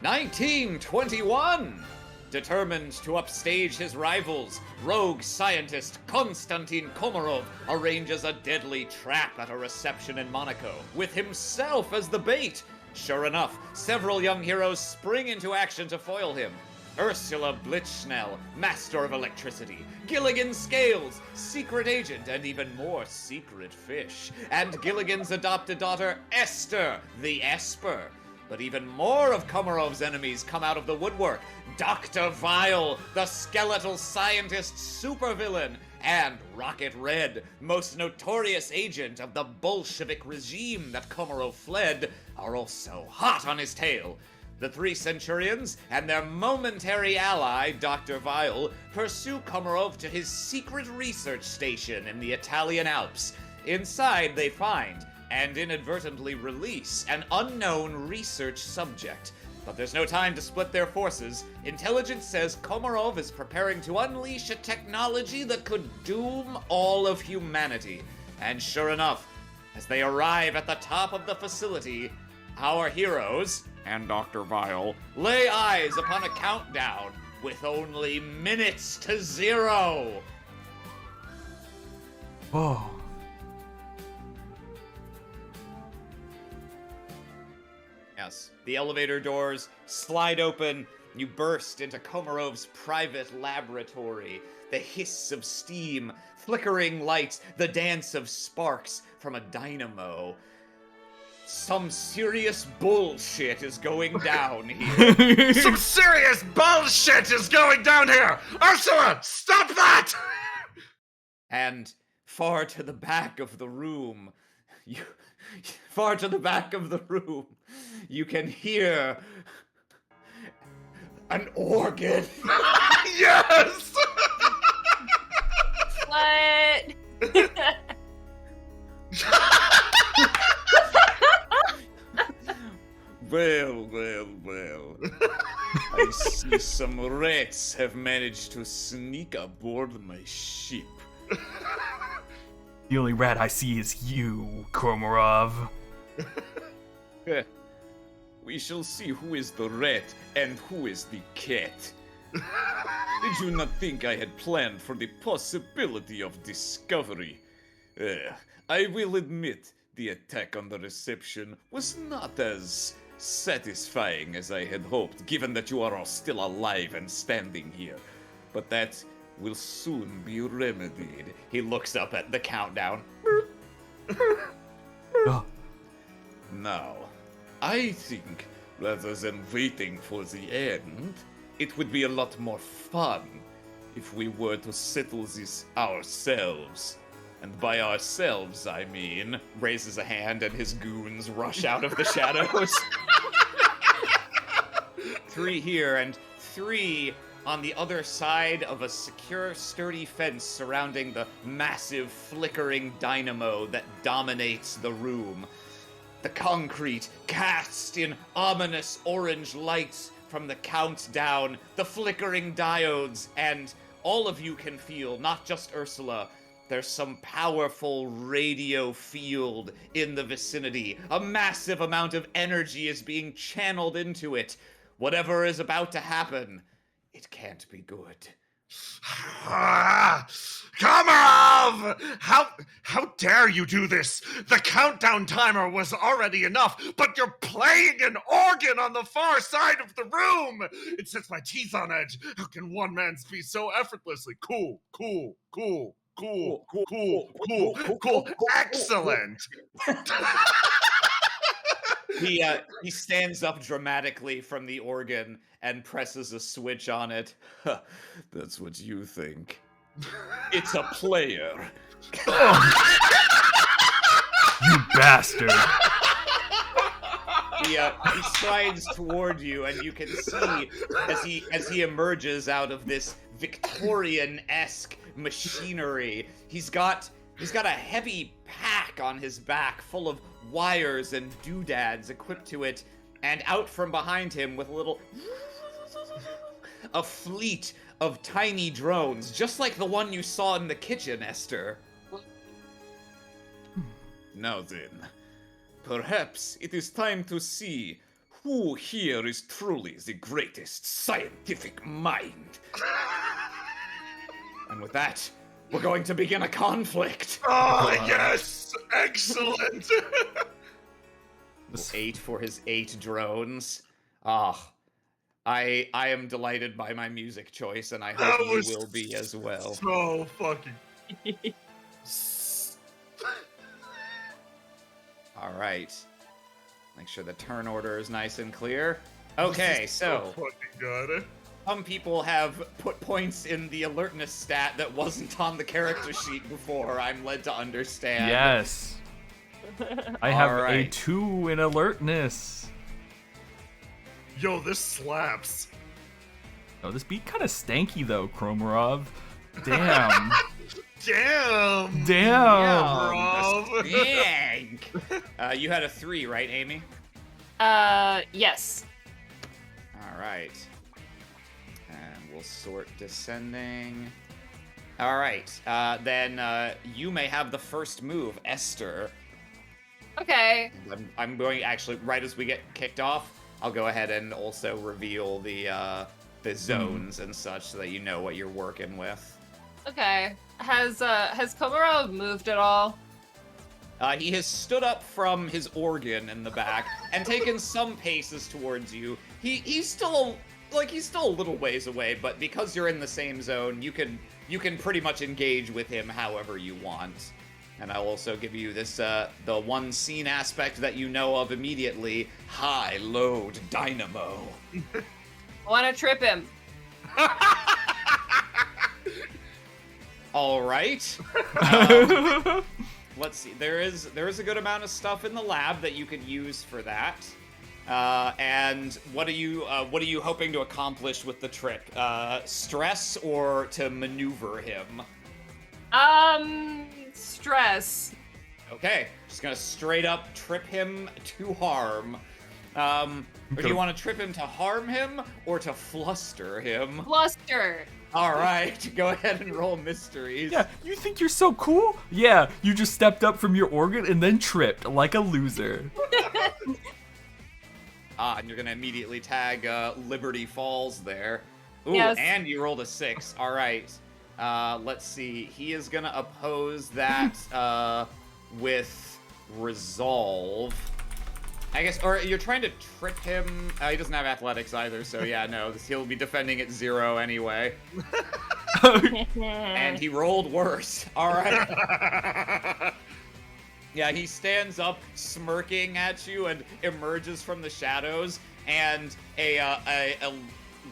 1921! Determined to upstage his rivals, rogue scientist Konstantin Komarov arranges a deadly trap at a reception in Monaco, with himself as the bait. Sure enough, several young heroes spring into action to foil him. Ursula Blitzschnell, Master of Electricity, Gilligan Scales, Secret Agent, and even more secret fish, and Gilligan's adopted daughter, Esther, the Esper. But even more of Komarov's enemies come out of the woodwork. Dr. Vile, the skeletal scientist supervillain, and Rocket Red, most notorious agent of the Bolshevik regime that Komarov fled, are also hot on his tail. The three Centurions and their momentary ally, Dr. Vile, pursue Komarov to his secret research station in the Italian Alps. Inside they find, and inadvertently release, an unknown research subject. But there's no time to split their forces. Intelligence says Komarov is preparing to unleash a technology that could doom all of humanity. And sure enough, as they arrive at the top of the facility, our heroes, and Dr. Vile, lay eyes upon a countdown with only minutes to 0. Whoa. Yes, the elevator doors slide open. You burst into Komarov's private laboratory. The hiss of steam, flickering lights, the dance of sparks from a dynamo. Some serious bullshit is going down here. Some serious bullshit is going down here! Ursula, stop that! And far to the back of the room, you can hear an organ. Yes! What? Well. I see some rats have managed to sneak aboard my ship. The only rat I see is you, Komarov. We shall see who is the rat and who is the cat. Did you not think I had planned for the possibility of discovery? I will admit the attack on the reception was not as satisfying as I had hoped, given that you are all still alive and standing here. But that will soon be remedied. He looks up at the countdown. Oh. Now, I think, rather than waiting for the end, it would be a lot more fun if we were to settle this ourselves. And by ourselves, I mean, raises a hand and his goons rush out of the shadows. 3 here and 3 on the other side of a secure, sturdy fence surrounding the massive, flickering dynamo that dominates the room. The concrete cast in ominous orange lights from the countdown, the flickering diodes, and all of you can feel, not just Ursula, there's some powerful radio field in the vicinity. A massive amount of energy is being channeled into it. Whatever is about to happen, it can't be good. Komarov! How dare you do this? The countdown timer was already enough, but you're playing an organ on the far side of the room! It sets my teeth on edge. How can one man be so effortlessly cool? Excellent! He stands up dramatically from the organ and presses a switch on it. That's what you think. It's a player. You bastard! He strides toward you, and you can see as he emerges out of this Victorian-esque machinery. He's got a heavy pack on his back full of wires and doodads equipped to it, and out from behind him with a fleet of tiny drones, just like the one you saw in the kitchen, Esther. Now then, perhaps it is time to see who here is truly the greatest scientific mind? And with that, we're going to begin a conflict. Oh, yes! Excellent! 8 for his 8 drones. Ah, I am delighted by my music choice, and I hope That you was will be as well. So fucking. All right. Make sure the turn order is nice and clear. Okay, so fucking good. some people have put points in the alertness stat that wasn't on the character sheet before, I'm led to understand. Yes. I have a Alright. 2 in alertness. Yo, this slaps. Oh, this beat kind of stanky though, Kromarov. Damn. Damn! Damn. Bro. Yank! You had a 3, right, Amy? Yes. All right. And we'll sort descending. All right. Then you may have the first move, Esther. Okay. I'm going actually right as we get kicked off. I'll go ahead and also reveal the zones and such so that you know what you're working with. Okay. Has Komarov moved at all? He has stood up from his organ in the back and taken some paces towards you. He's still a little ways away, but because you're in the same zone, you can pretty much engage with him however you want. And I'll also give you this the one scene aspect that you know of immediately: high load dynamo. I want to trip him. All right. Let's see. There is a good amount of stuff in the lab that you could use for that. And what are you hoping to accomplish with the trick? Stress or to maneuver him? Stress. Okay, just gonna straight up trip him to harm. Or do you want to trip him to harm him or to fluster him? Bluster. All right, go ahead and roll mysteries. Yeah, you think you're so cool? Yeah, you just stepped up from your organ and then tripped like a loser. And you're gonna immediately tag Liberty Falls there. Ooh, Yes. and you rolled a 6. All right. Let's see. He is gonna oppose that with resolve. I guess, or you're trying to trip him. He doesn't have athletics either, so yeah, no, he'll be defending at 0 anyway. And he rolled worse. All right. Yeah, he stands up, smirking at you, and emerges from the shadows, and a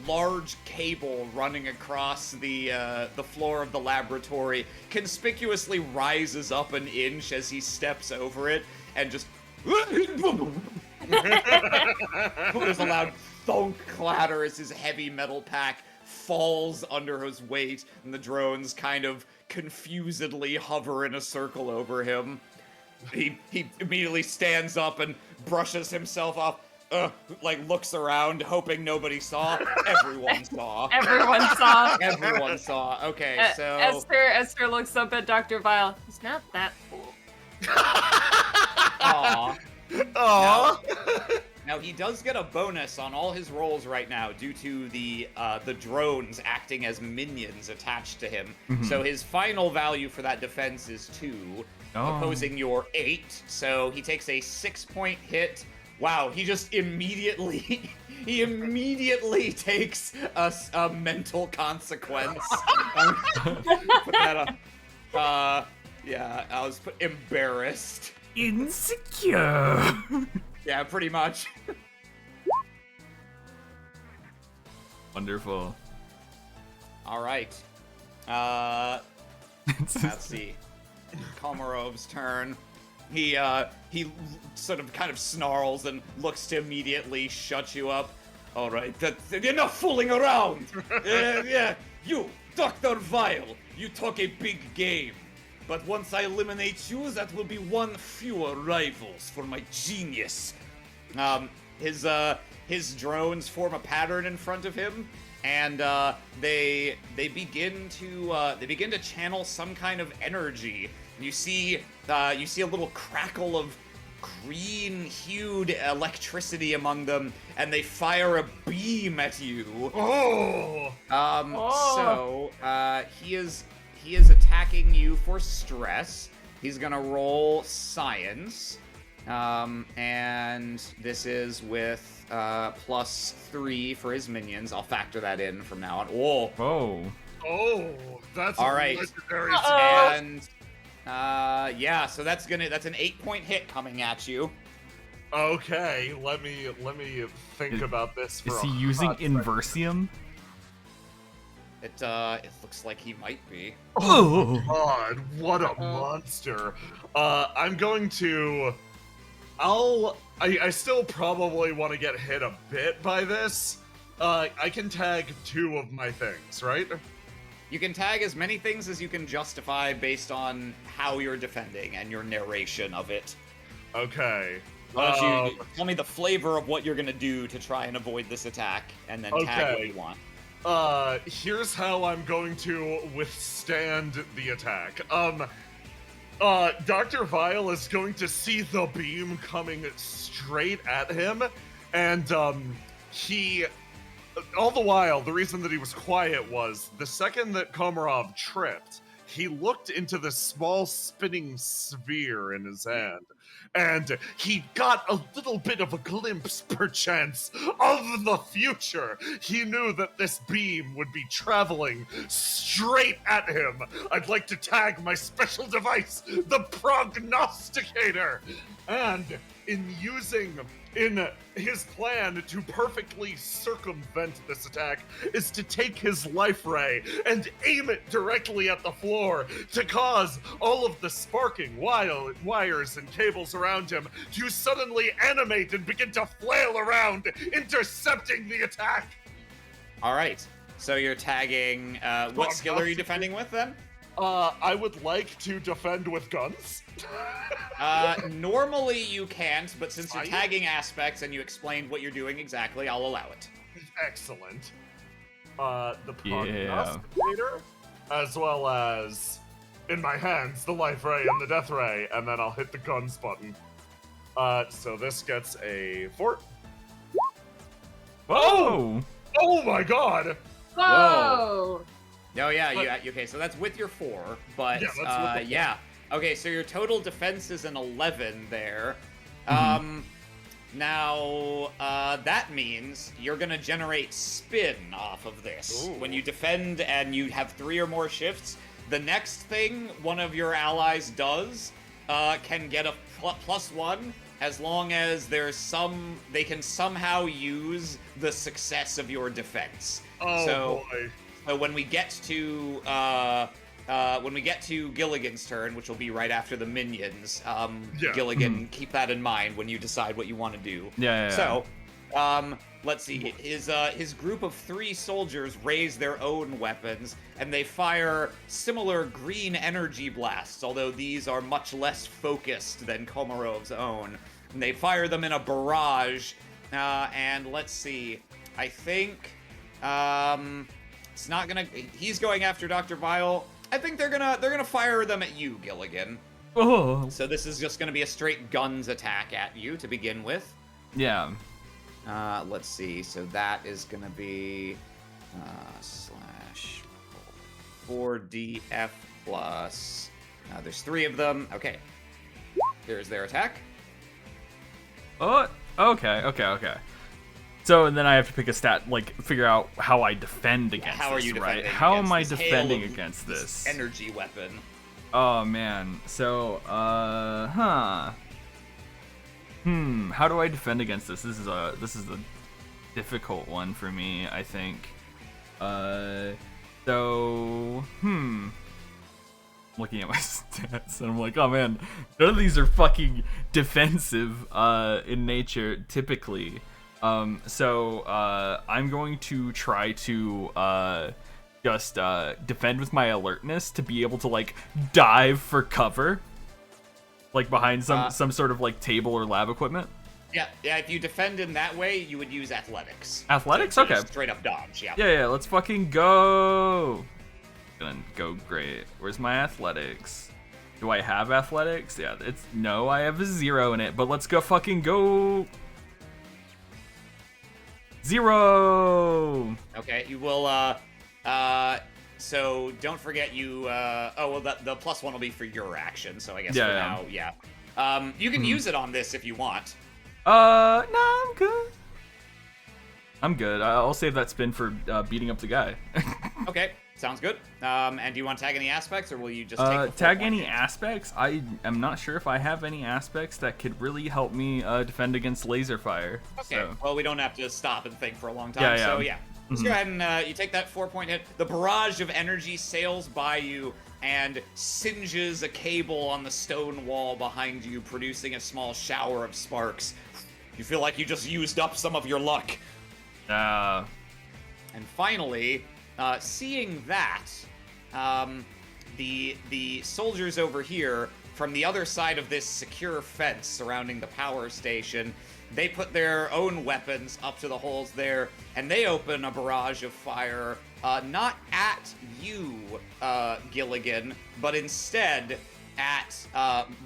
large cable running across the floor of the laboratory conspicuously rises up an inch as he steps over it, and just there's a loud thunk clatter as his heavy metal pack falls under his weight, and the drones kind of confusedly hover in a circle over him. He immediately stands up and brushes himself off, looks around, hoping nobody saw. Everyone saw. Everyone saw. Everyone saw. Okay, so Esther looks up at Dr. Vile. He's not that cool. Aw. Aww. Now he does get a bonus on all his rolls right now due to the drones acting as minions attached to him. So his final value for that defense is 2, opposing your 8. So he takes a 6-point hit. Wow, he just immediately takes a mental consequence. Put that up. Yeah, I was embarrassed. Insecure. Yeah, pretty much. Wonderful. All right. Let's see. Komarov's turn. He sort of kind of snarls and looks to immediately shut you up. All right, that's enough fooling around. Yeah, you, Dr. Vile, you talk a big game. But once I eliminate you, that will be one fewer rivals for my genius. His drones form a pattern in front of him, and they begin to channel some kind of energy. You see a little crackle of green-hued electricity among them, and they fire a beam at you. Oh! He is attacking you for stress. He's gonna roll science, and this is with +3 for his minions. I'll factor that in from now on. Whoa! Whoa. Oh, that's All a right. legendary And yeah, so that's an 8-point hit coming at you. Okay, let me think about this for Is a he using hot second. Inversium? It looks like he might be. Oh. God, what a monster. I'm going to... I still probably want to get hit a bit by this. I can tag 2 of my things, right? You can tag as many things as you can justify based on how you're defending and your narration of it. Okay. Why don't you tell me the flavor of what you're gonna do to try and avoid this attack, and then tag what Okay. you want. Here's how I'm going to withstand the attack. Dr. Vile is going to see the beam coming straight at him, and, he... All the while, the reason that he was quiet was, the second that Komarov tripped, he looked into the small spinning sphere in his hand, and he got a little bit of a glimpse, perchance, of the future. He knew that this beam would be traveling straight at him. I'd like to tag my special device, the Prognosticator, and in his plan to perfectly circumvent this attack is to take his life ray and aim it directly at the floor to cause all of the sparking wires and cables around him to suddenly animate and begin to flail around, intercepting the attack. All right. So you're tagging. What skill are you defending with then? I would like to defend with guns. Normally you can't, but since you're Fine. tagging aspects and you explained what you're doing exactly, I'll allow it. Excellent. The Prognosticator, as well as, in my hands, the Life Ray and the Death Ray, and then I'll hit the guns button. So this gets a 4. Whoa! Oh my god! Whoa! No, yeah, okay, so that's with your 4, but, Yeah, that's with the yeah. Okay, so your total defense is an 11 there. Now, that means you're gonna generate spin off of this. Ooh. When you defend and you have 3 or more shifts, the next thing one of your allies does can get a +1 as long as they can somehow use the success of your defense. Oh boy. So when we get to Gilligan's turn, which will be right after the minions, Gilligan, keep that in mind when you decide what you want to do. Yeah. So, let's see. His group of 3 soldiers raise their own weapons, and they fire similar green energy blasts, although these are much less focused than Komarov's own. And they fire them in a barrage, and let's see. I think, it's not gonna. He's going after Dr. Vile. I think they're gonna fire them at you, Gilligan. Oh. So this is just gonna be a straight guns attack at you to begin with. Yeah. Let's see. So that is gonna be /4DF plus. There's 3 of them. Okay. Here's their attack. Oh. Okay. So, and then I have to pick a stat, like, figure out how I defend against How are this, you right? defending How against am I this hail defending of against this? energy weapon? Oh, man. So, how do I defend against this? This is a difficult one for me, I think. Looking at my stats, and I'm like, oh man, none of these are fucking defensive, in nature, typically. So I'm going to try to just defend with my alertness to be able to like dive for cover, like behind some sort of like table or lab equipment. Yeah. If you defend in that way, you would use athletics. Athletics, So okay. just straight up dodge. Yeah. Yeah, let's fucking go. Gonna go great. Where's my athletics? Do I have athletics? Yeah, no, I have a 0 in it, but let's go fucking go. 0! Okay, you will, so don't forget you, the +1 will be for your action, so I guess Yeah, for yeah. now, yeah. You can use it on this if you want. No, I'm good. I'm good. I'll save that spin for beating up the guy. Okay, sounds good. And do you want to tag any aspects, or will you just take the tag 4 any point? aspects? I am not sure if I have any aspects that could really help me defend against laser fire. Okay, So. well, we don't have to stop and think for a long time, Yeah, yeah. so yeah. Let's go ahead and you take that 4-point hit. The barrage of energy sails by you and singes a cable on the stone wall behind you, producing a small shower of sparks. You feel like you just used up some of your luck. And finally, seeing that, the soldiers over here, from the other side of this secure fence surrounding the power station, they put their own weapons up to the holes there, and they open a barrage of fire, not at you, Gilligan, but instead at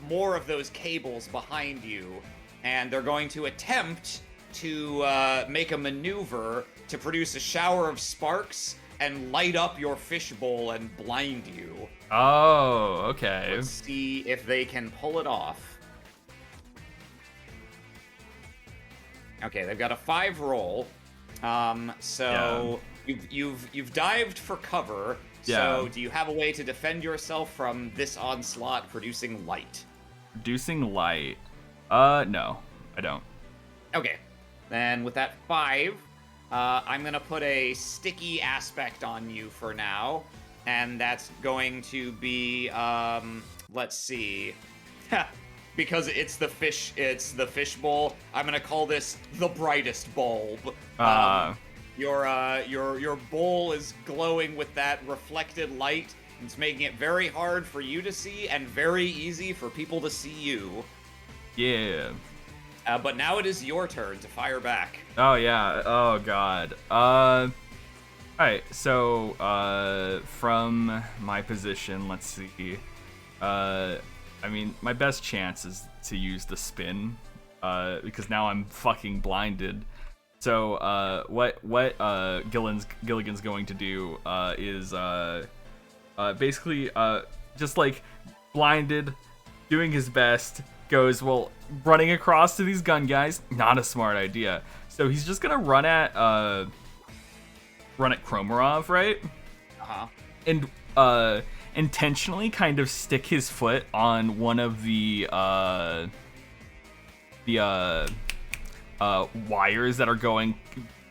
more of those cables behind you. And they're going to attempt to make a maneuver to produce a shower of sparks and light up your fishbowl and blind you. Oh, okay. Let's see if they can pull it off. Okay, they've got a 5 roll. So you've dived for cover. So Yeah. do you have a way to defend yourself from this onslaught producing light? Producing light. No, I don't. Okay. Then with that 5, I'm gonna put a sticky aspect on you for now, and that's going to be let's see. Because it's the fish bowl, I'm gonna call this the brightest bulb. Your bowl is glowing with that reflected light. It's making it very hard for you to see and very easy for people to see you. Yeah. But now it is your turn to fire back. Oh yeah. Oh god. Alright, so from my position, let's see. I mean, my best chance is to use the spin, because now I'm fucking blinded. So what Gilligan's going to do is basically just like blinded, doing his best. Goes, well, running across to these gun guys, not a smart idea. So he's just gonna run at Kromarov, right? And intentionally kind of stick his foot on one of the wires that are going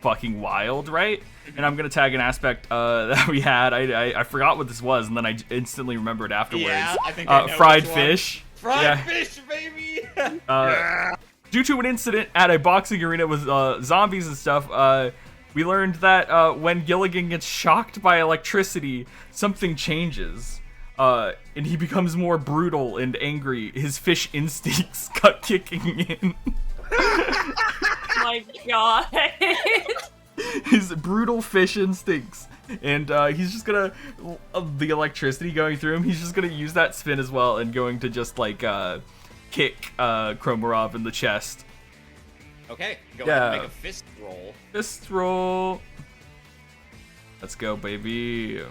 fucking wild, right? And I'm gonna tag an aspect that we had. I forgot what this was, and then I instantly remembered afterwards. Yeah, I think I know fried which fish. Fried fish, baby! Due to an incident at a boxing arena with zombies and stuff, we learned that when Gilligan gets shocked by electricity, something changes. And he becomes more brutal and angry. His fish instincts cut kicking in. My god. His brutal fish instincts. And he's just gonna, the electricity going through him, he's just gonna use that spin as well and going to just like kick Kromarov in the chest. Okay, go ahead and make a fist roll. Fist roll. Let's go, baby.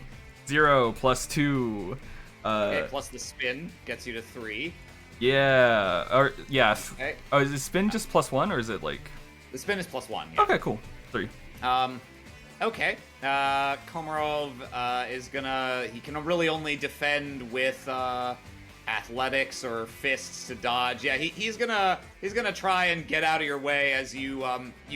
0 + 2. Okay, plus the spin gets you to 3. Yeah. Or yeah. Okay. Oh, is the spin just +1 or is it like? The spin is +1. Yeah. Okay, cool. 3. Okay. Komarov is gonna. He can really only defend with athletics or fists to dodge. Yeah, he's gonna try and get out of your way as you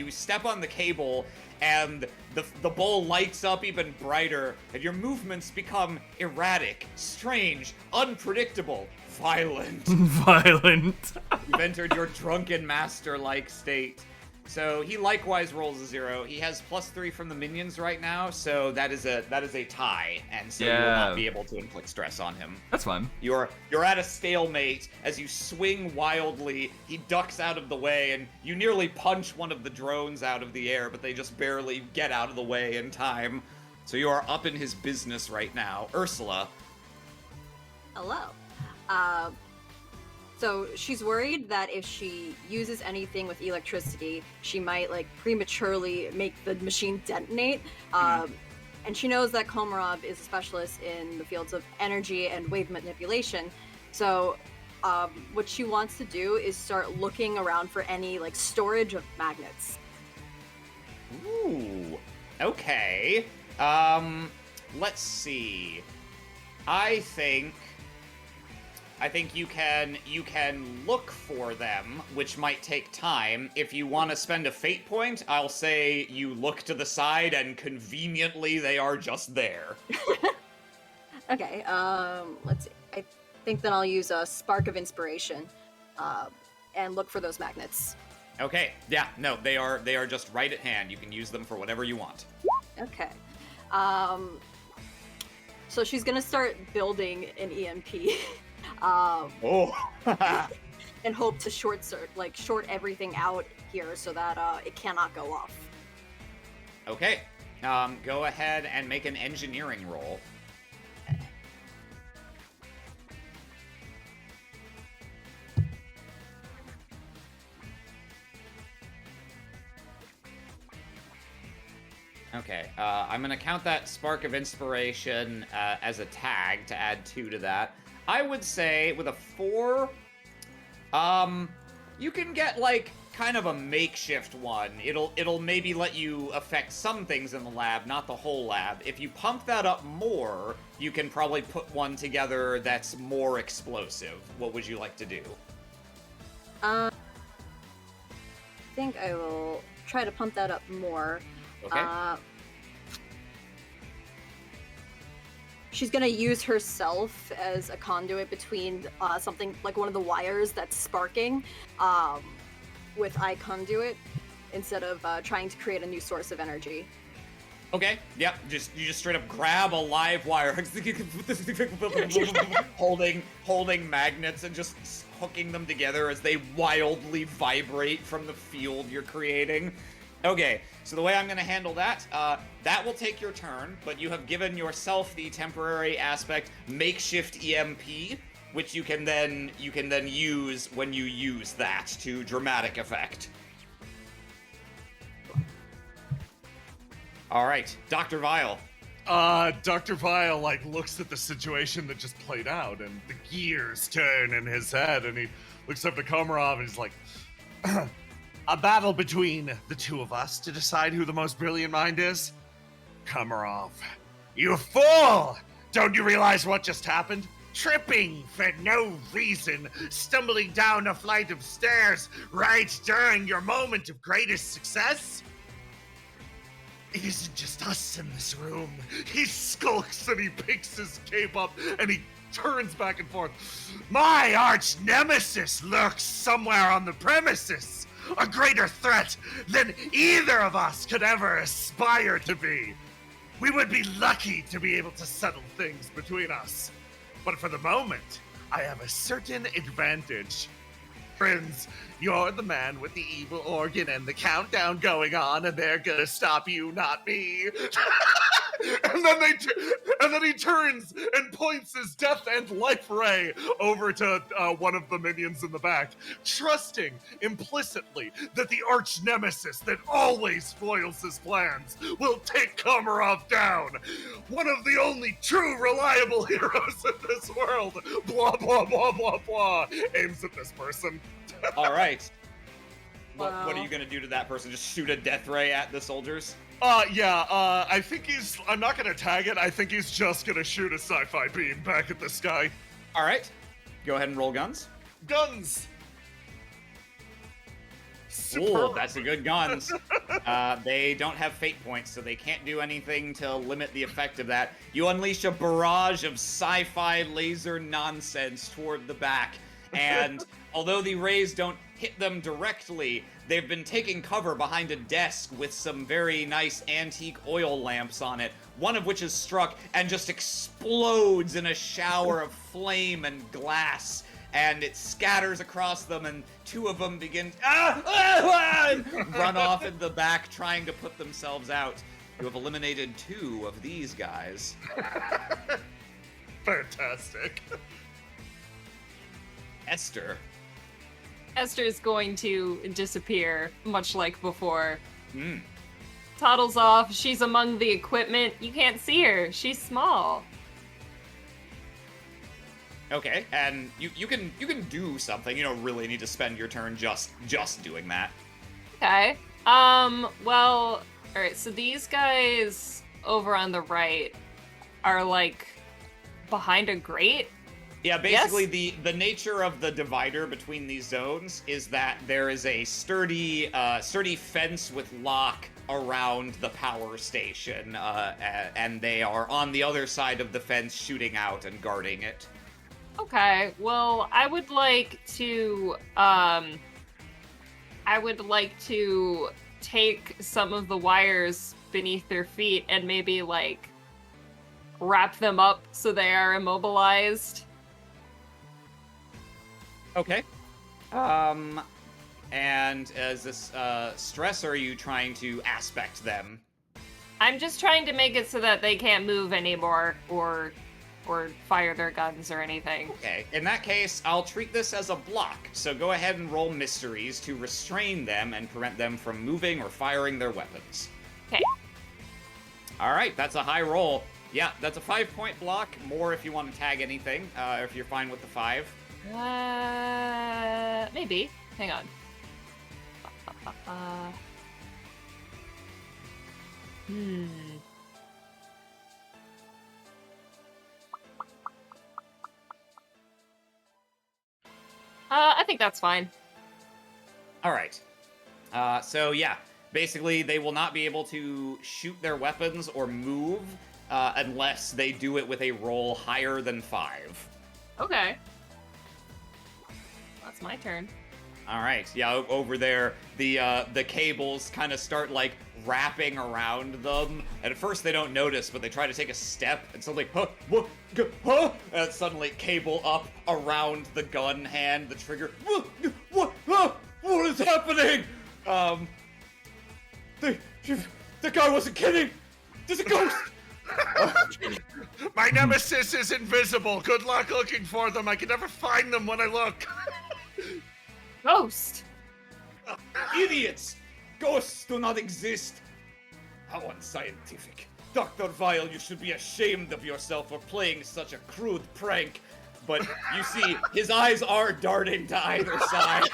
step on the cable, and the bowl lights up even brighter, and your movements become erratic, strange, unpredictable, violent. Violent. You've entered your drunken master-like state. So he likewise rolls a 0. He has +3 from the minions right now, so that is a tie, and so you will not be able to inflict stress on him. That's fine. You're at a stalemate as you swing wildly. He ducks out of the way, and you nearly punch one of the drones out of the air, but they just barely get out of the way in time. So you are up in his business right now. Ursula. Hello. So she's worried that if she uses anything with electricity, she might like prematurely make the machine detonate. And she knows that Komarov is a specialist in the fields of energy and wave manipulation. So what she wants to do is start looking around for any like storage of magnets. Ooh. Okay. Let's see. I think you can look for them, which might take time. If you want to spend a fate point, I'll say you look to the side and conveniently they are just there. Okay, let's see. I think then I'll use a spark of inspiration and look for those magnets. Okay. Yeah, no, they are just right at hand. You can use them for whatever you want. Okay. So she's gonna start building an EMP. And hope to short everything out here so that it cannot go off. Okay. Go ahead and make an engineering roll. Okay, I'm gonna count that spark of inspiration as a tag to add 2 to that. I would say with a 4, you can get like kind of a makeshift one. It'll maybe let you affect some things in the lab, not the whole lab. If you pump that up more, you can probably put one together that's more explosive. What would you like to do? I think I will try to pump that up more. Okay. She's gonna use herself as a conduit between something like one of the wires that's sparking with iConduit instead of trying to create a new source of energy. Okay, yep, you just straight up grab a live wire, holding magnets and just hooking them together as they wildly vibrate from the field you're creating. Okay, so the way I'm going to handle that, that will take your turn, but you have given yourself the temporary aspect makeshift EMP, which you can then use when you use that to dramatic effect. All right, Dr. Vile. Dr. Vile, looks at the situation that just played out, and the gears turn in his head, and he looks up to Komarov, and he's like, a battle between the two of us to decide who the most brilliant mind is? Komarov, you fool! Don't you realize what just happened? Tripping for no reason, stumbling down a flight of stairs right during your moment of greatest success? It isn't just us in this room. He skulks and he picks his cape up and he turns back and forth. My arch nemesis lurks somewhere on the premises, a greater threat than either of us could ever aspire to be. We would be lucky to be able to settle things between us. But for the moment, I have a certain advantage. Friends, you're the man with the evil organ and the countdown going on, and they're gonna stop you, not me. and then he turns and points his death and life ray over to one of the minions in the back, trusting implicitly that the arch nemesis that always foils his plans will take Komarov down. One of the only true reliable heroes in this world. Blah, blah, blah, blah, blah. Aims at this person. All right. Wow. What are you going to do to that person? Just shoot a death ray at the soldiers? I think I'm not gonna tag it, I think he's just gonna shoot a sci-fi beam back at this guy. All right. Go ahead and roll guns. Guns! Ooh, that's a good guns. They don't have fate points, so they can't do anything to limit the effect of that. You unleash a barrage of sci-fi laser nonsense toward the back, and although the rays don't hit them directly, they've been taking cover behind a desk with some very nice antique oil lamps on it, one of which is struck and just explodes in a shower of flame and glass, and it scatters across them, and two of them begin and run off in the back trying to put themselves out. You have eliminated 2 of these guys. Fantastic. Esther. Esther is going to disappear, much like before. Hmm. Toddles off. She's among the equipment. You can't see her. She's small. Okay, and you can do something. You don't really need to spend your turn just doing that. Okay. Well, alright, so these guys over on the right are, like, behind a grate? Yeah, basically the nature of the divider between these zones is that there is a sturdy fence with lock around the power station, and they are on the other side of the fence shooting out and guarding it. Okay, well, I would like to take some of the wires beneath their feet and maybe, like, wrap them up so they are immobilized. Okay. And as this stress, are you trying to aspect them? I'm just trying to make it so that they can't move anymore or fire their guns or anything. Okay, in that case, I'll treat this as a block. So go ahead and roll mysteries to restrain them and prevent them from moving or firing their weapons. Okay. All right, that's a high roll. Yeah, that's a 5-point block. More if you want to tag anything, if you're fine with the 5. Maybe. Hang on. I think that's fine. All right. So yeah, basically they will not be able to shoot their weapons or move unless they do it with a roll higher than 5. Okay. That's my turn. All right. Yeah, over there, the cables kind of start like wrapping around them, and at first they don't notice, but they try to take a step, and suddenly, and suddenly cable up around the gun hand, the trigger. What is happening? The guy wasn't kidding. There's a ghost. My nemesis is invisible. Good luck looking for them. I can never find them when I look. Ghost! Idiots! Ghosts do not exist! How unscientific. Dr. Vile, you should be ashamed of yourself for playing such a crude prank. But you see, his eyes are darting to either side.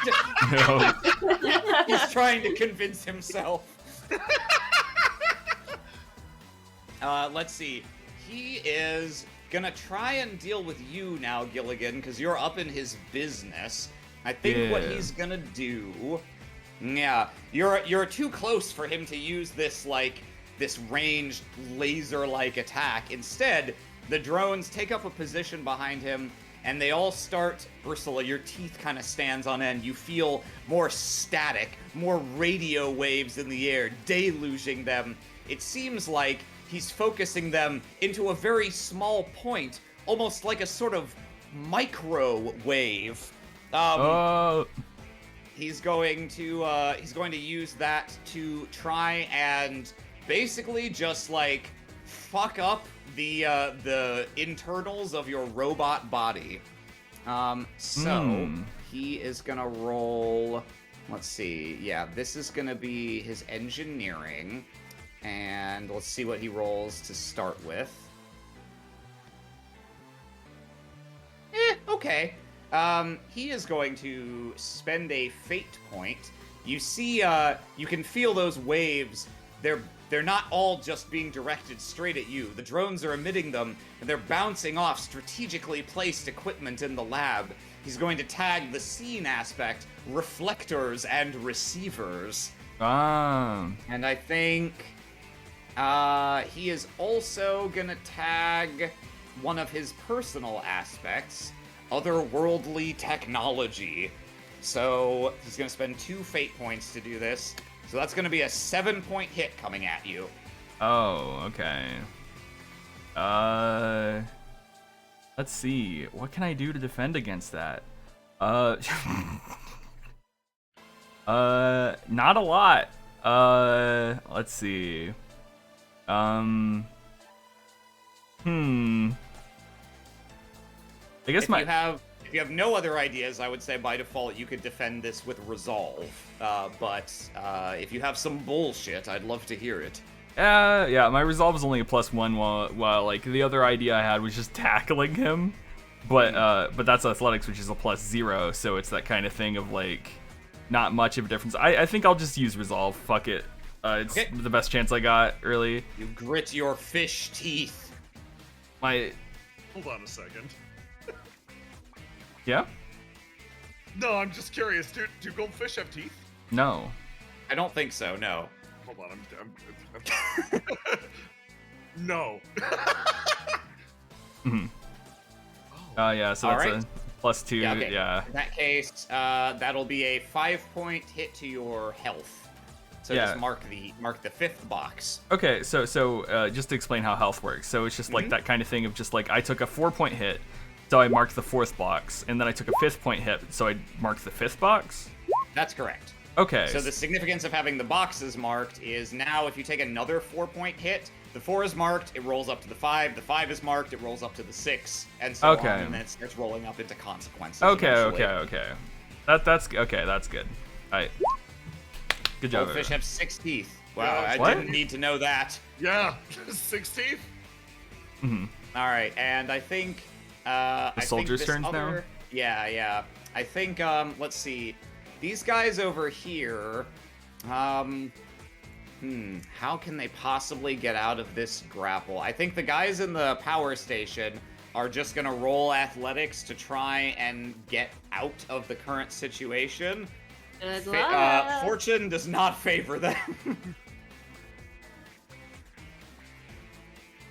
He's trying to convince himself. Let's see. He is gonna try and deal with you now, Gilligan, because you're up in his business. I think what he's gonna do... Yeah, you're too close for him to use this ranged laser-like attack. Instead, the drones take up a position behind him, and they all start... Ursula, your teeth kind of stands on end. You feel more static, more radio waves in the air, deluging them. It seems like he's focusing them into a very small point, almost like a sort of microwave. He's going to use that to try and basically just like fuck up the internals of your robot body. He is gonna roll. Let's see. Yeah, this is gonna be his engineering, and let's see what he rolls to start with. Okay. He is going to spend a fate point. You see, you can feel those waves. They're not all just being directed straight at you. The drones are emitting them, and they're bouncing off strategically placed equipment in the lab. He's going to tag the scene aspect, reflectors and receivers. And I think he is also gonna tag one of his personal aspects, otherworldly technology. So he's gonna spend 2 fate points to do this. So that's gonna be a 7-point hit coming at you. Oh, okay. Let's see. What can I do to defend against that? Not a lot. Let's see. I guess If you have no other ideas, I would say by default you could defend this with resolve. But if you have some bullshit, I'd love to hear it. Yeah, my resolve is only a +1, while like the other idea I had was just tackling him. But that's athletics, which is a +0, so it's that kind of thing of like not much of a difference. I think I'll just use resolve. Fuck it. It's Okay. the best chance I got early. You grit your fish teeth. My Hold on a second. yeah? No, I'm just curious. Do goldfish have teeth? No. I don't think so, no. Hold on, I'm no. Mhm. Yeah, so All that's right. a +2. Yeah, okay. Yeah. In that case, that'll be a 5-point hit to your health. So Yeah. just mark the 5th box. Okay, so just to explain how health works. So it's just like that kind of thing of just like I took a 4-point hit, so I marked the 4th box, and then I took a 5th-point hit, so I marked the 5th box. That's correct. Okay. So the significance of having the boxes marked is now if you take another 4-point hit, the 4 is marked, it rolls up to the 5, the 5 is marked, it rolls up to the 6, and so Okay. on, and then it starts rolling up into consequences. Okay, eventually. okay. That's okay. That's good. All right. Good job. Goldfish everyone. have 6 teeth. Wow, Yeah. I What? didn't need to know that. Yeah, 6 teeth. Mhm. All right, and I think I think soldiers' this turns now? other... Yeah. I think let's see, these guys over here. How can they possibly get out of this grapple? I think the guys in the power station are just gonna roll athletics to try and get out of the current situation. Good luck. Fortune does not favor them.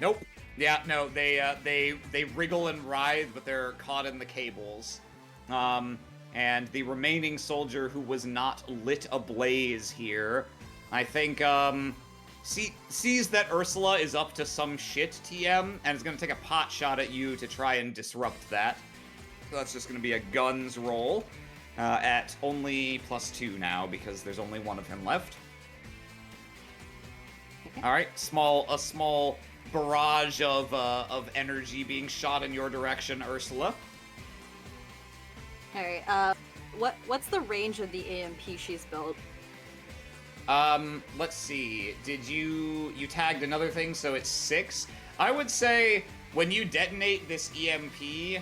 Nope. Yeah, no, they wriggle and writhe, but they're caught in the cables. And the remaining soldier who was not lit ablaze here, I think, sees that Ursula is up to some shit, TM, and is gonna take a pot shot at you to try and disrupt that. So that's just gonna be a guns roll. At only +2 now because there's only one of him left. All right, a small barrage of energy being shot in your direction, Ursula. All right. What's the range of the AMP she's built? Let's see. Did you tagged another thing, so it's 6? I would say when you detonate this EMP,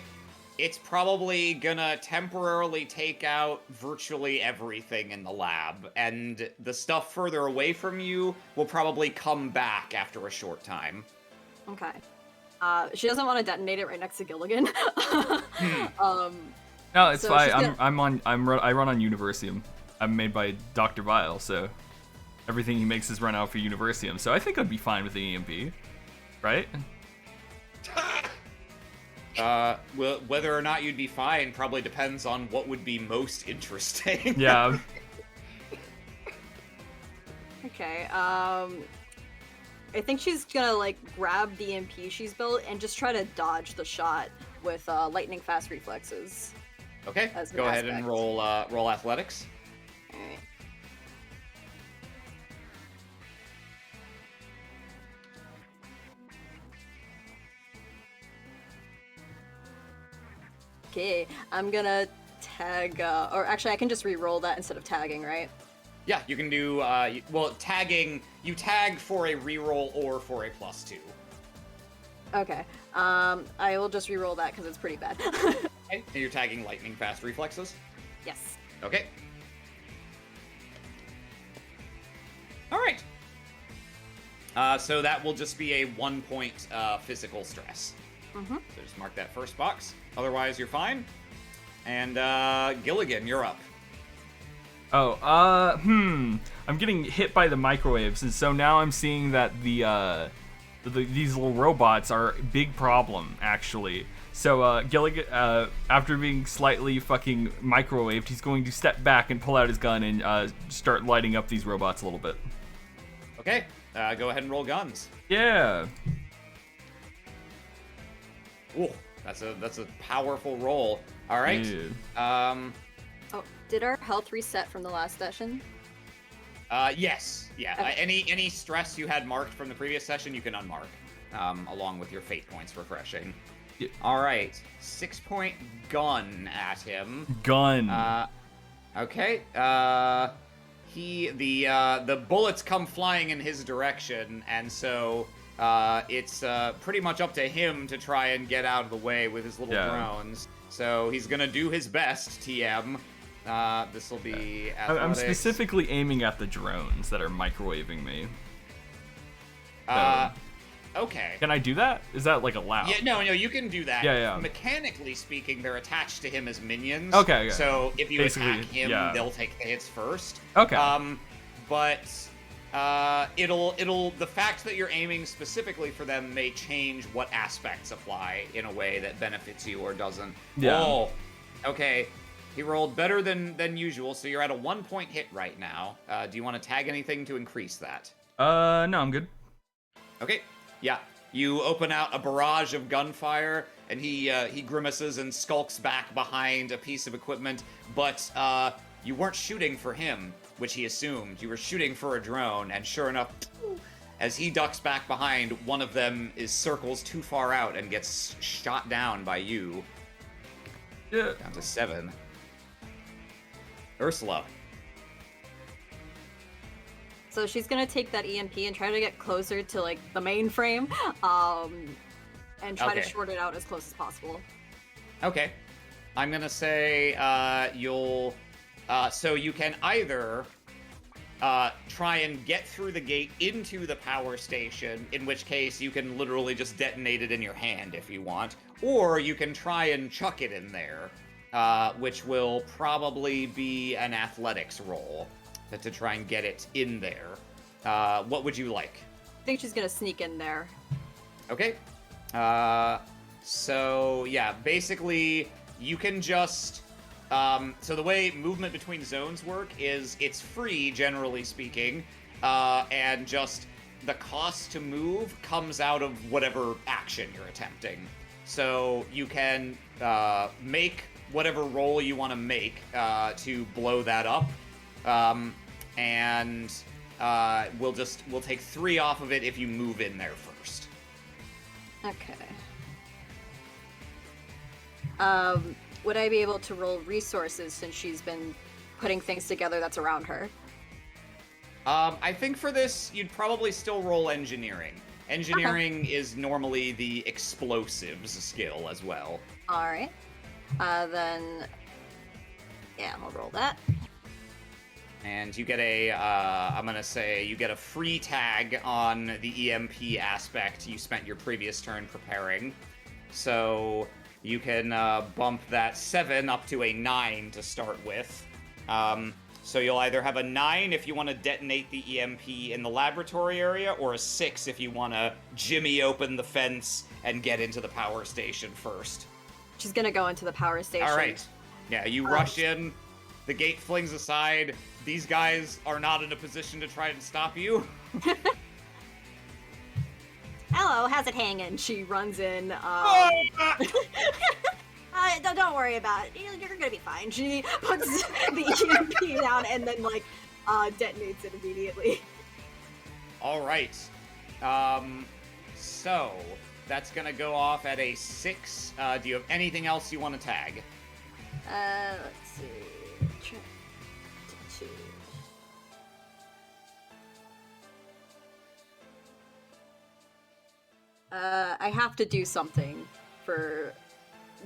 it's probably gonna temporarily take out virtually everything in the lab, and the stuff further away from you will probably come back after a short time. Okay. She doesn't want to detonate it right next to Gilligan. No, it's So fine. she's gonna- I run on Universium. I'm made by Dr. Vile, so everything he makes is run out for Universium. So I think I'd be fine with the EMP, right? Well, whether or not you'd be fine probably depends on what would be most interesting. Yeah. Okay. I think she's gonna like grab the EMP she's built and just try to dodge the shot with lightning fast reflexes. Okay, As an go ahead and aspect. roll athletics. Alright. Okay, I'm gonna tag, or actually I can just re-roll that instead of tagging, right? Yeah, you can do, tagging, you tag for a reroll or for a +2. Okay, I will just re-roll that because it's pretty bad. Okay, and you're tagging lightning fast reflexes? Yes. Okay. Alright. So that will just be a 1-point physical stress. Mm-hmm. So just mark that first box. Otherwise, you're fine. And Gilligan, you're up. Oh, I'm getting hit by the microwaves, and so now I'm seeing that these little robots are a big problem, actually. So, Gilligan, after being slightly fucking microwaved, he's going to step back and pull out his gun and start lighting up these robots a little bit. Okay, go ahead and roll guns. Yeah. Ooh, that's a powerful roll. All right. Yeah. Oh, did our health reset from the last session? Yes. Yeah. Okay. Any stress you had marked from the previous session, you can unmark, along with your fate points refreshing. All right, 6-point gun at him. Gun. Okay. The bullets come flying in his direction, and so it's pretty much up to him to try and get out of the way with his little drones. So he's gonna do his best, TM. This will be athletics. I'm specifically aiming at the drones that are microwaving me. Okay. Can I do that? Is that like allowed? Yeah, no, you can do that. Yeah. Mechanically speaking, they're attached to him as minions. Okay. So if you Basically, attack him, they'll take the hits first. Okay. But the fact that you're aiming specifically for them may change what aspects apply in a way that benefits you or doesn't. Yeah. Oh, okay. He rolled better than usual, so you're at a 1-point hit right now. Do you want to tag anything to increase that? No, I'm good. Okay. Yeah. You open out a barrage of gunfire, and he grimaces and skulks back behind a piece of equipment, but you weren't shooting for him, which he assumed. You were shooting for a drone, and sure enough, as he ducks back behind, one of them circles too far out and gets shot down by you. Yeah. Down to 7. Ursula. So she's gonna take that EMP and try to get closer to like the mainframe, and try to short it out as close as possible. Okay. I'm gonna say you'll. So you can either try and get through the gate into the power station, in which case you can literally just detonate it in your hand if you want, or you can try and chuck it in there, which will probably be an athletics roll to try and get it in there. What would you like? I think she's gonna sneak in there. Okay. So yeah, basically you can just so the way movement between zones work is it's free, generally speaking, and just the cost to move comes out of whatever action you're attempting. So you can make whatever roll you want to make to blow that up, and we'll take 3 off of it if you move in there first. Okay. Would I be able to roll resources since she's been putting things together that's around her? I think for this, you'd probably still roll engineering. Engineering is normally the explosives skill as well. Alright. Then... yeah, I'll roll that. And you get I'm gonna say you get a free tag on the EMP aspect you spent your previous turn preparing. So you can bump that 7 up to a 9 to start with. So you'll either have a 9 if you want to detonate the EMP in the laboratory area, or a 6 if you want to jimmy open the fence and get into the power station first. She's gonna go into the power station. All right. Yeah, you rush in, the gate flings aside. These guys are not in a position to try and stop you. Hello, how's it hanging? She runs in. Don't worry about it. You're gonna be fine. She puts the EMP down and then detonates it immediately. All right. So that's gonna go off at a 6. Do you have anything else you want to tag? Let's see. I have to do something for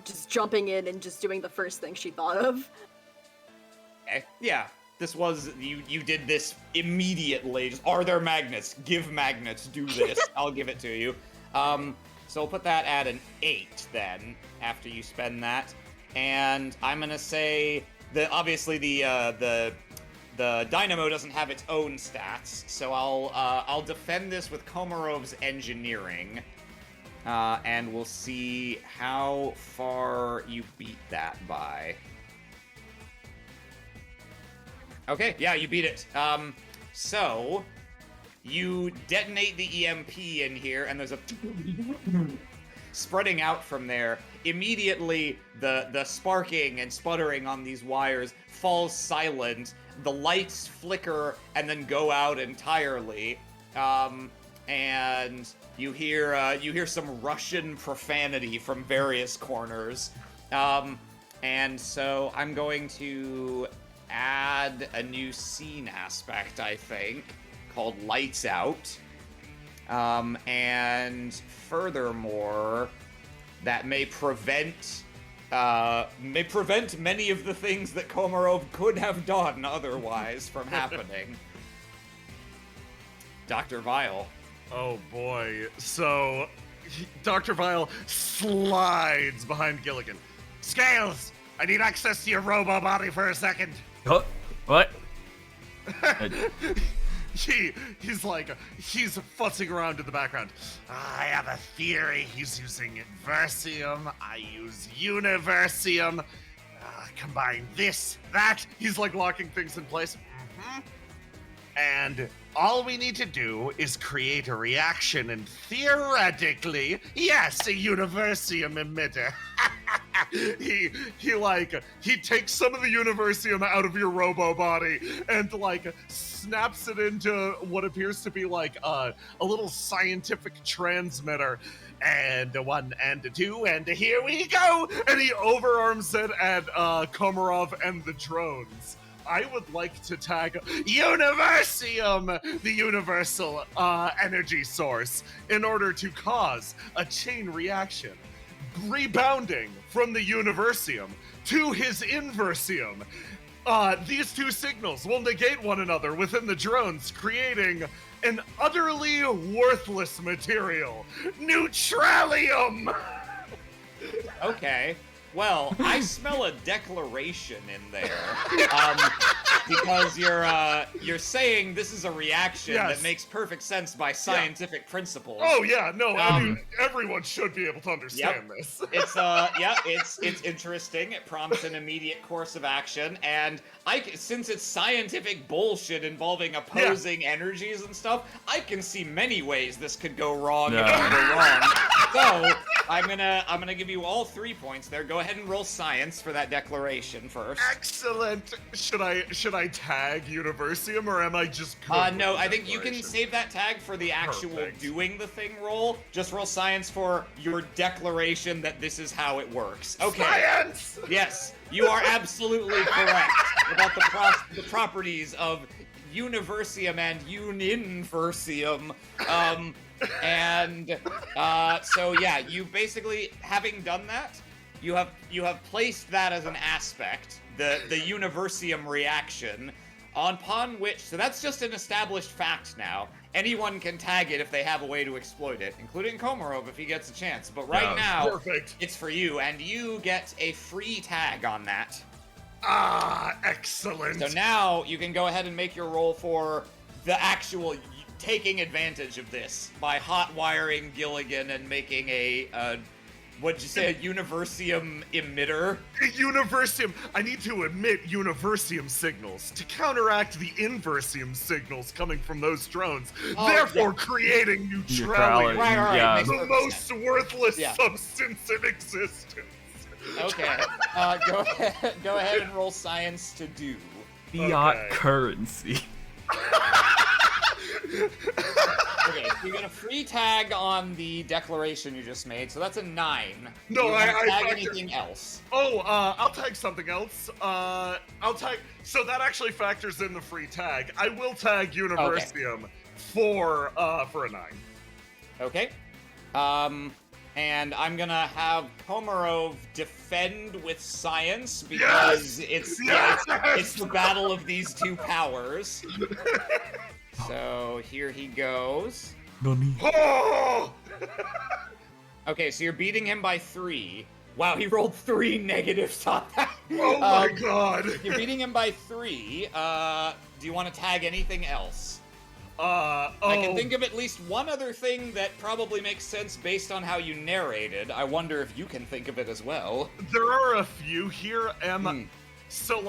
just jumping in and just doing the first thing she thought of. Okay. Yeah. This was you did this immediately. Just, are there magnets? Give magnets. Do this. I'll give it to you. So I'll put that at an 8 then after you spend that. And I'm gonna say that obviously the dynamo doesn't have its own stats, so I'll defend this with Komarov's engineering, and we'll see how far you beat that by. Okay, yeah, you beat it. So you detonate the EMP in here, and there's a spreading out from there. Immediately, the sparking and sputtering on these wires falls silent. The lights flicker and then go out entirely. and you hear some Russian profanity from various corners. And so I'm going to add a new scene aspect, I think, called Lights Out. And furthermore, that may prevent many of the things that Komarov could have done otherwise from happening. Dr. Vile. Oh boy. So, Dr. Vile slides behind Gilligan. Scales! I need access to your robo body for a second. Oh, what? He's futzing around in the background. I have a theory. He's using Inversium. I use Universium. Combine this, that. He's like locking things in place. And all we need to do is create a reaction, and theoretically, yes, a Universium emitter. he takes some of the Universium out of your robo body and snaps it into what appears to be a little scientific transmitter. And a 1 and a 2 and a here we go! And he overarms it at Komarov and the drones. I would like to tag Universium, the universal energy source, in order to cause a chain reaction, rebounding from the Universium to his Inversium. These two signals will negate one another within the drones, creating an utterly worthless material, Neutralium! Okay. Well, I smell a declaration in there, because you're saying this is a reaction that makes perfect sense by scientific principles. Oh yeah, no, I mean everyone should be able to understand this. It's interesting. It prompts an immediate course of action, and since it's scientific bullshit involving opposing energies and stuff, I can see many ways this could go wrong if it go wrong. So I'm gonna give you all 3 points there. Go ahead and roll science for that declaration first. Excellent. Should I tag Universium, or am I just good no, with I the think you can declaration? save that tag for the actual Perfect. doing the thing roll. Just roll science for your declaration that this is how it works. Okay. Science! Yes, you are absolutely correct about the properties of Universium and Uninversium. So yeah, you basically, having done that, you have placed that as an aspect, the Universium reaction, upon which, so that's just an established fact now. Anyone can tag it if they have a way to exploit it, including Komarov if he gets a chance. But right now, Perfect. it's for you, and you get a free tag on that. Excellent. So now you can go ahead and make your roll for the actual taking advantage of this by hot wiring Gilligan and making a what'd you say, a Universium emitter? Universium. I need to emit Universium signals to counteract the Inversium signals coming from those drones, therefore creating neutrality. Right, Yeah. makes The perfect most sense. worthless Yeah. substance in existence. Okay, go ahead and roll science to do. Fiat Okay. currency. Okay, so you get a free tag on the declaration you just made, so that's a 9. No, Do you wanna I tag factor- anything else. Oh, I'll tag something else. I'll tag. So that actually factors in the free tag. I will tag Universium for a 9. Okay. And I'm gonna have Komarov defend with science because it's the battle of these two powers. So here he goes. Oh! Okay, so you're beating him by 3. Wow, he rolled 3 negatives on that. Oh my god! You're beating him by 3. Do you want to tag anything else? I can think of at least one other thing that probably makes sense based on how you narrated. I wonder if you can think of it as well. There are a few here, so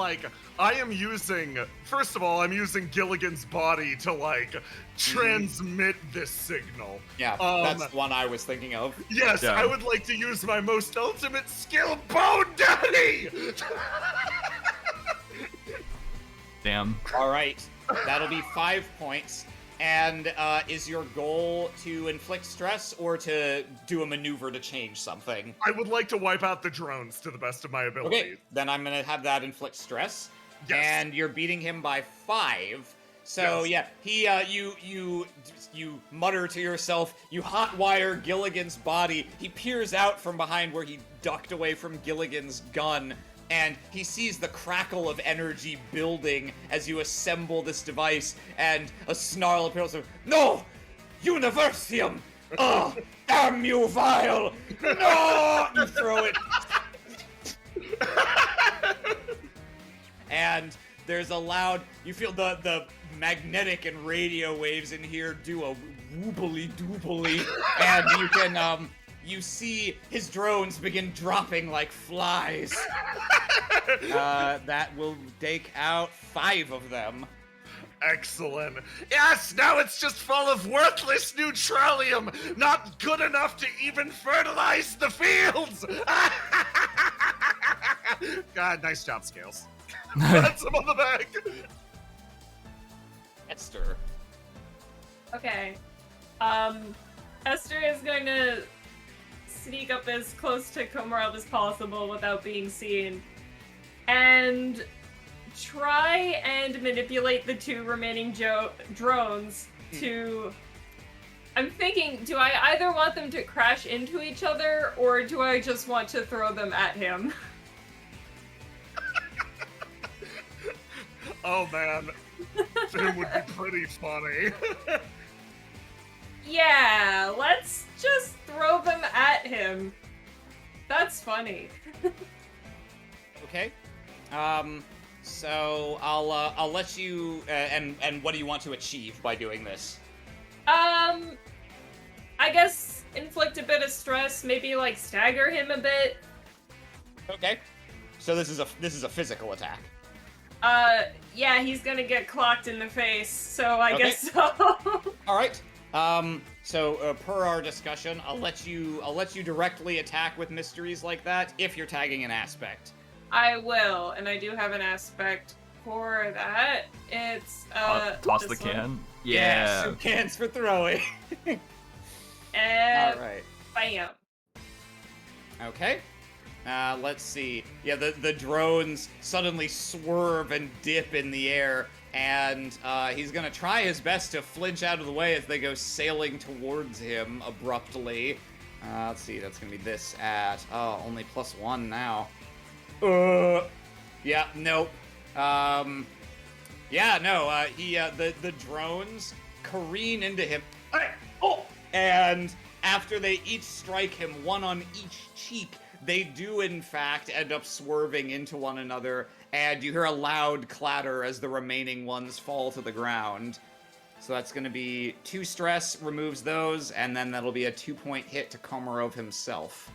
I am using. First of all, I'm using Gilligan's body to transmit this signal. Yeah, that's one I was thinking of. Yes, Yeah. I would like to use my most ultimate skill, Bone Daddy. Damn. All right, that'll be 5 points. And is your goal to inflict stress or to do a maneuver to change something? I would like to wipe out the drones to the best of my ability. Okay, then I'm gonna have that inflict stress. Yes. And you're beating him by 5. So Yes. yeah, you mutter to yourself. You hotwire Gilligan's body. He peers out from behind where he ducked away from Gilligan's gun, and he sees the crackle of energy building as you assemble this device. And a snarl appears of no, Universium. Oh, damn you, vile! No! You throw it. And there's a loud, you feel the magnetic and radio waves in here do a woobly doobly, and you can, you see his drones begin dropping like flies. That will take out 5 of them. Excellent. Yes, now it's just full of worthless neutralium, not good enough to even fertilize the fields. God, nice job, Scales. That's him on the back. Esther. Okay. Esther is going to sneak up as close to Komarov as possible without being seen, and try and manipulate the 2 remaining drones to... I'm thinking, do I either want them to crash into each other, or do I just want to throw them at him? Oh man, that would be pretty funny. Yeah, let's just throw them at him. That's funny. Okay. So I'll let you. And what do you want to achieve by doing this? I guess inflict a bit of stress, maybe like stagger him a bit. Okay. So this is a physical attack. Yeah, he's gonna get clocked in the face, so I Okay. guess so. All right. So per our discussion, I'll let you directly attack with mysteries like that if you're tagging an aspect. I will, and I do have an aspect for that. It's Toss the this one. can. Yeah, Yeah. 2 cans for throwing. And All right. bam. Okay. Let's see. Yeah, the drones suddenly swerve and dip in the air, and he's gonna try his best to flinch out of the way as they go sailing towards him abruptly. Let's see, that's gonna be this at only +1 now. Yeah, nope. Yeah, no. The drones careen into him. And after they each strike him, 1 on each cheek, they do in fact end up swerving into one another, and you hear a loud clatter as the remaining ones fall to the ground. So that's going to be 2 stress, removes those, and then that'll be a 2-point hit to Komarov himself.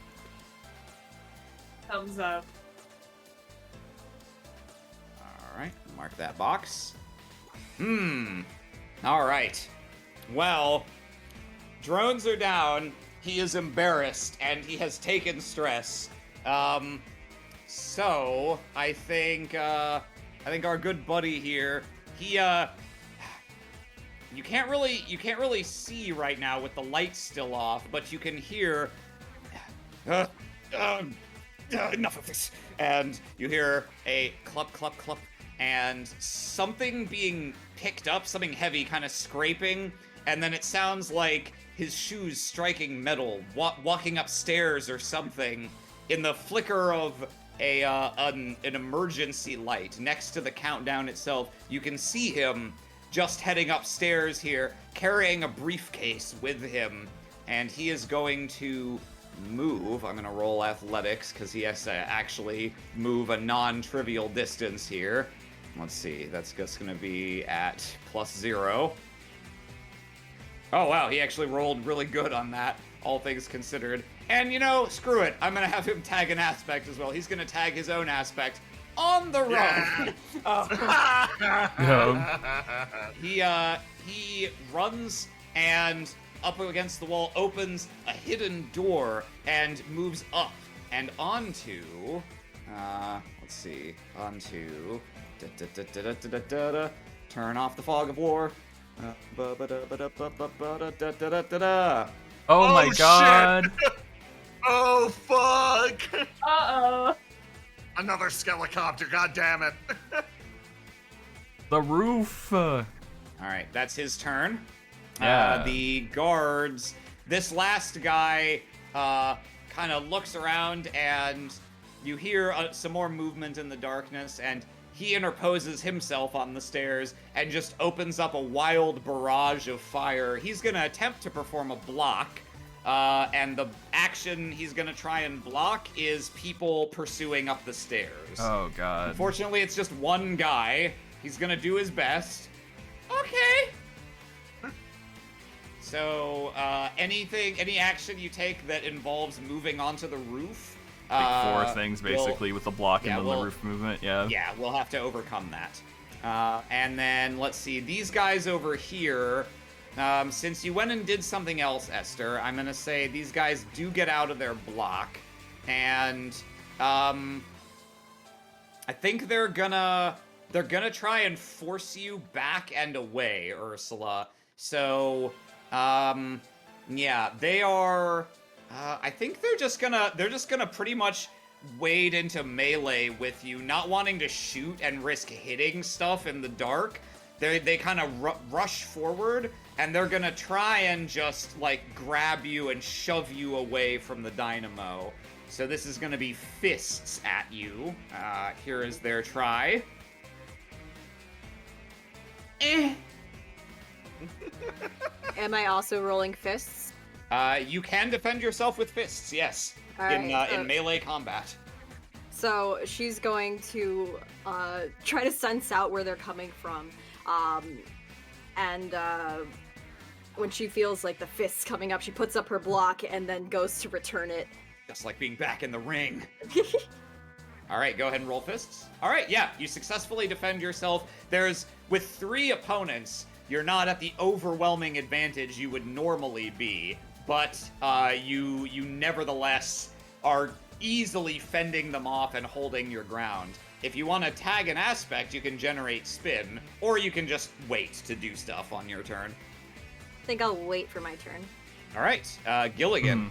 Thumbs up. Alright, mark that box. Alright. Well, drones are down. He is embarrassed, and he has taken stress. So I think our good buddy here, he you can't really see right now with the lights still off, but you can hear enough of this. And you hear a clup, clup, clup, and something being picked up, something heavy kind of scraping, and then it sounds like his shoes striking metal, walking upstairs or something. In the flicker of an emergency light next to the countdown itself, you can see him just heading upstairs here, carrying a briefcase with him, and he is going to move. I'm going to roll athletics because he has to actually move a non-trivial distance here. Let's see, that's just going to be at +0. Oh wow, he actually rolled really good on that, all things considered. And you know, screw it, I'm gonna have him tag an aspect as well. He's gonna tag his own aspect on the run. He runs and up against the wall, opens a hidden door and moves up and onto, let's see, onto, turn off the fog of war. Oh my shit. god! Oh, fuck! Uh-oh. Another skelecopter, god damn it. The roof! All right, that's his turn. Yeah. The guards. This last guy kind of looks around, and you hear some more movement in the darkness, and he interposes himself on the stairs and just opens up a wild barrage of fire. He's going to attempt to perform a block, and the action he's going to try and block is people pursuing up the stairs. Oh god. Unfortunately, it's just one guy. He's going to do his best. Okay. So, any action you take that involves moving onto the roof, Like 4 things basically with the block and then we'll- the roof movement, yeah. yeah, we'll have to overcome that. And then, let's see, these guys over here, since you went and did something else, Esther, I'm gonna say these guys do get out of their block, and, I think they're gonna try and force you back and away, Ursula. So, yeah, they are, I think they're just gonna pretty much wade into melee with you, not wanting to shoot and risk hitting stuff in the dark. They kind of rush forward, and they're gonna try and just, like, grab you and shove you away from the dynamo. So this is gonna be fists at you. Here is their try. Am I also rolling fists? You can defend yourself with fists, yes, All in right, in melee combat. So she's going to try to sense out where they're coming from. And when she feels like the fists coming up, she puts up her block and then goes to return it. Just like being back in the ring. All right, go ahead and roll fists. All right, yeah, you successfully defend yourself. With 3 opponents, you're not at the overwhelming advantage you would normally be, but you nevertheless are easily fending them off and holding your ground. If you want to tag an aspect, you can generate spin, or you can just wait to do stuff on your turn. I think I'll wait for my turn. All right, Gilligan.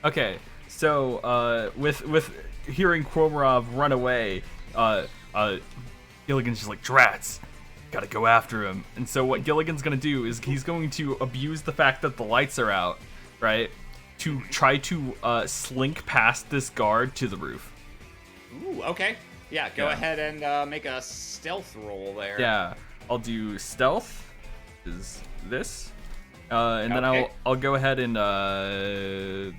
Okay, so with hearing Kromarov run away, Gilligan's just like, Drats, gotta go after him. And so what Gilligan's gonna do is he's going to abuse the fact that the lights are out, right, to try to slink past this guard to the roof. Ooh, okay. Yeah, go Yeah. ahead and make a stealth roll there. Yeah, I'll do stealth, which is this, and then Okay. I'll go ahead and I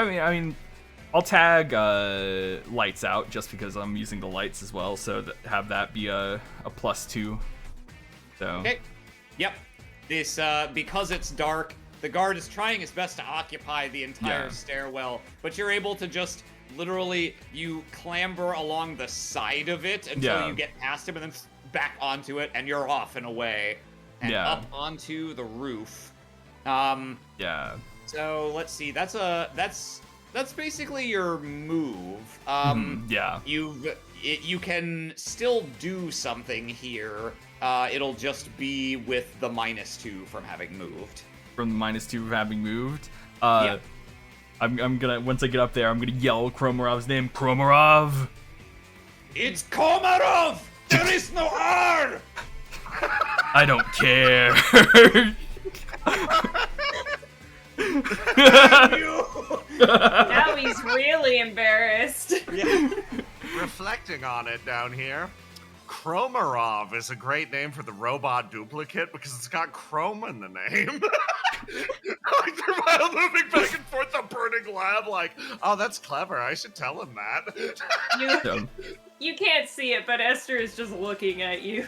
mean, I'll tag lights out just because I'm using the lights as well, so have that be a +2. So Okay. Yep. This because it's dark, the guard is trying his best to occupy the entire Yeah. stairwell, but you're able to just literally you clamber along the side of it until Yeah. you get past him, and then back onto it, and you're off and away, and Yeah. up onto the roof. yeah, So let's see. That's basically your move. yeah, You can still do something here. It'll just be with the -2 from having moved. from the -2 of having moved. Yeah. I'm gonna, once I get up there, I'm gonna yell Kromarov's name, Kromarov. It's Komarov! There is no R! I don't care. You! Now he's really embarrassed. Yeah. Reflecting on it down here, Kromarov is a great name for the robot duplicate because it's got chrome in the name. Like while moving back and forth the burning lab, like, oh, that's clever. I should tell him that. So, You can't see it, but Esther is just looking at you.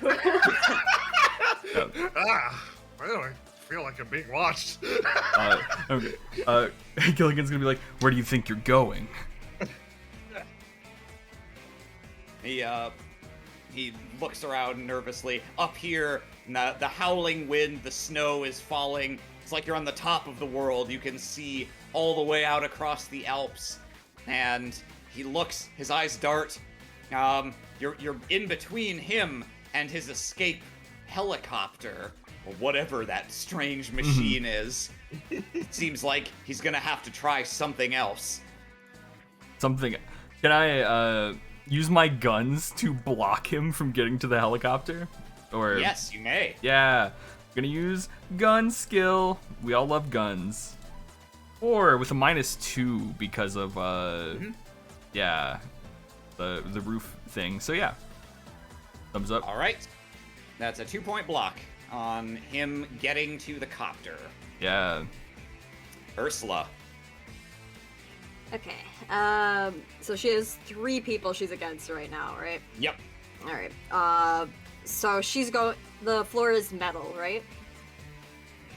Anyway, I feel like I'm being watched. okay. Gilligan's gonna be like, where do you think you're going? He looks around nervously. Up here, the howling wind, the snow is falling. It's like you're on the top of the world. You can see all the way out across the Alps. And he looks, his eyes dart. You're in between him and his escape helicopter, whatever that strange machine is. It seems like he's gonna have to try something else. Something. Can I use my guns to block him from getting to the helicopter? Or Yes, you may. yeah, I'm gonna use gun skill. We all love guns. Or with a -2 because of yeah, the roof thing. So yeah, thumbs up. All right. That's a 2-point block on him getting to the copter. Yeah. Ursula. Okay. So she has 3 people she's against right now, right? Yep. All right. So she's the floor is metal, right?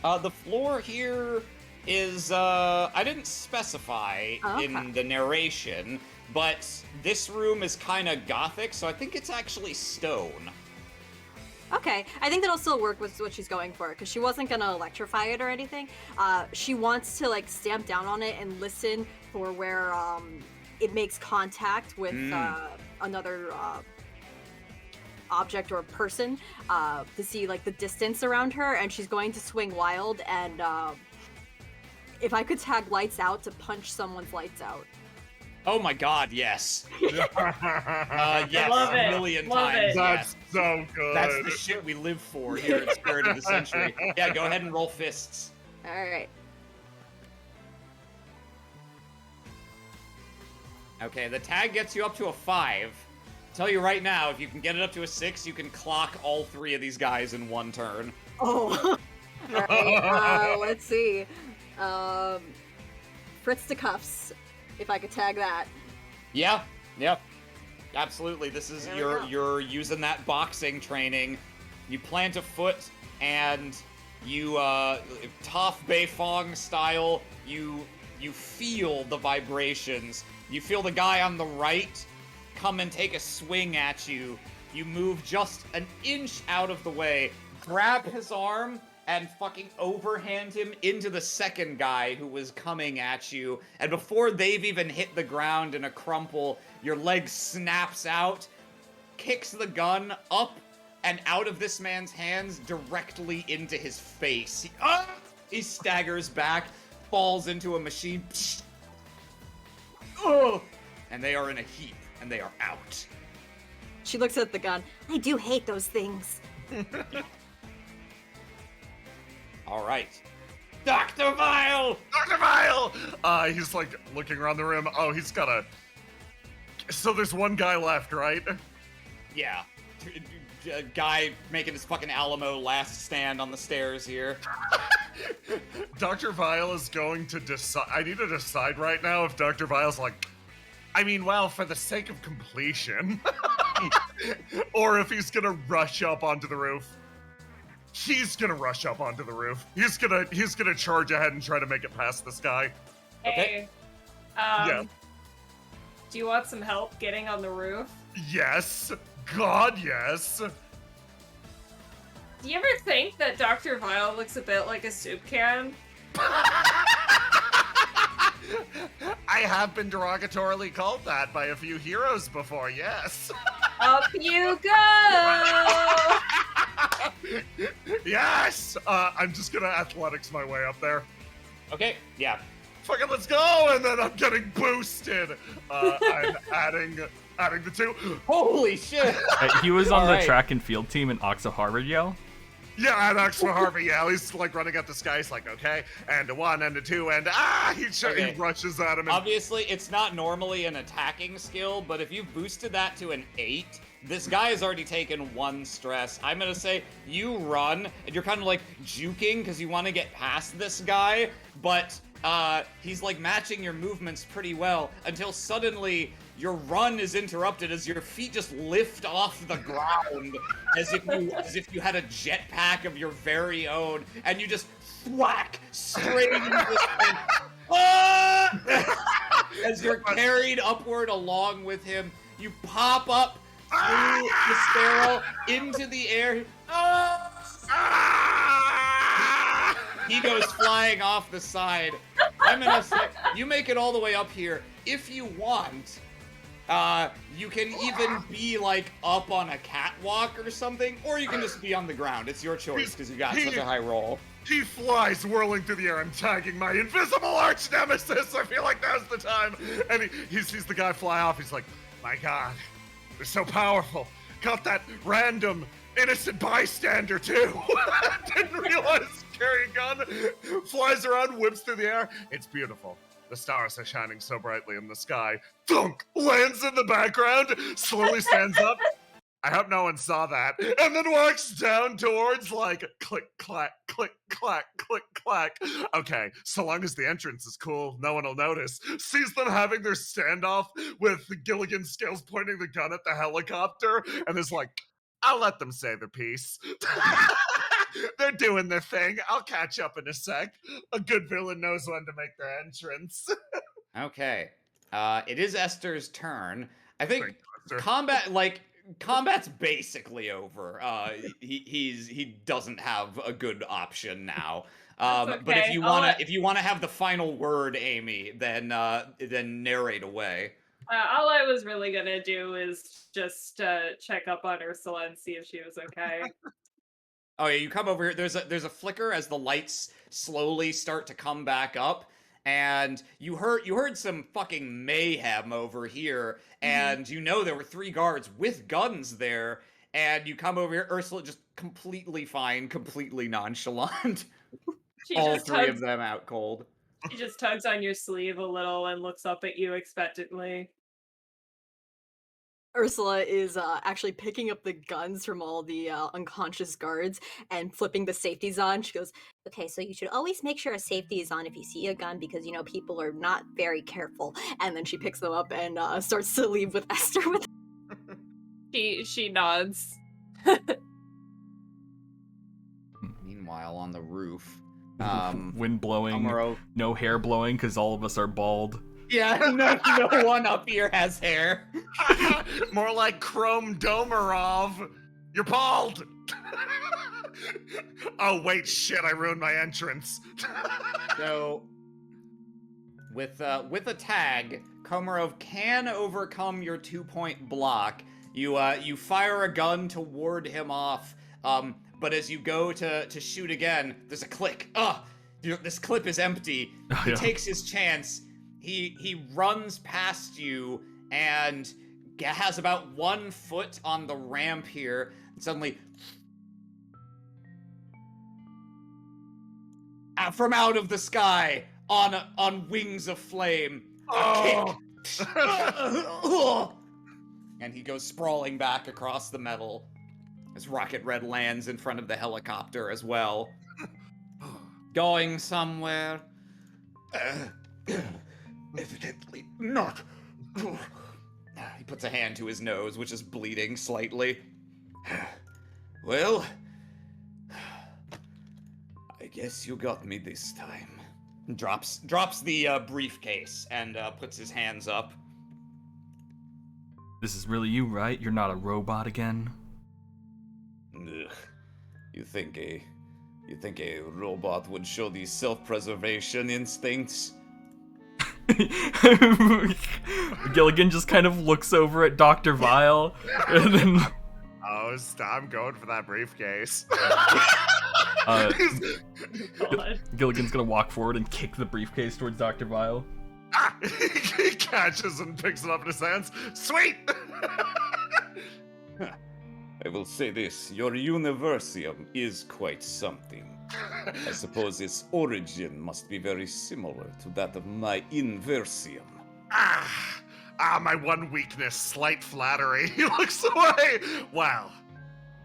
The floor here is, I didn't specify in the narration, but this room is kind of gothic, so I think it's actually stone. Okay, I think that'll still work with what she's going for, because she wasn't gonna electrify it or anything. She wants to like stamp down on it and listen for where it makes contact with another object or person to see like the distance around her, and she's going to swing wild. And if I could tag lights out to punch someone's lights out. Oh my god, yes. Yes, Love it. a million Love times. it. That's Yes. so good. That's the shit we live for here at Spirit of the Century. Yeah, go ahead and roll fists. All right. Okay, the tag gets you up to a 5. Tell you right now, if you can get it up to a 6, you can clock all 3 of these guys in one turn. Oh. All right. Let's see. Fritz to cuffs. If I could tag that. Yeah, absolutely. This is There we go. you're using that boxing training. You plant a foot and you Toph Beifong style. You feel the vibrations. You feel the guy on the right come and take a swing at you. You move just an inch out of the way, grab his arm, and fucking overhand him into the second guy who was coming at you. And before they've even hit the ground in a crumple, your leg snaps out, kicks the gun up and out of this man's hands directly into his face. He staggers back, falls into a machine. And they are in a heap, and they are out. She looks at the gun. I do hate those things. All right. Dr. Vile! Dr. Vile! He's like looking around the room. Oh, he's got a. So there's one guy left, right? Yeah. A guy making his fucking Alamo last stand on the stairs here. Dr. Vile is going to decide. I need to decide right now if Dr. Vile's like, I mean, well, for the sake of completion, or if he's gonna rush up onto the roof. He's gonna rush up onto the roof. He's gonna charge ahead and try to make it past this guy. Hey. Yeah. Do you want some help getting on the roof? Yes. God, yes. Do you ever think that Dr. Vile looks a bit like a soup can? I have been derogatorily called that by a few heroes before, yes. Up you go! Yes! I'm just gonna athletics my way up there. Okay, yeah. Fuck it, let's go! And then I'm getting boosted. I'm adding the 2. Holy shit! He was on All the right. track and field team in Oxford Harvard Yale. Yeah, and Oxford Harvey, yeah, he's like running at this guy. He's like, okay, and a 1 and a 2, and he Okay. rushes at him. And, Obviously, it's not normally an attacking skill, but if you boosted that to an 8, this guy has already taken 1 stress. I'm gonna say you run, and you're kind of like juking because you want to get past this guy, but he's like matching your movements pretty well until suddenly your run is interrupted as your feet just lift off the ground as if you had a jetpack of your very own, and you just thwack straight into this thing. As you're carried upward along with him, you pop up through the stairwell into the air. He goes flying off the side. I'm gonna say, you make it all the way up here. If you want, You can even be like up on a catwalk or something, or you can just be on the ground. It's your choice because you got such a high roll. He flies whirling through the air and tagging my invisible arch nemesis. I feel like now's the time. And he sees the guy fly off. He's like, my God, they're so powerful. Got that random innocent bystander too. Didn't realize carrying a gun. Flies around, whips through the air. It's beautiful. The stars are shining so brightly in the sky. Thunk! Lands in the background, slowly stands up. I hope no one saw that. And then walks down towards like click, clack, click, clack, click, clack. Okay, so long as the entrance is cool, no one will notice. Sees them having their standoff with Gilligan Scales pointing the gun at the helicopter and is like, I'll let them say their piece. They're doing their thing. I'll catch up in a sec. A good villain knows when to make their entrance. Okay. It is Esther's turn. I think Thank you, Esther. combat's basically over. He doesn't have a good option now. That's But okay. if you wanna have the final word, Amy, then narrate away. All I was really gonna do is just check up on Ursula and see if she was okay. Oh yeah, you come over here. There's a flicker as the lights slowly start to come back up, and you heard some fucking mayhem over here, and you know there were 3 guards with guns there, and you come over here. Ursula just completely fine, completely nonchalant. She All just 3 tugs, of them out cold. she just tugs on your sleeve a little and looks up at you expectantly. Ursula is actually picking up the guns from all the unconscious guards and flipping the safeties on. She goes, okay, so you should always make sure a safety is on if you see a gun because, you know, people are not very careful. And then she picks them up and starts to leave with Esther with She nods. Meanwhile, on the roof, wind blowing, Amuro. no hair blowing because all of us are bald. Yeah, no one up here has hair. More like Chrome Domarov. You're bald. Oh wait, shit! I ruined my entrance. So, with a tag, Komarov can overcome your 2-point block. You fire a gun to ward him off. But as you go to shoot again, there's a click. This clip is empty. Oh, He yeah. takes his chance. He runs past you and has about 1 foot on the ramp here. And suddenly, from out of the sky, on wings of flame, a kick. And he goes sprawling back across the metal as Rocket Red lands in front of the helicopter as well. Going somewhere? Evidently not. He puts a hand to his nose, which is bleeding slightly. Well, I guess you got me this time. Drops the briefcase and puts his hands up. This is really you, right? You're not a robot again? Ugh. You think a robot would show these self-preservation instincts? Gilligan just kind of looks over at Dr. Vile, and then Oh, I'm going for that briefcase. God. Gilligan's gonna walk forward and kick the briefcase towards Dr. Vile. He catches and picks it up in his hands. Sweet! I will say this, your Universium is quite something. I suppose its origin must be very similar to that of my Inversium. My one weakness, slight flattery. He looks away. Well,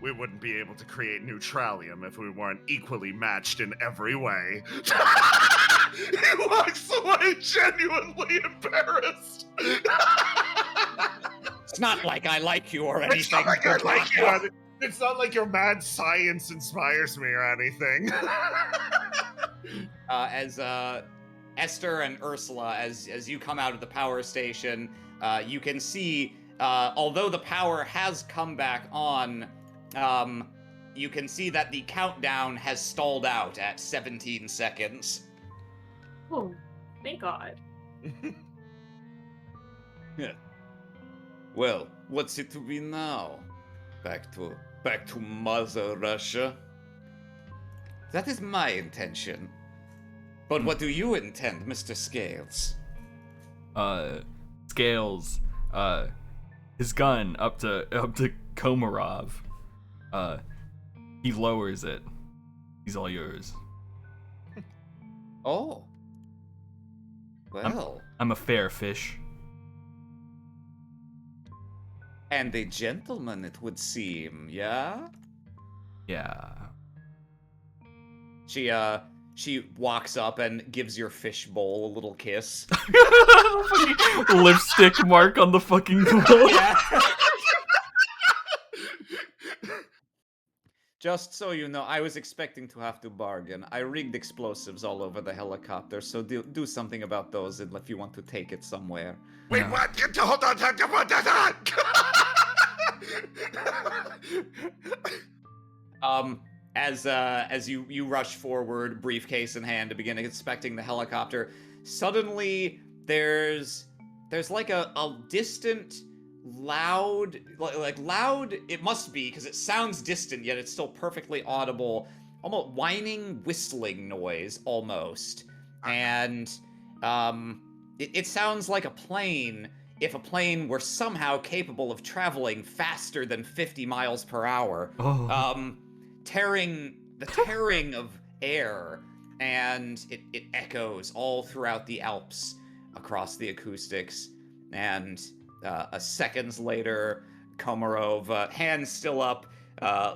we wouldn't be able to create neutralium if we weren't equally matched in every way. He walks away genuinely embarrassed. It's not like I like you or It's anything. not like I like you. It's not like your mad science inspires me or anything. As Esther and Ursula, as you come out of the power station, you can see, although the power has come back on, you can see that the countdown has stalled out at 17 seconds. Oh, thank God. Well, what's it to be now? Back to Mother Russia? That is my intention. But what do you intend, Mr. Scales? Scales, his gun up to Komarov. He lowers it. He's all yours. Oh. Well. I'm a fair fish. And a gentleman, it would seem, yeah? Yeah. She walks up and gives your fishbowl a little kiss. Lipstick mark on the fucking glove. Yeah. Just so you know, I was expecting to have to bargain. I rigged explosives all over the helicopter, so do something about those if you want to take it somewhere. Wait, Yeah. what? Hold on. As you rush forward, briefcase in hand, to begin inspecting the helicopter, suddenly there's like a distant, loud, like loud. It must be because it sounds distant, yet it's still perfectly audible, almost whining, whistling noise almost, and it sounds like a plane. If a plane were somehow capable of traveling faster than 50 miles per hour, Oh. tearing of air, and it echoes all throughout the Alps across the acoustics. And seconds later, Komarov, hands still up,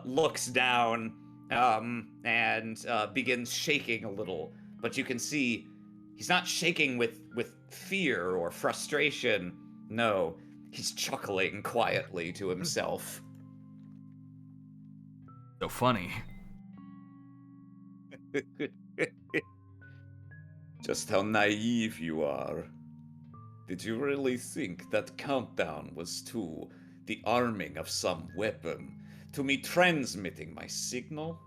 looks down and begins shaking a little. But you can see he's not shaking with fear or frustration. No, he's chuckling quietly to himself. So funny. Just how naive you are. Did you really think that countdown was to the arming of some weapon, to me transmitting my signal?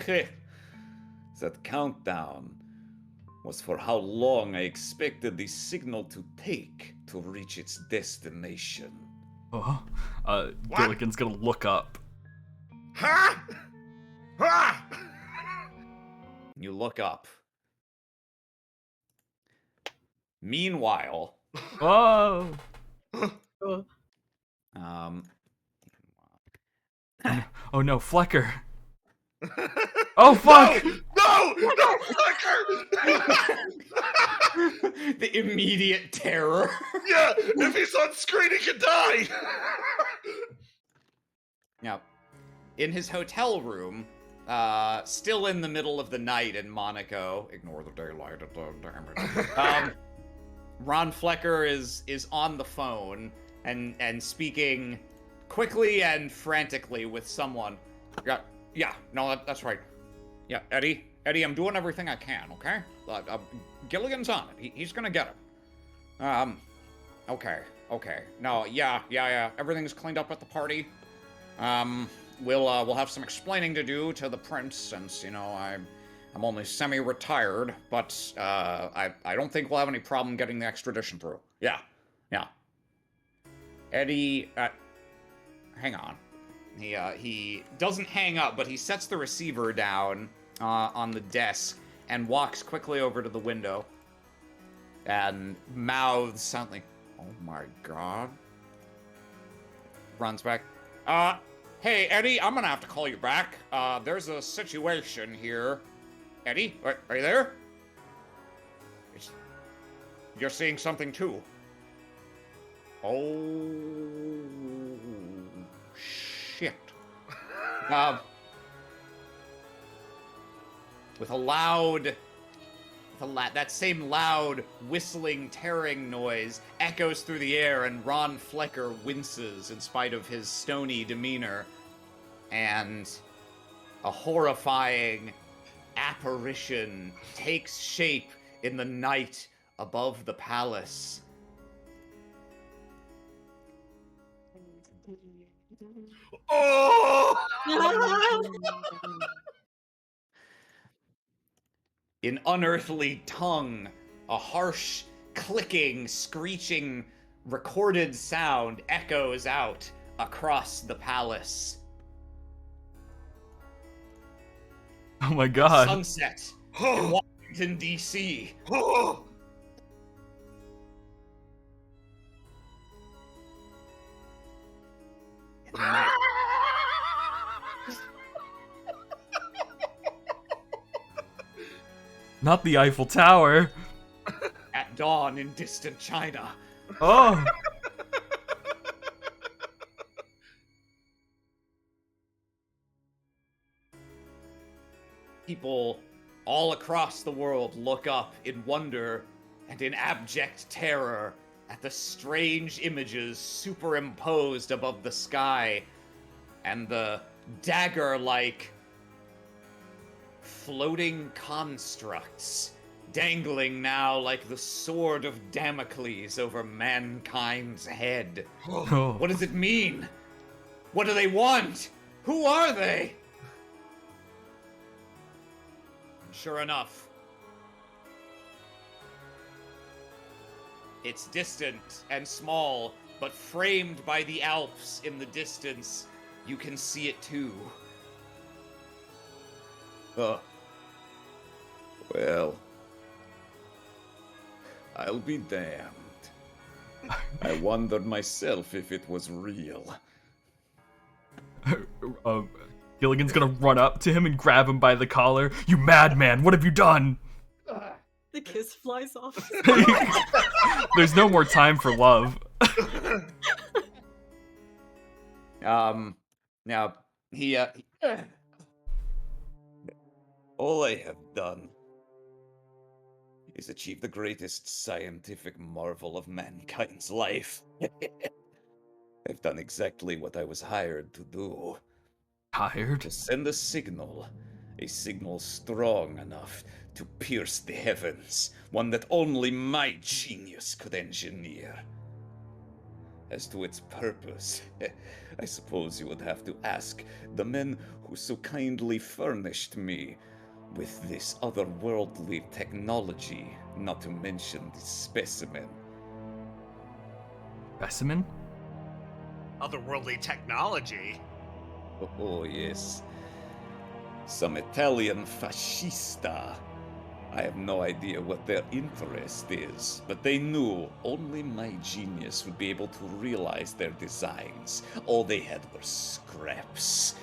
That countdown was for how long I expected the signal to take to reach its destination. Oh. Gilligan's gonna look up. Huh? Ah! You look up. Meanwhile, Oh. um, Oh no, Flecker. Oh fuck! No, Flicker! the immediate terror. Yeah, if he's on screen, he can die. Now, in his hotel room, still in the middle of the night in Monaco, ignore the daylight, damn it. Ron Flecker is on the phone and speaking quickly and frantically with someone. Yeah, no, that's right. Yeah, Eddie, I'm doing everything I can, okay? Gilligan's on it. He's gonna get him. Okay. No, yeah. Everything's cleaned up at the party. We'll have some explaining to do to the prince, since, you know, I'm only semi-retired, but I don't think we'll have any problem getting the extradition through. Yeah. Eddie, hang on. He doesn't hang up, but he sets the receiver down on the desk and walks quickly over to the window and mouths something. Oh my god. Runs back. Hey, Eddie, I'm gonna have to call you back. There's a situation here. Eddie, are you there? You're seeing something too. Oh, shit. With that same loud, whistling, tearing noise echoes through the air, and Ron Flecker winces in spite of his stony demeanor, and a horrifying apparition takes shape in the night above the palace. Oh! In unearthly tongue, a harsh, clicking, screeching recorded sound echoes out across the palace. Oh my god. Sunset in Washington, D.C. Oh, In the night. Not the Eiffel Tower. At dawn in distant China. Oh. People all across the world look up in wonder and in abject terror at the strange images superimposed above the sky and the dagger-like floating constructs dangling now like the sword of Damocles over mankind's head. Oh. What does it mean? What do they want? Who are they? Sure enough, it's distant and small, but framed by the Alps in the distance, you can see it too. Well, I'll be damned. I wondered myself if it was real. Gilligan's gonna run up to him and grab him by the collar. You madman, what have you done? The kiss flies off. There's no more time for love. Now, all I have done is achieve the greatest scientific marvel of mankind's life. I've done exactly what I was hired to do. Tired? To send a signal strong enough to pierce the heavens, one that only my genius could engineer. As to its purpose, I suppose you would have to ask the men who so kindly furnished me with this otherworldly technology, not to mention the specimen. Specimen? otherworldly technology. Oh, yes. Some Italian fascista. I have no idea what their interest is, but they knew only my genius would be able to realize their designs. All they had were scraps.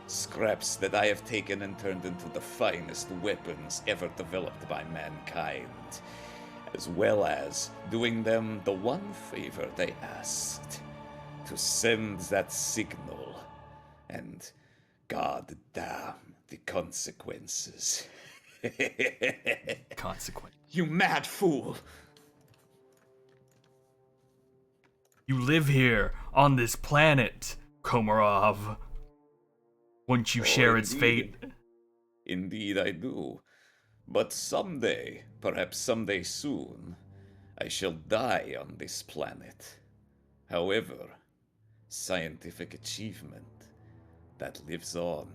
Scraps that I have taken and turned into the finest weapons ever developed by mankind. As well as doing them the one favor they asked. To send that signal. And God damn the consequences. Consequent. You mad fool! You live here, on this planet, Komarov. Won't you share its fate? Indeed I do. But someday, perhaps someday soon, I shall die on this planet. However, scientific achievement, that lives on.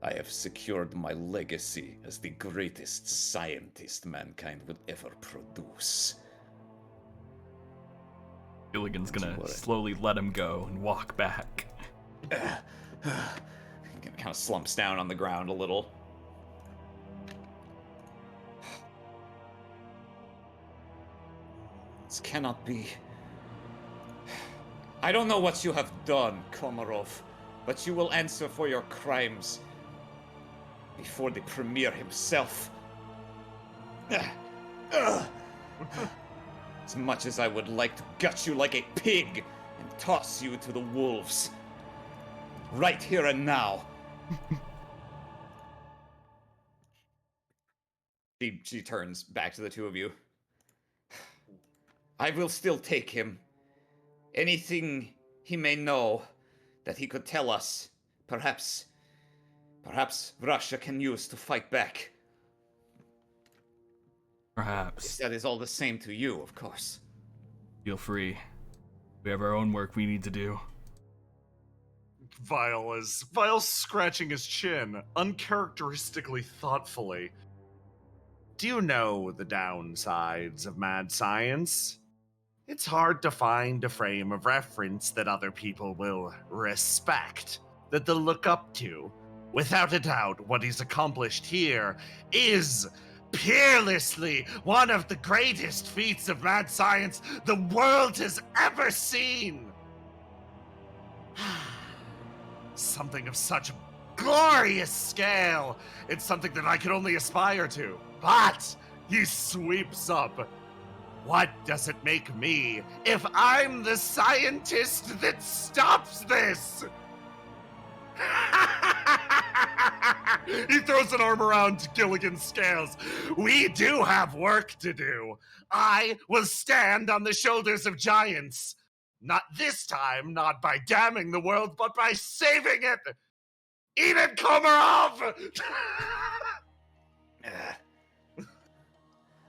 I have secured my legacy as the greatest scientist mankind will ever produce. Gilligan's gonna slowly let him go and walk back. Kind of slumps down on the ground a little. This cannot be. I don't know what you have done, Komarov, but you will answer for your crimes before the Premier himself. As much as I would like to gut you like a pig and toss you to the wolves. Right here and now. She turns back to the two of you. I will still take him. Anything he may know that he could tell us, perhaps Russia can use to fight back. Perhaps. That is all the same to you, of course. Feel free. We have our own work we need to do. Vile's scratching his chin, uncharacteristically thoughtfully. Do you know the downsides of mad science? It's hard to find a frame of reference that other people will respect, that they'll look up to. Without a doubt, what he's accomplished here is peerlessly one of the greatest feats of mad science the world has ever seen. Something of such glorious scale. It's something that I could only aspire to. But he sweeps up. What does it make me if I'm the scientist that stops this? He throws an arm around Gilligan's scales. We do have work to do. I will stand on the shoulders of giants. Not this time, not by damning the world, but by saving it. Eat it, Komarov!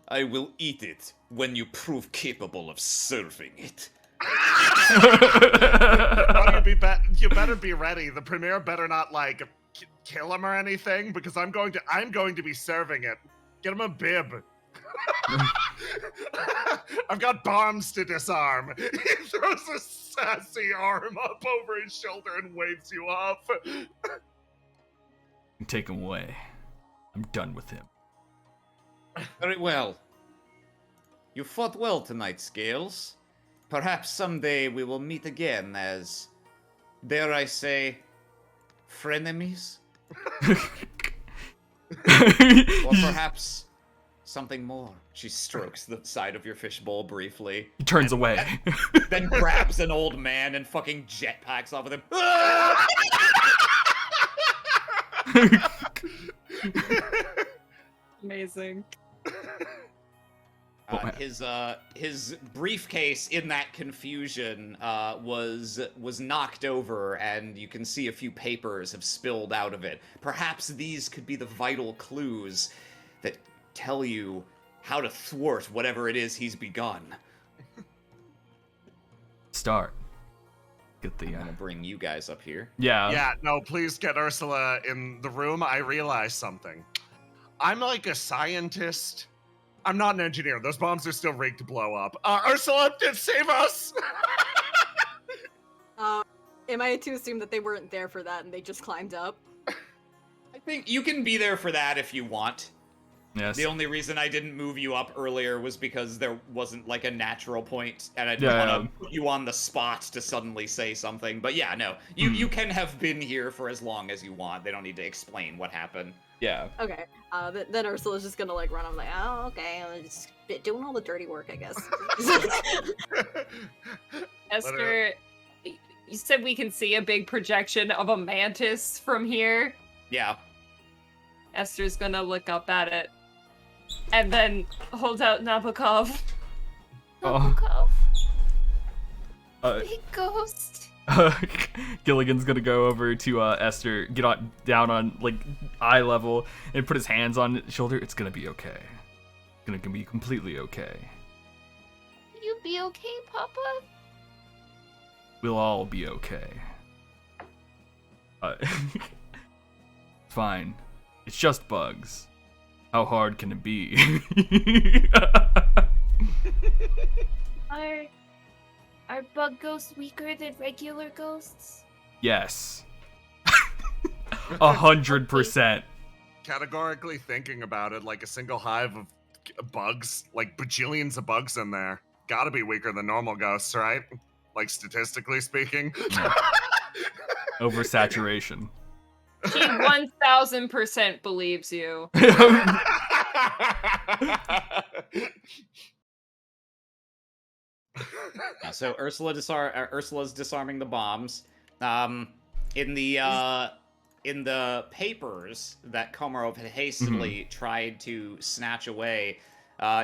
I will eat it when you prove capable of serving it. You better be ready. The premier better not kill him or anything, because I'm going to be serving it. Get him a bib. I've got bombs to disarm. He throws a sassy arm up over his shoulder and waves you off. Take him away. I'm done with him. Very well. You fought well tonight, Scales. Perhaps someday we will meet again as, dare I say, frenemies? Or perhaps something more. She strokes the side of your fishbowl briefly. He turns away. Then grabs an old man and fucking jetpacks off with him. Amazing. His briefcase in that confusion was knocked over, and you can see a few papers have spilled out of it. Perhaps these could be the vital clues that tell you how to thwart whatever it is he's begun. Start. Get the. I'm gonna bring you guys up here. Yeah. Yeah, no, please get Ursula in the room. I realized something. I'm like a scientist. I'm not an engineer. Those bombs are still rigged to blow up. Ursula, save us! Am I to assume that they weren't there for that and they just climbed up? I think you can be there for that if you want. Yes. The only reason I didn't move you up earlier was because there wasn't like a natural point, and I didn't want to put you on the spot to suddenly say something. But yeah, no, you can have been here for as long as you want. They don't need to explain what happened. Yeah. Okay. Then Ursula's just gonna like run. I'm like, oh, okay. I'm just doing all the dirty work, I guess. Esther, you said we can see a big projection of a mantis from here. Yeah. Esther's gonna look up at it. And then hold out Nabokov. Oh. Big ghost. Gilligan's gonna go over to Esther, down on like eye level, and put his hands on his shoulder. It's gonna be okay. It's gonna be completely okay. You be okay, Papa? We'll all be okay. Fine. It's just bugs. How hard can it be? Are bug ghosts weaker than regular ghosts? Yes. 100%. Categorically thinking about it, like a single hive of bugs, like bajillions of bugs in there, gotta be weaker than normal ghosts, right? Like statistically speaking. Oversaturation. He 1000% believes you. So Ursula's disarming the bombs. In the papers that Komarov had hastily tried to snatch away,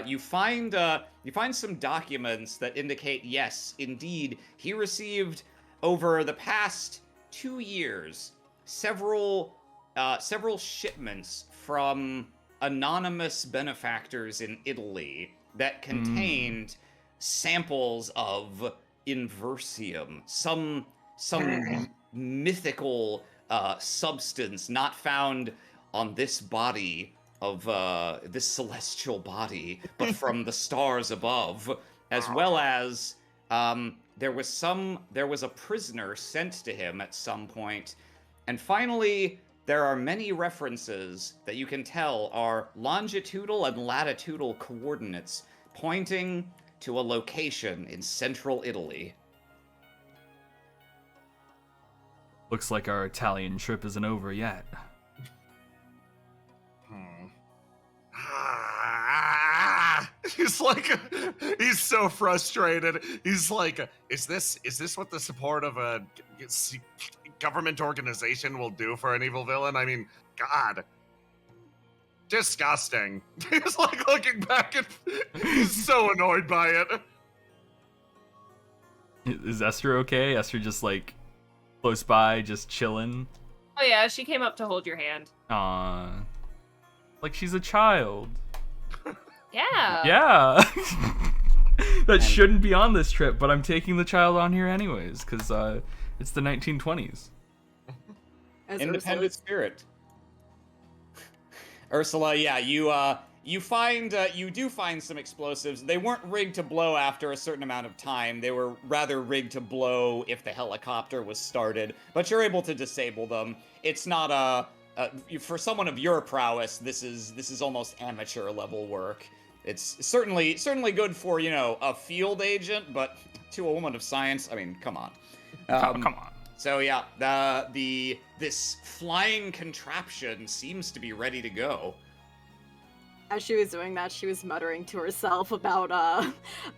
you find some documents that indicate, yes, indeed, he received over the past 2 years several shipments from anonymous benefactors in Italy that contained samples of Inversium, some mythical substance not found on this body of this celestial body, but from the stars above. as well as there was a prisoner sent to him at some point, and finally there are many references that you can tell are longitudinal and latitudinal coordinates pointing to a location in central Italy. Looks like our Italian trip isn't over yet. He's so frustrated. He's like, is this what the support of a government organization will do for an evil villain? I mean, God. Disgusting. He's like looking back and he's so annoyed by it. Is Esther okay? Esther just like close by, just chilling. Oh yeah, she came up to hold your hand. Like she's a child. Yeah. Yeah. That shouldn't be on this trip, but I'm taking the child on here anyways, because it's the 1920s. As Independent Ursula's- spirit. Ursula, yeah, you do find some explosives. They weren't rigged to blow after a certain amount of time. They were rather rigged to blow if the helicopter was started. But you're able to disable them. It's not for someone of your prowess. This is almost amateur level work. It's certainly good for a field agent, but to a woman of science, I mean, come on. Come on. So yeah, this flying contraption seems to be ready to go. As she was doing that, she was muttering to herself about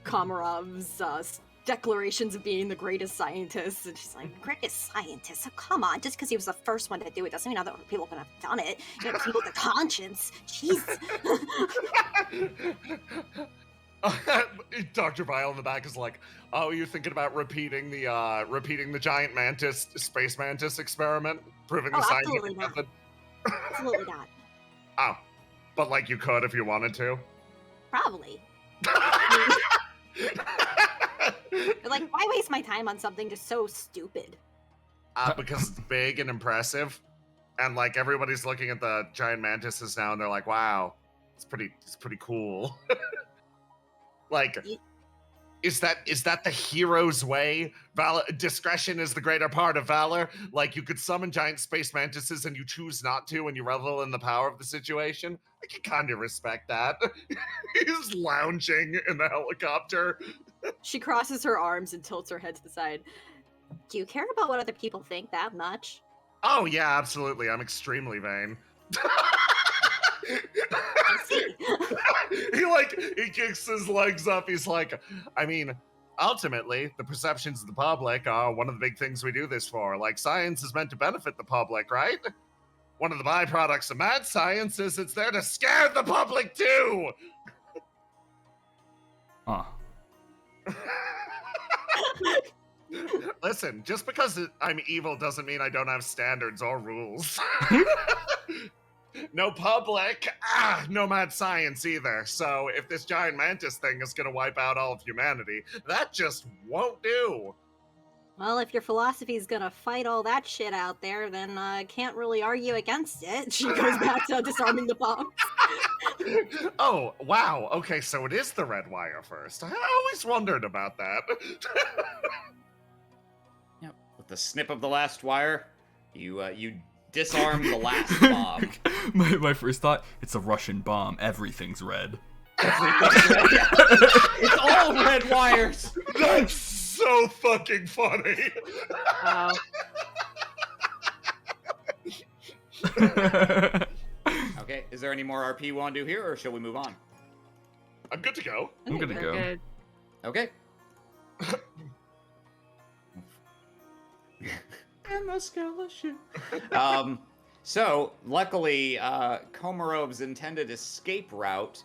Komarov's declarations of being the greatest scientist, and she's like, "Greatest scientist? Oh, come on! Just because he was the first one to do it doesn't mean other people could have done it. You know, people with a conscience. Jeez." Dr. Vile in the back is like, "Oh, you're thinking about repeating the giant mantis, space mantis experiment, proving the absolutely scientific not. method?" Absolutely not. Oh, but like you could if you wanted to. Probably. But like, why waste my time on something just so stupid? Because it's big and impressive, and like everybody's looking at the giant mantises now, and they're like, "Wow, it's pretty cool." Like, is that the hero's way? Discretion is the greater part of valor. Like, you could summon giant space mantises and you choose not to, and you revel in the power of the situation. I can kind of respect that. He's lounging in the helicopter. She crosses her arms and tilts her head to the side. Do you care about what other people think that much? Oh yeah, absolutely. I'm extremely vain. I see. He kicks his legs up. He's like, I mean, ultimately, the perceptions of the public are one of the big things we do this for. Like, science is meant to benefit the public, right? One of the byproducts of mad science is it's there to scare the public too. Huh. Listen, just because I'm evil doesn't mean I don't have standards or rules. No public, no mad science either. So if this giant mantis thing is gonna wipe out all of humanity, that just won't do. Well, if your philosophy is gonna fight all that shit out there, then I can't really argue against it. She goes back to disarming the bombs. Oh, wow. Okay, so it is the red wire first. I always wondered about that. Yep. With the snip of the last wire, you disarm the last bomb. My first thought, it's a Russian bomb. Everything's red. It's all red wires. That's so fucking funny. Wow. Okay, is there any more RP we want to do here, or shall we move on? I'm good to go. I'm gonna go. Good. Okay. And the skeleton. So, luckily, Komarov's intended escape route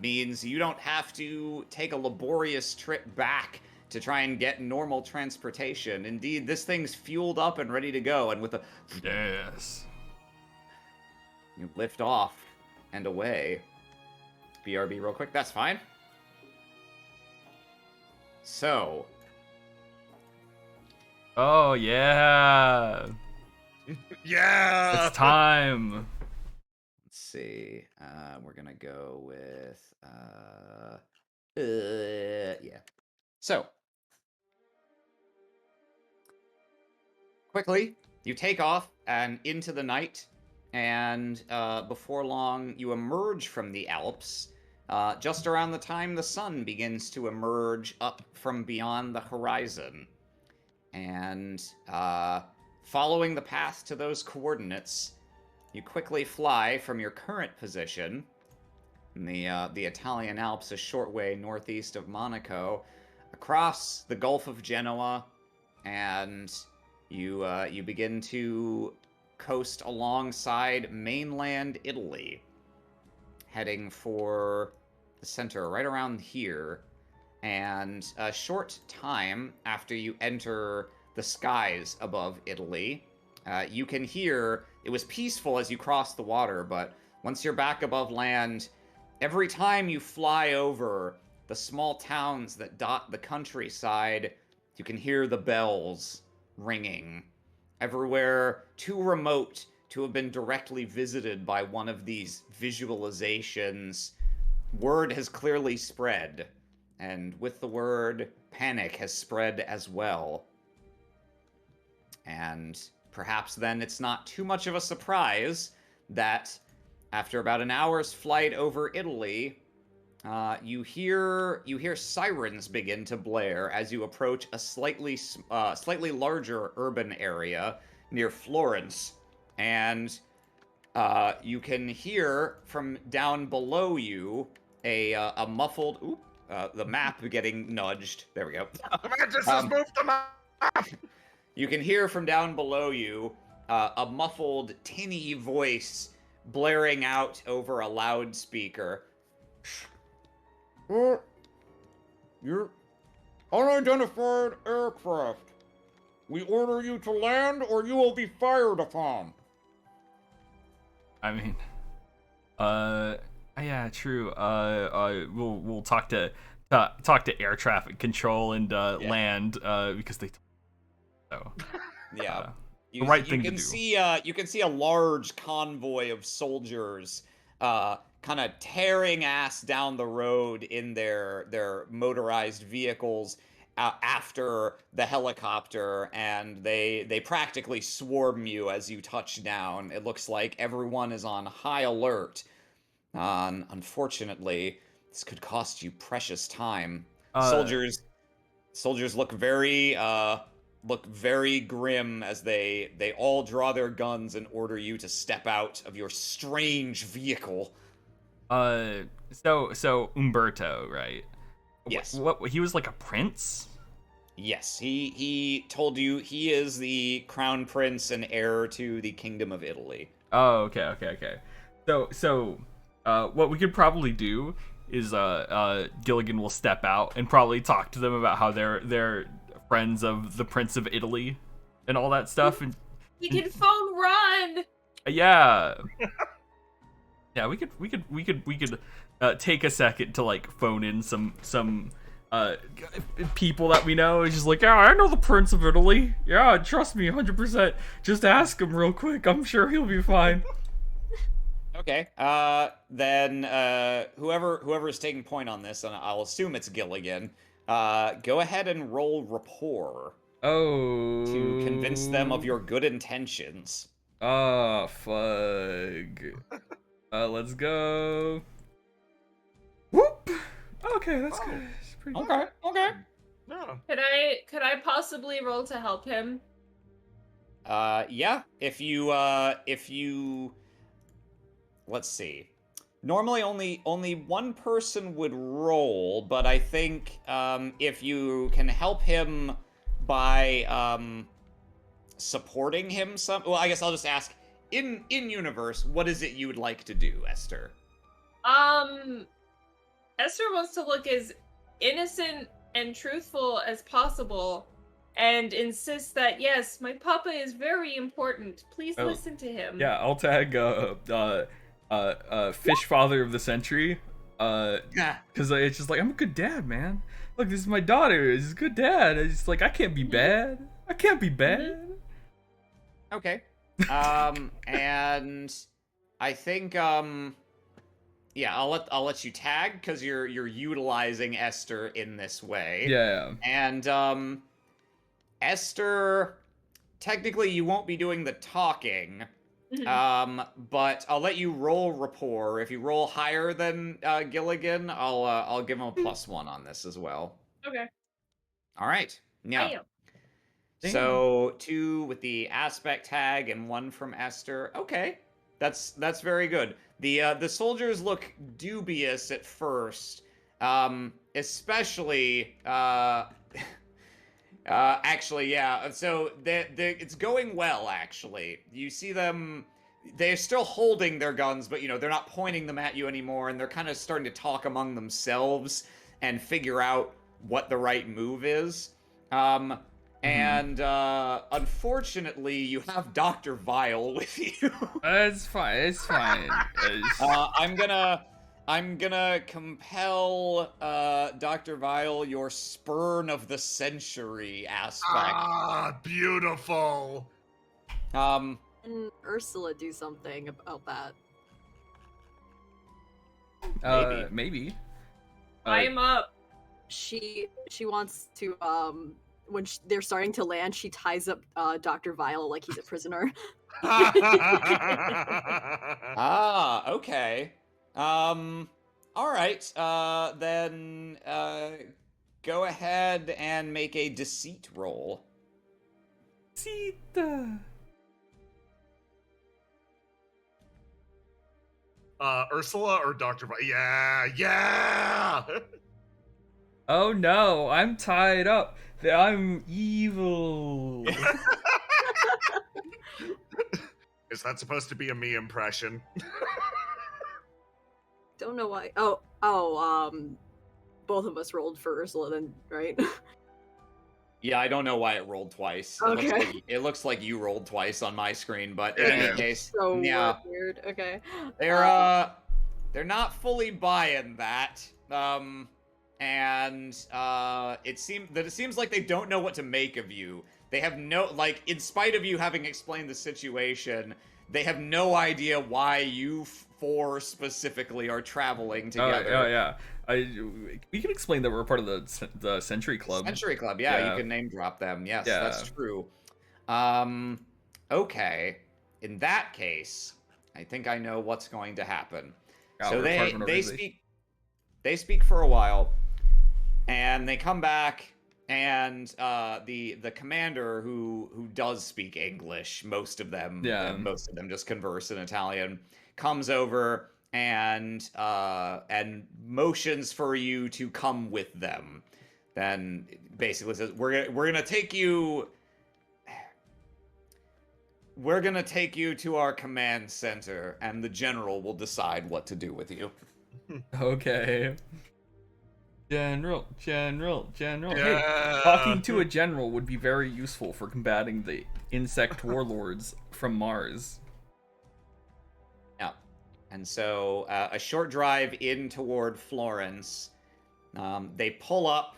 means you don't have to take a laborious trip back to try and get normal transportation. Indeed, this thing's fueled up and ready to go, and with a... Yes. You lift off and away. BRB real quick, that's fine. So... Oh, yeah. Yeah. It's time. Let's see. We're gonna go with Yeah. So, quickly, you take off and into the night, and before long, you emerge from the Alps. Just around the time the sun begins to emerge up from beyond the horizon. And following the path to those coordinates, you quickly fly from your current position in the Italian Alps, a short way northeast of Monaco, across the Gulf of Genoa, and you begin to coast alongside mainland Italy, heading for the center right around here. And a short time after you enter the skies above Italy, you can hear it was peaceful as you crossed the water, but once you're back above land, every time you fly over the small towns that dot the countryside, you can hear the bells ringing. Everywhere too remote to have been directly visited by one of these visualizations, word has clearly spread. And with the word, panic has spread as well. And perhaps then it's not too much of a surprise that after about an hour's flight over Italy, you hear sirens begin to blare as you approach a slightly larger urban area near Florence, and you can hear from down below you a muffled the map getting nudged. There we go. The Mantis has moved the map! You can hear from down below you a muffled, tinny voice blaring out over a loudspeaker. You're unidentified aircraft. We order you to land, or you will be fired upon. I mean, yeah, true. We'll talk to air traffic control and land because they. So. Yeah. The right thing to do. You can see a large convoy of soldiers kind of tearing ass down the road in their motorized vehicles after the helicopter, and they practically swarm you as you touch down. It looks like everyone is on high alert. Unfortunately, this could cost you precious time. Soldiers look very grim as they all draw their guns and order you to step out of your strange vehicle. So Umberto, right? Yes. What he was like a prince? Yes, he told you he is the crown prince and heir to the kingdom of Italy. Oh, okay. So what we could probably do is Gilligan will step out and probably talk to them about how they're friends of the Prince of Italy and all that stuff. And You can phone Ron. yeah, yeah, we could take a second to like phone in some people that we know. It's just like, yeah, I know the Prince of Italy. Yeah, trust me, 100%. Just ask him real quick. I'm sure he'll be fine. Okay. Then whoever is taking point on this, and I'll assume it's Gilligan. Go ahead and roll rapport. Oh. To convince them of your good intentions. Oh, fuck. Let's go. Whoop. Okay, that's good. It's pretty good. Okay. No. Could I possibly roll to help him? Yeah. If you let's see. Normally only one person would roll, but I think if you can help him by supporting him well, I guess I'll just ask in universe, what is it you would like to do, Esther? Esther wants to look as innocent and truthful as possible and insists that yes, my papa is very important. Please listen to him. Yeah, I'll tag Fish Father of the Century. Because it's just like, I'm a good dad, man. Look, this is my daughter. This is a good dad. It's just like, I can't be bad. I can't be bad. Okay. And I think yeah, I'll let you tag because you're utilizing Esther in this way. Yeah. And Esther, technically you won't be doing the talking. But I'll let you roll rapport. If you roll higher than Gilligan, I'll give him a +1 on this as well. Okay. All right. Yeah. Damn. So 2 with the aspect tag and 1 from Esther. Okay, that's very good. The soldiers look dubious at first, especially actually, yeah. So it's going well. Actually, you see them. They're still holding their guns, but they're not pointing them at you anymore, and they're kind of starting to talk among themselves and figure out what the right move is. And unfortunately, you have Dr. Vile with you. It's fine. It's fine. I'm gonna compel Dr. Vile your spurn of the century aspect. Ah, beautiful. And Ursula do something about that. Maybe. I'm up. She wants to when they're starting to land, she ties up Dr. Vile like he's a prisoner. Ah, okay. All right. Then go ahead and make a deceit roll. Sita. Ursula or Dr. Yeah. Oh no, I'm tied up. I'm evil. Is that supposed to be a me impression? Don't know why. Both of us rolled for Ursula then, right? Yeah, I don't know why it rolled twice. Okay. It looks like you rolled twice on my screen, but in any case, So yeah, weird. Okay. they're not fully buying that. And it seems like they don't know what to make of you. They have no, like, in spite of you having explained the situation, they have no idea why you four specifically are traveling together. Oh yeah. We can explain that we're part of the Century Club. Century Club, yeah, you can name drop them. Yes, Yeah. that's true. Okay. In that case, I think I know what's going to happen. So they speak for a while, and they come back, and the commander who does speak English, most of them just converse in Italian, comes over and motions for you to come with them. Then basically says, we're gonna take you to our command center, and the general will decide what to do with you. Okay. General. Yeah. Hey, talking to a general would be very useful for combating the insect warlords from Mars. Yeah. And so a short drive in toward Florence, they pull up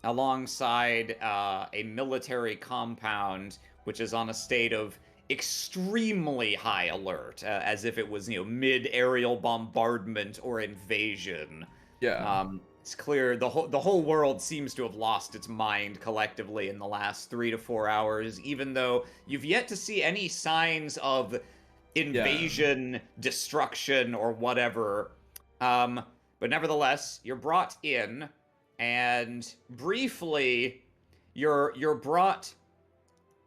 alongside a military compound, which is on a state of extremely high alert, as if it was, mid-aerial bombardment or invasion. Yeah. It's clear the whole world seems to have lost its mind collectively in the last 3 to 4 hours, even though you've yet to see any signs of invasion, destruction, or whatever. But nevertheless, you're brought in, and briefly, you're brought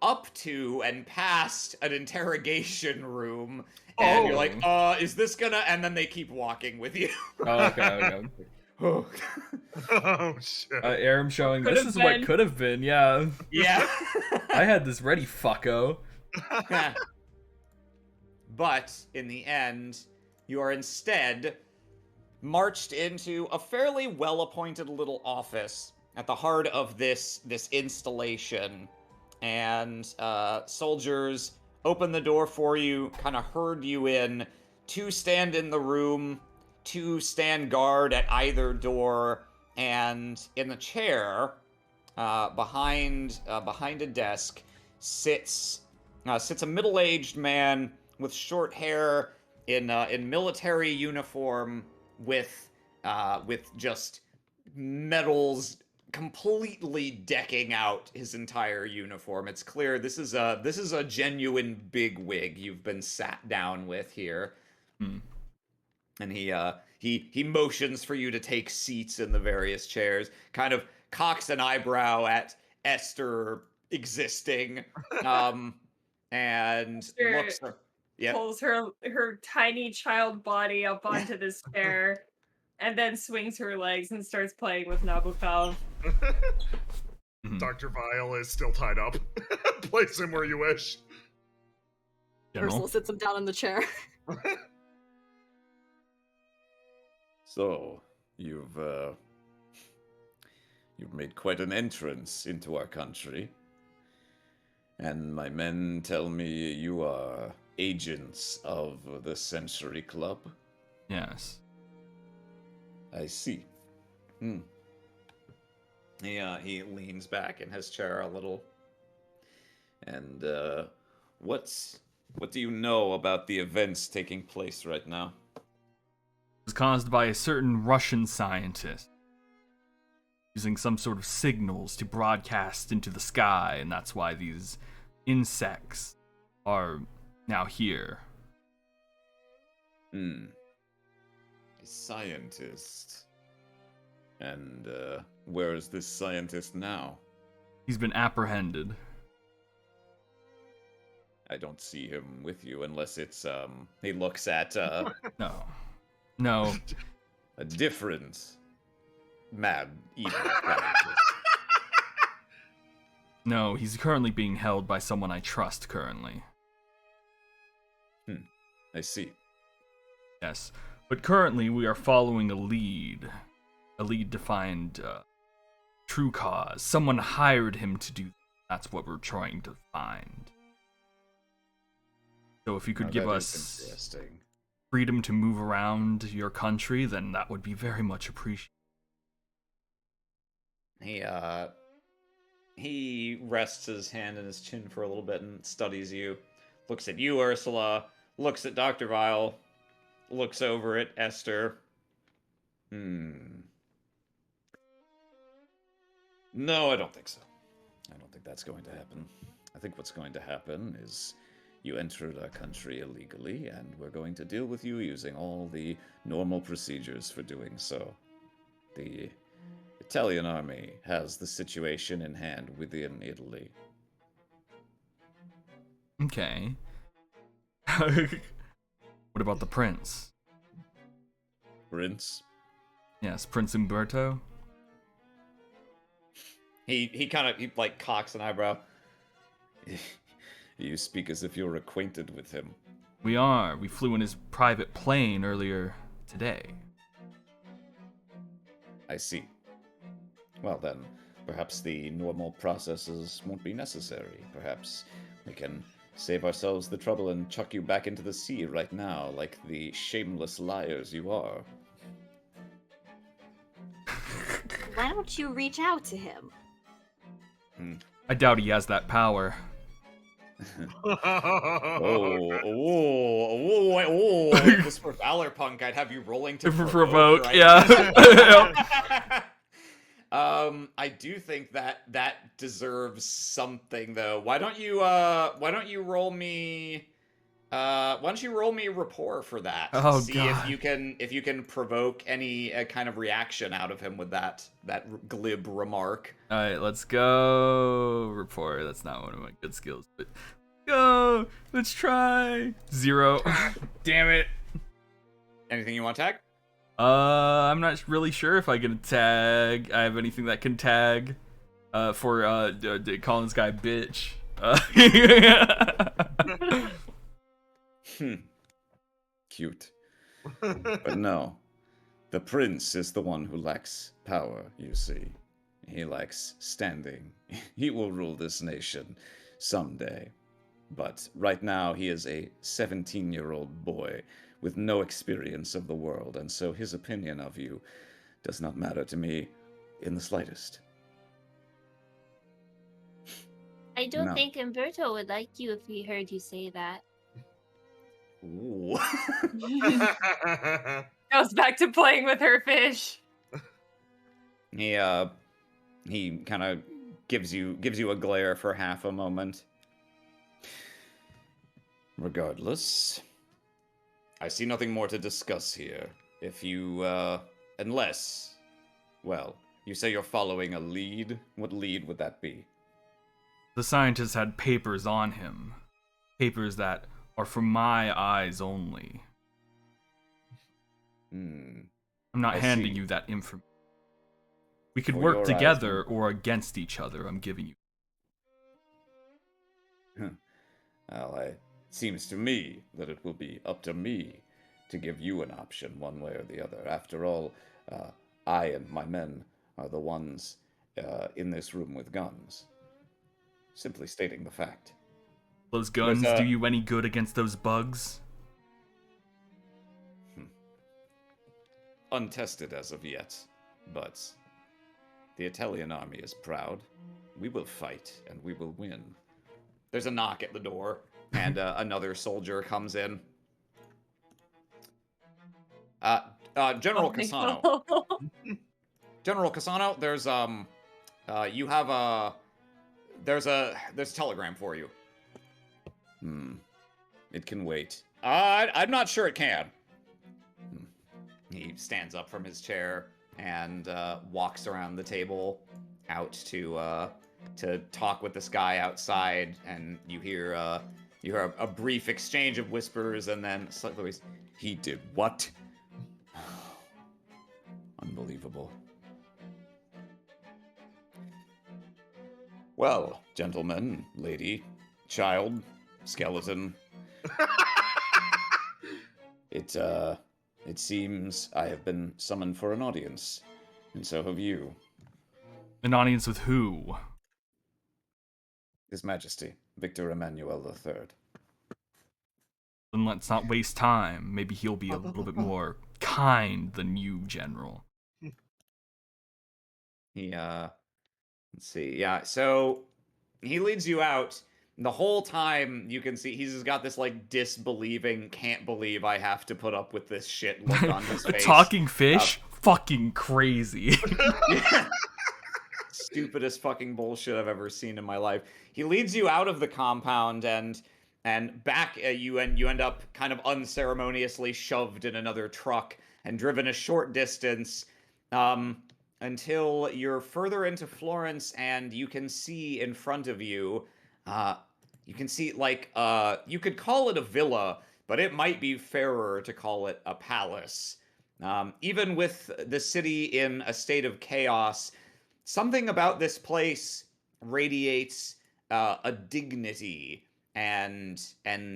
up to and past an interrogation room, and you're like, is this gonna? And then they keep walking with you. Oh, okay. Oh. Oh shit. Aram showing Could this have is what been. could have been. Yeah. Yeah. I had this ready, fucko. But in the end, you are instead marched into a fairly well-appointed little office at the heart of this installation, and soldiers open the door for you, kind of herd you in. 2 stand in the room, 2 stand guard at either door, and in the chair behind a desk sits a middle-aged man with short hair in military uniform, with just metals completely decking out his entire uniform. It's clear this is a genuine bigwig you've been sat down with here. Hmm. And he motions for you to take seats in the various chairs, kind of cocks an eyebrow at Esther existing, and Esther looks her. Yep. Pulls her tiny child body up onto this chair, and then swings her legs and starts playing with Nabokov. Mhm. Dr. Vile is still tied up. Place him where you wish. General? Ursula sits him down in the chair. So, you've made quite an entrance into our country. And my men tell me you are agents of the Century Club. Yes. I see. He leans back in his chair a little. And what do you know about the events taking place right now? It was caused by a certain Russian scientist using some sort of signals to broadcast into the sky, and that's why these insects are now here. A scientist. And where is this scientist now? He's been apprehended. I don't see him with you unless it's he looks at No. a different mad evil scientist. No, he's currently being held by someone I trust currently. I see. Yes. But currently we are following a lead to find true cause. Someone hired him to do. That's what we're trying to find. So if you could give That is us interesting. freedom to move around your country, then that would be very much appreciated. He rests his hand in his chin for a little bit and studies you. Looks at you, Ursula. Looks at Dr. Vile. Looks over at Esther. No, I don't think so. I don't think that's going to happen. I think what's going to happen is you entered our country illegally, and we're going to deal with you using all the normal procedures for doing so. The Italian army has the situation in hand within Italy. Okay. What about the prince? Prince? Yes, Prince Umberto. He cocks an eyebrow. You speak as if you're acquainted with him. We are. We flew in his private plane earlier today. I see. Well then, perhaps the normal processes won't be necessary. Perhaps we can save ourselves the trouble and chuck you back into the sea right now, like the shameless liars you are. Why don't you reach out to him? I doubt he has that power. If this were Valorpunk, I'd have you rolling to Provoke, right? yeah. I do think that deserves something though. Why don't you roll me rapport for that? Oh, See God. if you can provoke any kind of reaction out of him with that glib remark. All right, let's go. Rapport. That's not one of my good skills, but go. Let's try. 0. Damn it. Anything you want to tag? I'm not really sure if I can tag. I have anything that can tag. For calling this guy bitch. Cute. But no, the prince is the one who lacks power, you see. He lacks standing. He will rule this nation someday. But right now, he is a 17-year-old boy with no experience of the world, and so his opinion of you does not matter to me in the slightest. I don't No. think Umberto would like you if he heard you say that. Ooh. goes back to playing with her fish. He kind of gives you a glare for half a moment. Regardless, I see nothing more to discuss here. If you, unless, well, you say you're following a lead. What lead would that be? The scientist had papers on him. Papers that are for my eyes only. I'm not I handing see. you that information. We could For work your eyes together only. or against each other, I'm giving you. Well, it seems to me that it will be up to me to give you an option one way or the other. After all, I and my men are the ones in this room with guns. Simply stating the fact. Those guns There's, do you any good against those bugs? Untested as of yet, but the Italian army is proud. We will fight, and we will win. There's a knock at the door, and another soldier comes in. General Cassano. General Cassano, there's there's a telegram for you. It can wait. I'm not sure it can. He stands up from his chair and walks around the table out to talk with this guy outside, and you hear a brief exchange of whispers, and then slightly, he did what? Unbelievable. Well, gentlemen, lady, child, skeleton. It seems I have been summoned for an audience, and so have you. An audience with who? His Majesty, Victor Emmanuel III. Then let's not waste time. Maybe he'll be a little bit more kind than you, General. He, let's see, yeah, so he leads you out. The whole time you can see he's got this like disbelieving, can't believe I have to put up with this shit look on his face. Talking fish? Fucking crazy. Yeah. Stupidest fucking bullshit I've ever seen in my life. He leads you out of the compound and back at you, and you end up kind of unceremoniously shoved in another truck and driven a short distance until you're further into Florence, and you can see in front of you, you can see like you could call it a villa, but it might be fairer to call it a palace. Even with the city in a state of chaos, something about this place radiates a dignity and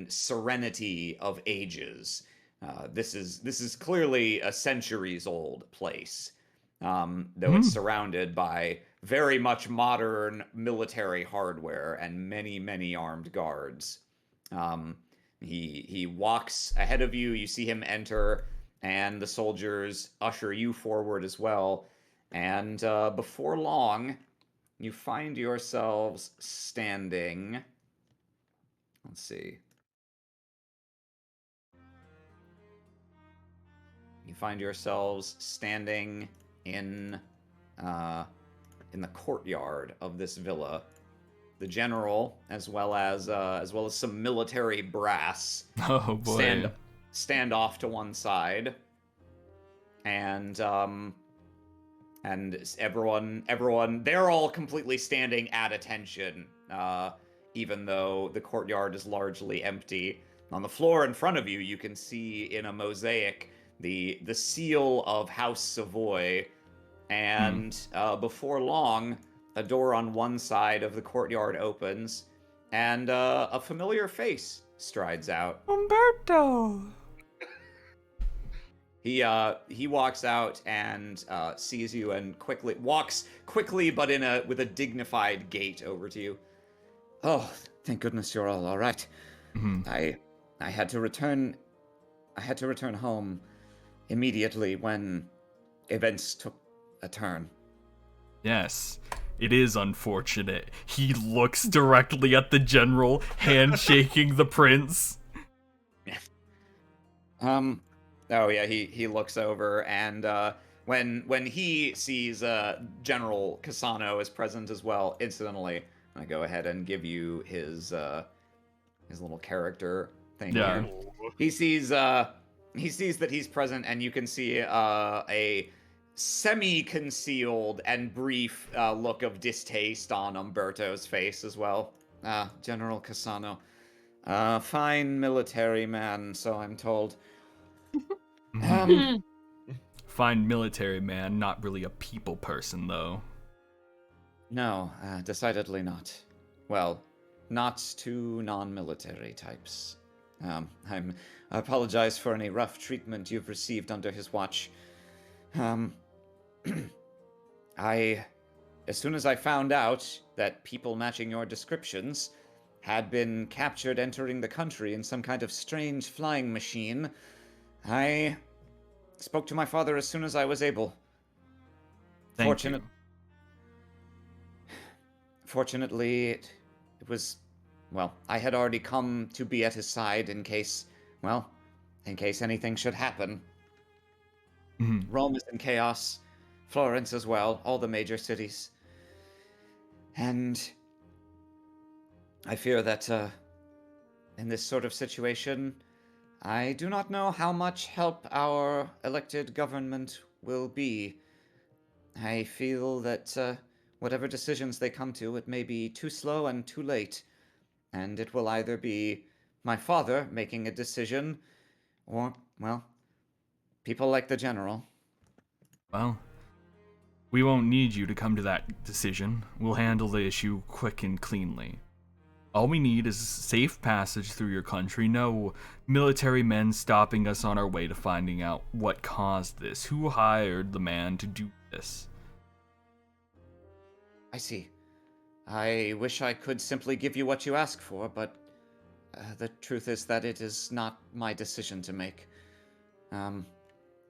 serenity of ages. This is clearly a centuries-old place, though it's surrounded by very much modern military hardware and many armed guards. He walks ahead of you. You see him enter, and the soldiers usher you forward as well. And before long, you find yourselves standing. Let's see. You find yourselves standing in the courtyard of this villa. The general, as well as some military brass, Oh boy. stand off to one side, and everyone, they're all completely standing at attention, even though the courtyard is largely empty. On the floor in front of you, you can see in a mosaic the seal of House Savoy, and before long, a door on one side of the courtyard opens, and a familiar face strides out. Umberto! He walks out and sees you and walks quickly but with a dignified gait over to you. Oh, thank goodness you're all right. I had to return home immediately when events took a turn. Yes, it is unfortunate. He looks directly at the general, handshaking the prince. Oh yeah, he looks over, and when he sees General Cassano is present as well, incidentally, I go ahead and give you his little character thing Yeah. here. He sees that he's present, and you can see a semi-concealed and brief look of distaste on Umberto's face as well. General Cassano, fine military man, so I'm told. Um, Fine military man, not really a people person though. no, decidedly not. Well, not to non-military types. I apologize for any rough treatment you've received under his watch. Um, as soon as I found out that people matching your descriptions had been captured entering the country in some kind of strange flying machine, I spoke to my father as soon as I was able. Thank you. Fortunately, it was, well, I had already come to be at his side in case anything should happen. Mhm. Rome is in chaos, Florence as well, all the major cities. And I fear that in this sort of situation, I do not know how much help our elected government will be. I feel that whatever decisions they come to, it may be too slow and too late, and it will either be my father making a decision, or, well, people like the General. Well, we won't need you to come to that decision. We'll handle the issue quick and cleanly. All we need is safe passage through your country, no military men stopping us on our way to finding out what caused this, who hired the man to do this. I see. I wish I could simply give you what you ask for, but the truth is that it is not my decision to make.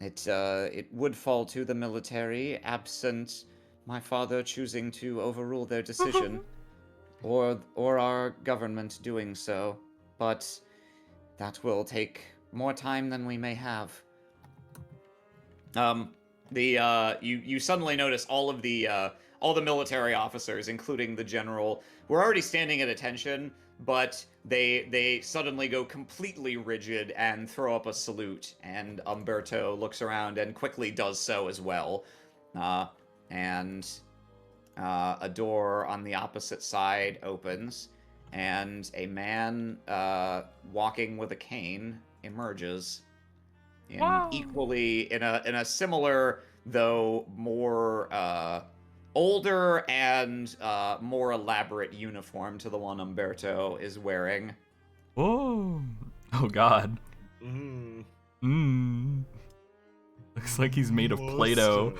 It would fall to the military, absent my father choosing to overrule their decision, or our government doing so. But that will take more time than we may have. You suddenly notice all the military officers, including the general, were already standing at attention, but they suddenly go completely rigid and throw up a salute. And Umberto looks around and quickly does so as well. And a door on the opposite side opens, and a man walking with a cane emerges. In a similar, though more older and more elaborate uniform to the one Umberto is wearing. Whoa. Oh god. Mm. Looks like he's made of Play-Doh.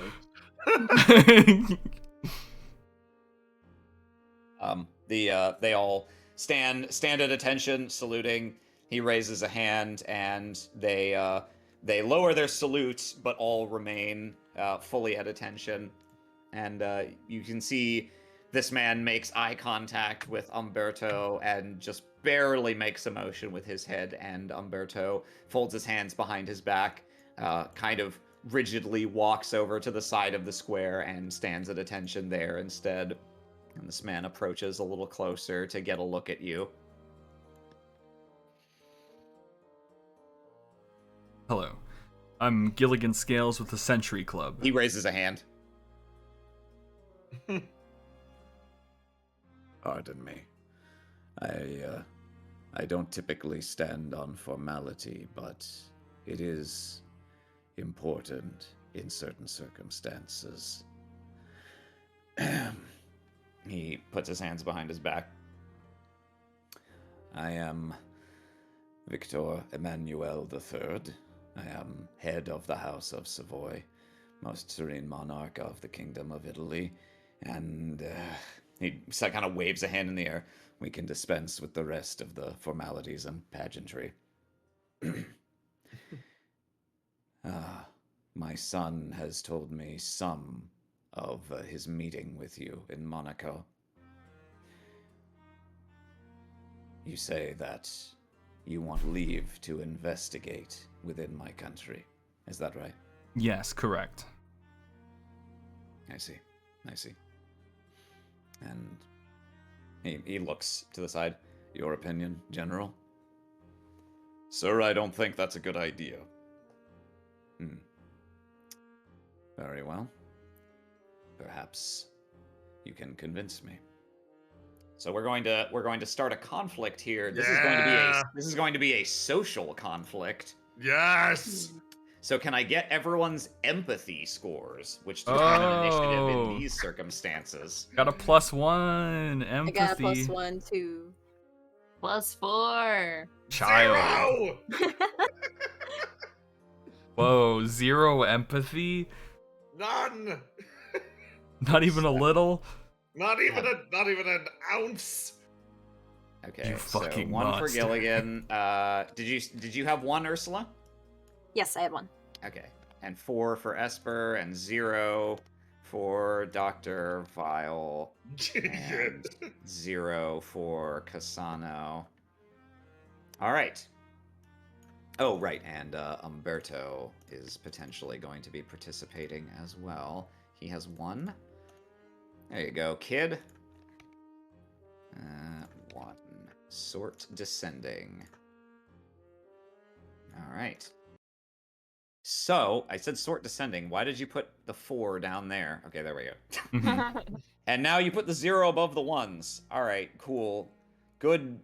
They all stand at attention, saluting. He raises a hand, and they lower their salute, but all remain fully at attention. And you can see this man makes eye contact with Umberto and just barely makes a motion with his head, and Umberto folds his hands behind his back, kind of rigidly walks over to the side of the square and stands at attention there instead. And this man approaches a little closer to get a look at you. Hello. I'm Gilligan Scales with the Century Club. He raises a hand. Pardon me. I don't typically stand on formality, but it is important in certain circumstances. He puts his hands behind his back. I am Victor Emmanuel III. I am head of the House of Savoy, most serene monarch of the Kingdom of Italy, and He kind of waves a hand in the air. we can dispense with the rest of the formalities and pageantry. My son has told me some of his meeting with you in Monaco. You say that you want leave to investigate within my country. Is that right? Yes, correct. I see. I see. And he looks to the side. Your opinion, General? Sir, I don't think that's a good idea. Very well. Perhaps you can convince me. So we're going to start a conflict here. This Yeah. is going to be a social conflict. Yes. So can I get everyone's empathy scores, which determine initiative in Oh. these circumstances? Got a +1 empathy. I got a +1 too. +4. Child. 0. Whoa, 0 empathy? None. Not even a little? Not even an ounce. Okay, You so fucking one for monster. Gilligan. Did you have 1, Ursula? Yes, I had 1. Okay, and 4 for Esper, and 0 for Dr. Vile, and 0 for Cassano. All right. Oh, right, and Umberto is potentially going to be participating as well. He has 1. There you go, kid. 1. Sort descending. All right. So, I said sort descending. Why did you put the 4 down there? Okay, there we go. And now you put the 0 above the 1s. All right, cool. Good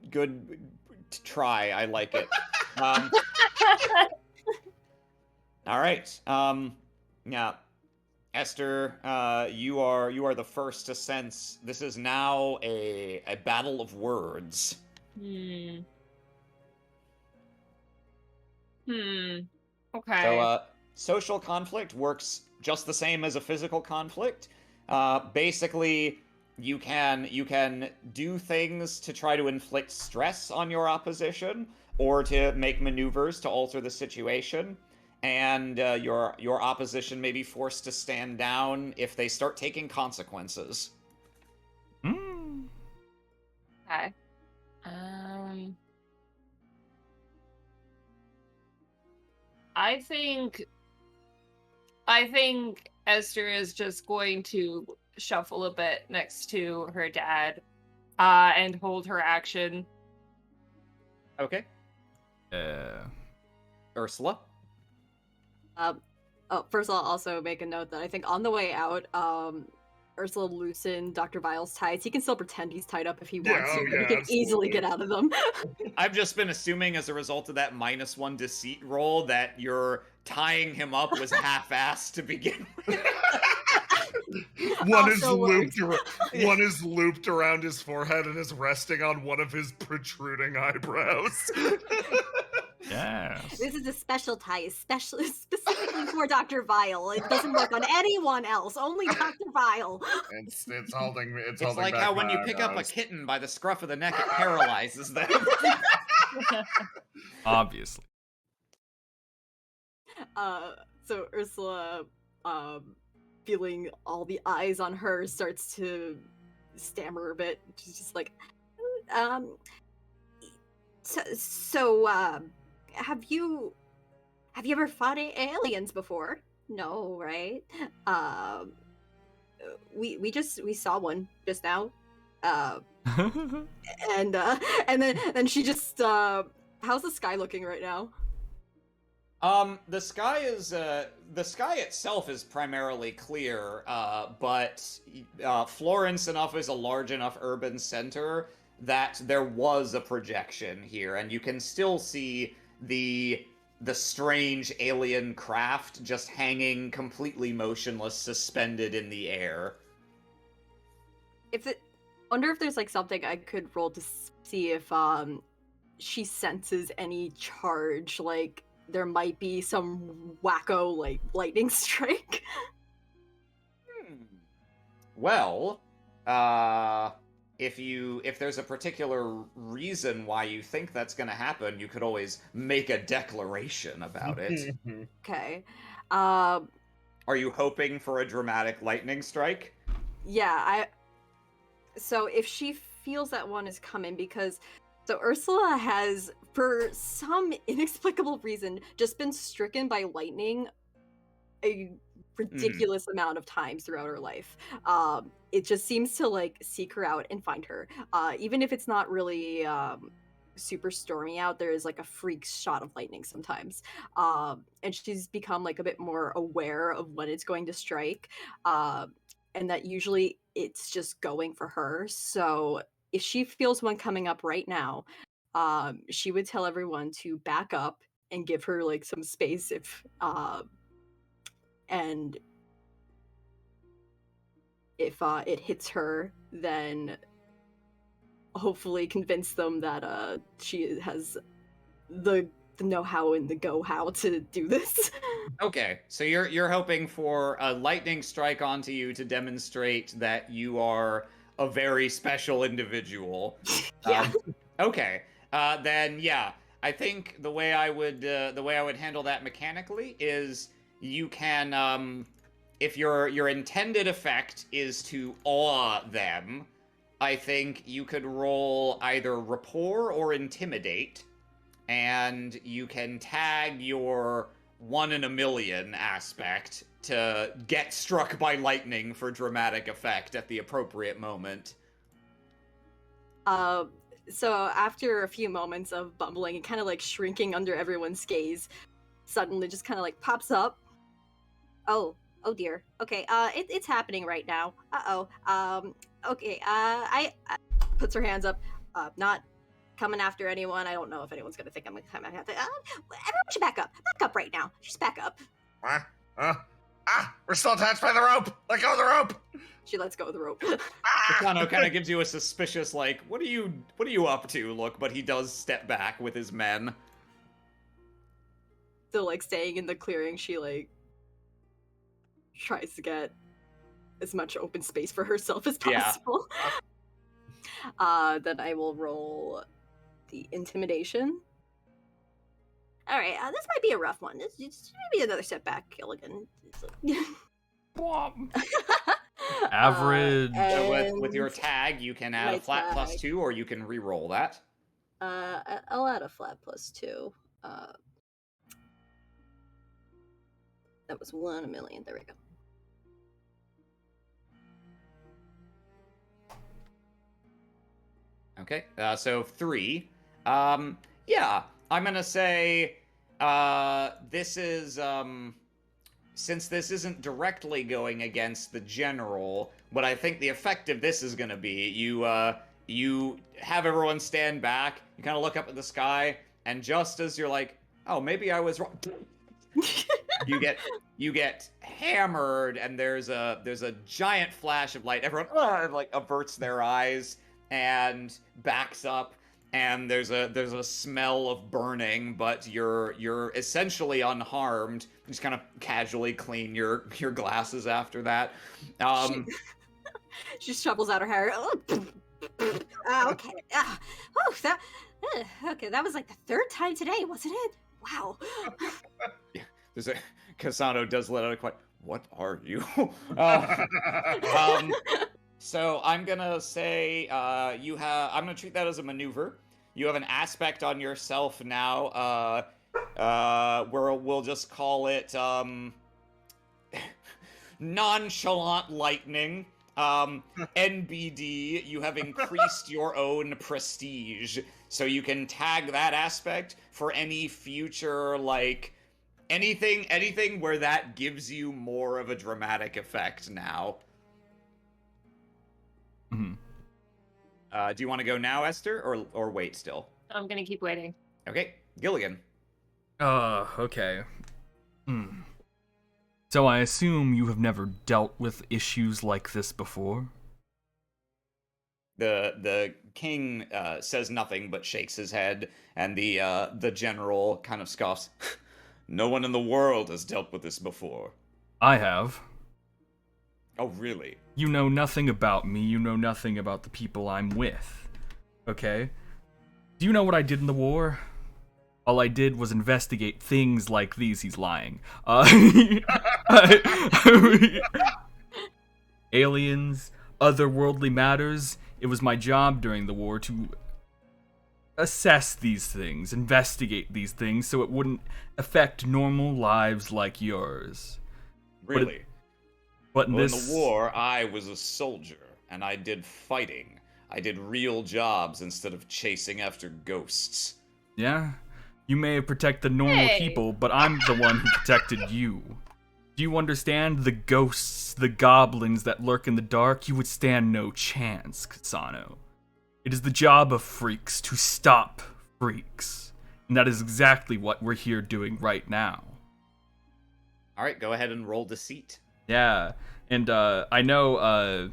try. I like it. All right. Yeah. Esther, you are the first to sense this is now a battle of words. Okay. So, social conflict works just the same as a physical conflict. Basically, you can do things to try to inflict stress on your opposition, or to make maneuvers to alter the situation. And your opposition may be forced to stand down if they start taking consequences. Okay. I think Esther is just going to shuffle a bit next to her dad, and hold her action. Okay. Ursula? First I'll also make a note that I think on the way out, Ursula loosened Dr. Vile's ties. He can still pretend he's tied up if he wants to, but he can easily get out of them. I've just been assuming as a result of that -1 deceit roll that your tying him up was half-assed to begin with. One is Also works. one is looped around his forehead and is resting on one of his protruding eyebrows. Yes. This is a special tie, specifically for Dr. Vile. It doesn't work on anyone else, only Dr. Vile. It's holding me. It's It's holding like back how when my you pick up a eyebrows. kitten by the scruff of the neck, it paralyzes them. Obviously. So Ursula, feeling all the eyes on her, starts to stammer a bit. She's just like, have you ever fought aliens before? No, right? We saw one just now. And then she just how's the sky looking right now? The sky itself is primarily clear, but Florence enough is a large enough urban center that there was a projection here, and you can still see the strange alien craft just hanging completely motionless, suspended in the air. Wonder if there's like something I could roll to see if she senses any charge, like there might be some wacko like lightning strike. Well, if there's a particular reason why you think that's going to happen, you could always make a declaration about it. Okay. Are you hoping for a dramatic lightning strike? Yeah, so if she feels that one is coming, because so Ursula has for some inexplicable reason, just been stricken by lightning a ridiculous amount of times throughout her life. It just seems to like seek her out and find her. Even if it's not really super stormy out, there is like a freak shot of lightning sometimes. And she's become like a bit more aware of when it's going to strike. And that usually it's just going for her. So if she feels one coming up right now, she would tell everyone to back up and give her like some space if and if it hits her, then hopefully convince them that she has the know-how and the go-how to do this. Okay, so you're hoping for a lightning strike onto you to demonstrate that you are a very special individual. Yeah. Okay. Then yeah, I think the way I would handle that mechanically is you can if your intended effect is to awe them, I think you could roll either rapport or intimidate, and you can tag your 1 in a million aspect to get struck by lightning for dramatic effect at the appropriate moment. So after a few moments of bumbling and kind of like shrinking under everyone's gaze, suddenly just kind of like pops up. Oh dear. Okay, it's happening right now. Okay, I puts her hands up. Not coming after anyone. I don't know if anyone's gonna think I'm coming after. Everyone should back up. Back up right now. Just back up. We're still attached by the rope. Let go of the rope. She lets go of the rope. Kasano kind of gives you a suspicious, like, what are you up to look, but he does step back with his men. Still like staying in the clearing, she like tries to get as much open space for herself as possible. Yeah. Then I will roll the intimidation. All right, this might be a rough one. It's maybe another setback, Gilligan. Average. So with your tag, you can add a flat tag. +2, or you can re-roll that. I'll add a flat +2. That was 1 in a million. There we go. Okay, so 3. Yeah, I'm gonna say this is since this isn't directly going against the general, what I think the effect of this is gonna be, you have everyone stand back, you kind of look up at the sky, and just as you're like, oh, maybe I was wrong, you get hammered, and there's a giant flash of light. Everyone like averts their eyes and backs up, and there's a smell of burning, but you're essentially unharmed. You just kind of casually clean your glasses after that. She shovels out her hair. Okay. Okay, that was like the 3rd time today, wasn't it? Wow. Yeah, Kasano does let out a quiet, what are you? So I'm gonna say I'm gonna treat that as a maneuver. You have an aspect on yourself now, where we'll just call it nonchalant lightning. NBD, you have increased your own prestige, so you can tag that aspect for any future, like, anything where that gives you more of a dramatic effect now. Mm-hmm. Do you want to go now, Esther, or wait still? I'm gonna keep waiting. Okay, Gilligan. Okay. So I assume you have never dealt with issues like this before? The king says nothing but shakes his head, and the general kind of scoffs. No one in the world has dealt with this before. I have. Oh, really? You know nothing about me, you know nothing about the people I'm with. Okay? Do you know what I did in the war? All I did was investigate things like these. He's lying. Aliens, otherworldly matters. It was my job during the war to assess these things, investigate these things, so it wouldn't affect normal lives like yours. Really? But in Well, this in the war, I was a soldier, and I did fighting. I did real jobs instead of chasing after ghosts. Yeah, you may have protected the normal Hey. people, but I'm the one who protected you. Do you understand the ghosts, the goblins that lurk in the dark? You would stand no chance, Kasano. It is the job of freaks to stop freaks. And that is exactly what we're here doing right now. All right, go ahead and roll deceit. Yeah, and I know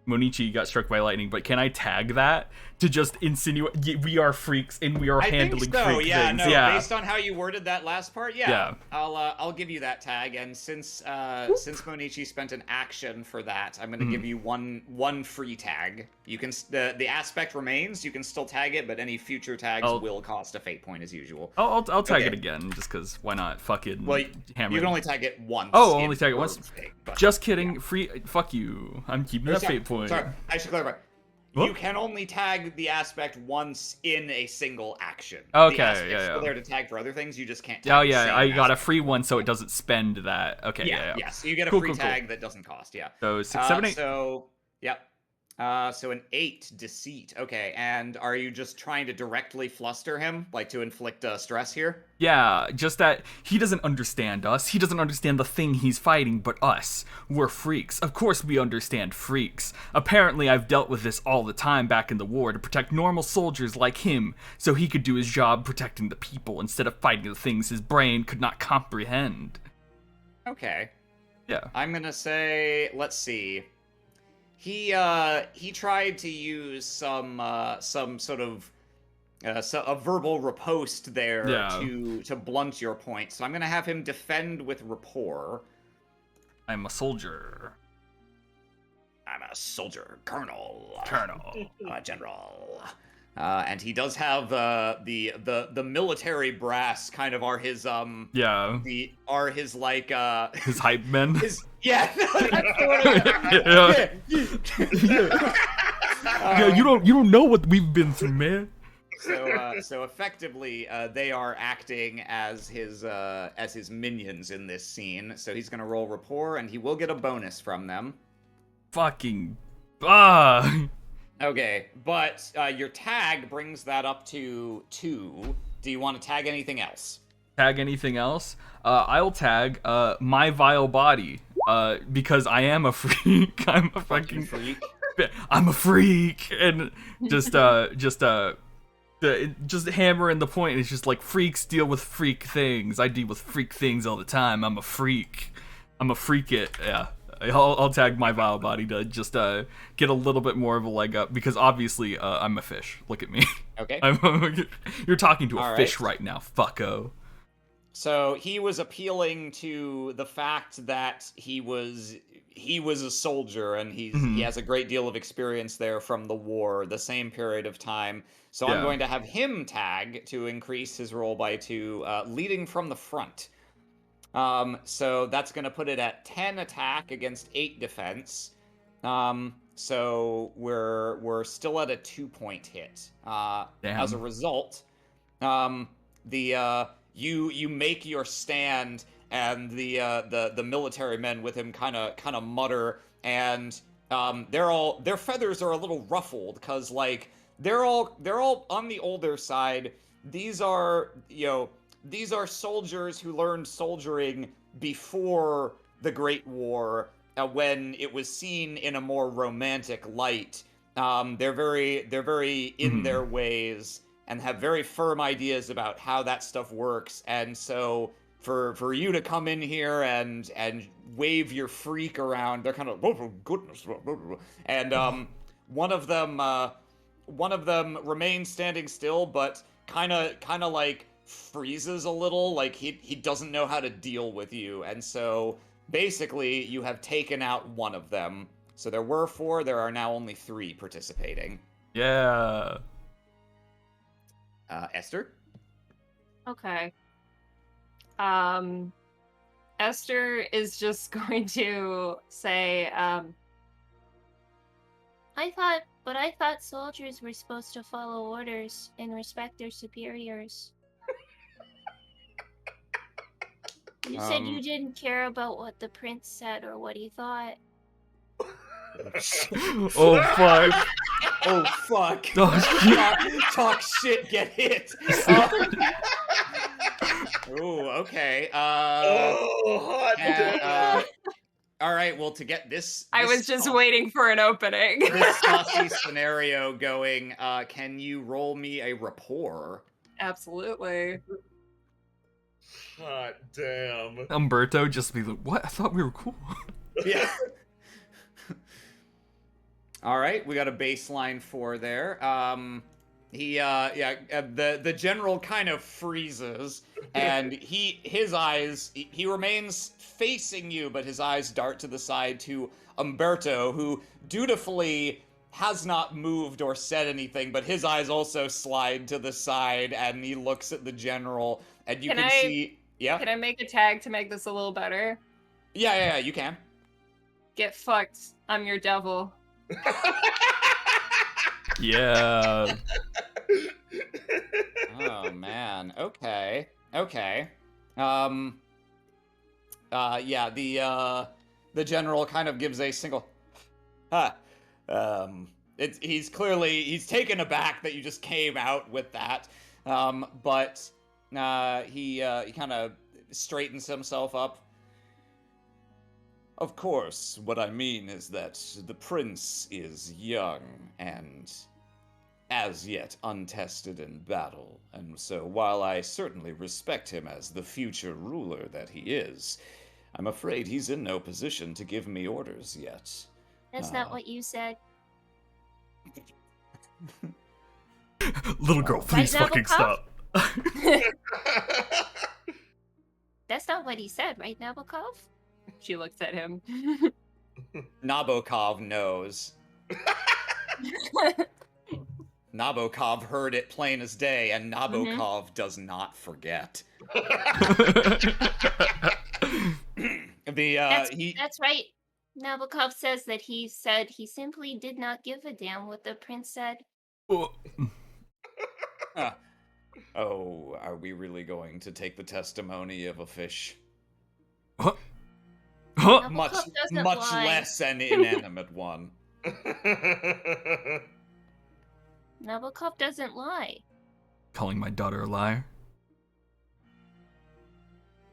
Monichi got struck by lightning, but can I tag that to just insinuate we are freaks and we are handling I think so. freak Yeah, things? no. Yeah, Based on how you worded that last part, Yeah. I'll give you that tag. And since Monichi spent an action for that, I'm going to give you one free tag. You can the aspect remains. You can still tag it, but any future tags will cost a fate point as usual. I'll tag Okay. it again just because why not? Fucking Well, hammer. you it. can only tag it once. Oh, only tag it per once. fate, but- Just kidding. Free. Fuck you. I'm keeping that Sorry, fate point. Sorry, I should clarify. What? You can only tag the aspect once in a single action. Okay, the aspect's yeah, still yeah. there to tag for other things. You just can't. Tag Oh the yeah, same I got a aspect. free one, so it doesn't spend that. Okay, Yeah, yeah. yes. You get a Cool, free cool, cool. tag that doesn't cost. Yeah. So 6, 7, 8. So yep. So an 8 deceit. Okay, and are you just trying to directly fluster him, like to inflict stress here? Yeah, just that he doesn't understand us. He doesn't understand the thing he's fighting, but us. We're freaks. Of course we understand freaks. Apparently I've dealt with this all the time back in the war to protect normal soldiers like him, so he could do his job protecting the people instead of fighting the things his brain could not comprehend. Okay. Yeah. I'm gonna say, let's see. He tried to use some sort of a verbal riposte there Yeah. to blunt your point. So I'm gonna have him defend with rapport. I'm a soldier. I'm a soldier, colonel, Colonel. general. And he does have the military brass kind of are his Yeah. his like His hype men. his yeah. Yeah. Yeah, you don't know what we've been through, man. So effectively, they are acting as his minions in this scene. So he's gonna roll rapport, and he will get a bonus from them. Fucking Okay, but your tag brings that up to 2. Do you want to tag anything else? Tag anything else? I'll tag my vile body. Because I am a freak. I'm a fucking freak. I'm a freak, and just hammering the point. It's just like freaks deal with freak things. I deal with freak things all the time. I'm a freak. I'm a freak it. Yeah. I'll tag my vile body to just get a little bit more of a leg up because obviously I'm a fish. Look at me. Okay. You're talking to a All fish right. right now, fucko. So he was appealing to the fact that he was a soldier and he has a great deal of experience there from the war, the same period of time. So I'm Yeah. going to have him tag to increase his roll by 2, leading from the front. So that's going to put it at 10 attack against 8 defense. So we're still at a 2-point hit. Damn. As a result, you make your stand, and the military men with him kind of mutter, and their feathers are a little ruffled because like they're all on the older side. These are soldiers who learned soldiering before the Great War, when it was seen in a more romantic light. They're very in their ways and have very firm ideas about how that stuff works. And so for you to come in here and wave your freak around, they're kind of, oh goodness, and one of them remains standing still, but kind of like freezes a little, like he doesn't know how to deal with you. And so basically you have taken out one of them. So there were 4, there are now only 3 participating. Yeah. Esther? Okay. Esther is just going to say, I thought soldiers were supposed to follow orders and respect their superiors. You said you didn't care about what the prince said or what he thought. Oh fuck. Oh fuck! Oh, shit. Talk shit, get hit. Ooh, okay. Oh, hot damn. All right. Well, to get this, I this was just sauce- waiting for an opening. this saucy scenario going. Can you roll me a rapport? Absolutely. Hot damn. Umberto just be like, what? I thought we were cool. Yeah. All right, we got a baseline 4 there. The general kind of freezes, and his eyes, he remains facing you, but his eyes dart to the side to Umberto, who dutifully has not moved or said anything, but his eyes also slide to the side, and he looks at the general, and you can see. Yeah. Can I make a tag to make this a little better? Yeah, you can. Get fucked. I'm your devil. Yeah. Oh man. Okay. The general kind of gives a single he's taken aback that you just came out with that. But he kind of straightens himself up. Of course, what I mean is that the prince is young and as yet untested in battle, and so while I certainly respect him as the future ruler that he is, I'm afraid he's in no position to give me orders yet. That's not what you said. Little girl, please Right, fucking Nabokov? stop. That's not what he said, right, Nabokov? She looks at him. Nabokov knows. Nabokov heard it plain as day, and Nabokov does not forget. That's right. Nabokov says that he said he simply did not give a damn what the prince said. Oh, are we really going to take the testimony of a fish? Huh? Much doesn't lie. less an inanimate one. Nabokov doesn't lie. Calling my daughter a liar?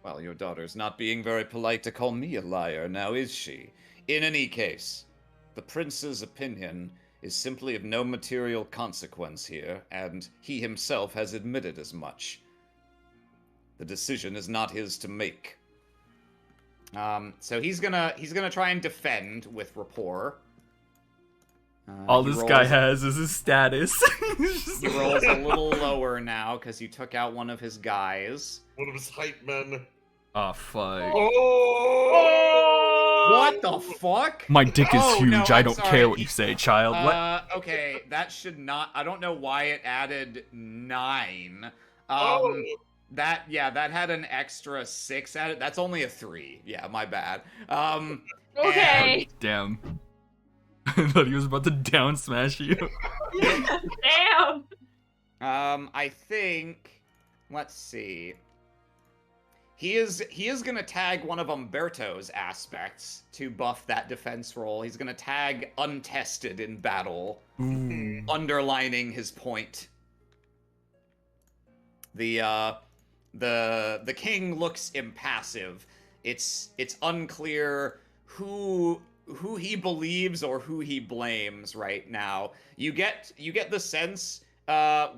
Well, your daughter's not being very polite to call me a liar, now is she? In any case, the prince's opinion is simply of no material consequence here, and he himself has admitted as much. The decision is not his to make. So he's gonna try and defend with rapport. All he this rolls- guy has is his status. He rolls a little lower now because you took out one of his guys. One of his hype men. Oh fuck. Oh! What the fuck? My dick is Oh, huge. no, I I'm don't sorry. care what you say, child. What? Okay, that should not. I don't know why it added 9. That had an extra 6 added. That's only a 3. Yeah, my bad. Okay. Damn. I thought he was about to down smash you. Damn. I think. Let's see. He is gonna tag one of Umberto's aspects to buff that defense roll. He's gonna tag untested in battle, underlining his point. The king looks impassive. It's unclear who he believes or who he blames right now. You get the sense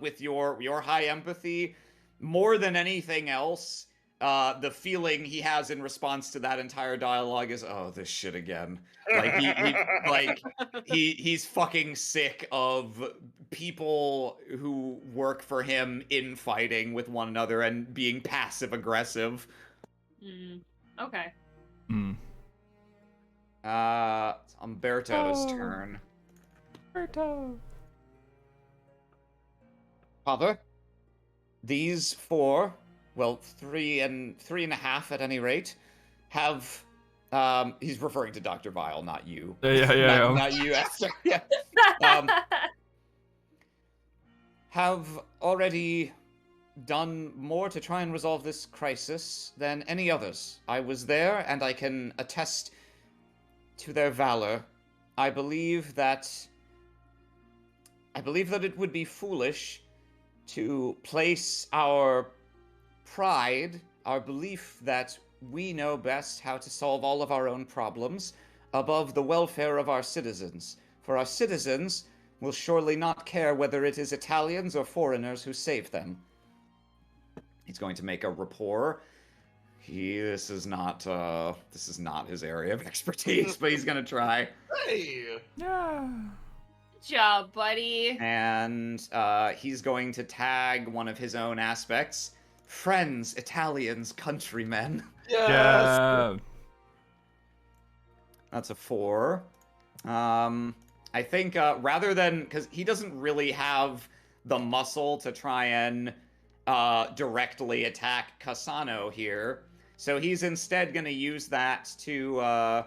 with your high empathy, more than anything else, the feeling he has in response to that entire dialogue is, oh, this shit again. Like he's fucking sick of people who work for him infighting with one another and being passive aggressive. Okay. It's Umberto's turn. Umberto. Father, these 4, well, 3 and 3.5 at any rate, have He's referring to Dr. Vile, not you. Yeah. Not you, Esther. Yeah. Have already done more to try and resolve this crisis than any others. I was there, and I can attest to their valor. I believe that it would be foolish to place our pride, our belief that we know best how to solve all of our own problems, above the welfare of our citizens. For our citizens will surely not care whether it is Italians or foreigners who save them. He's going to make a rapport. This is not his area of expertise, but he's gonna try. Hey! Yeah. Good job, buddy. And he's going to tag one of his own aspects. Friends, Italians, countrymen. Yes! Yeah. That's a 4. I think rather than, because he doesn't really have the muscle to try and directly attack Cassano here, so he's instead going to use that to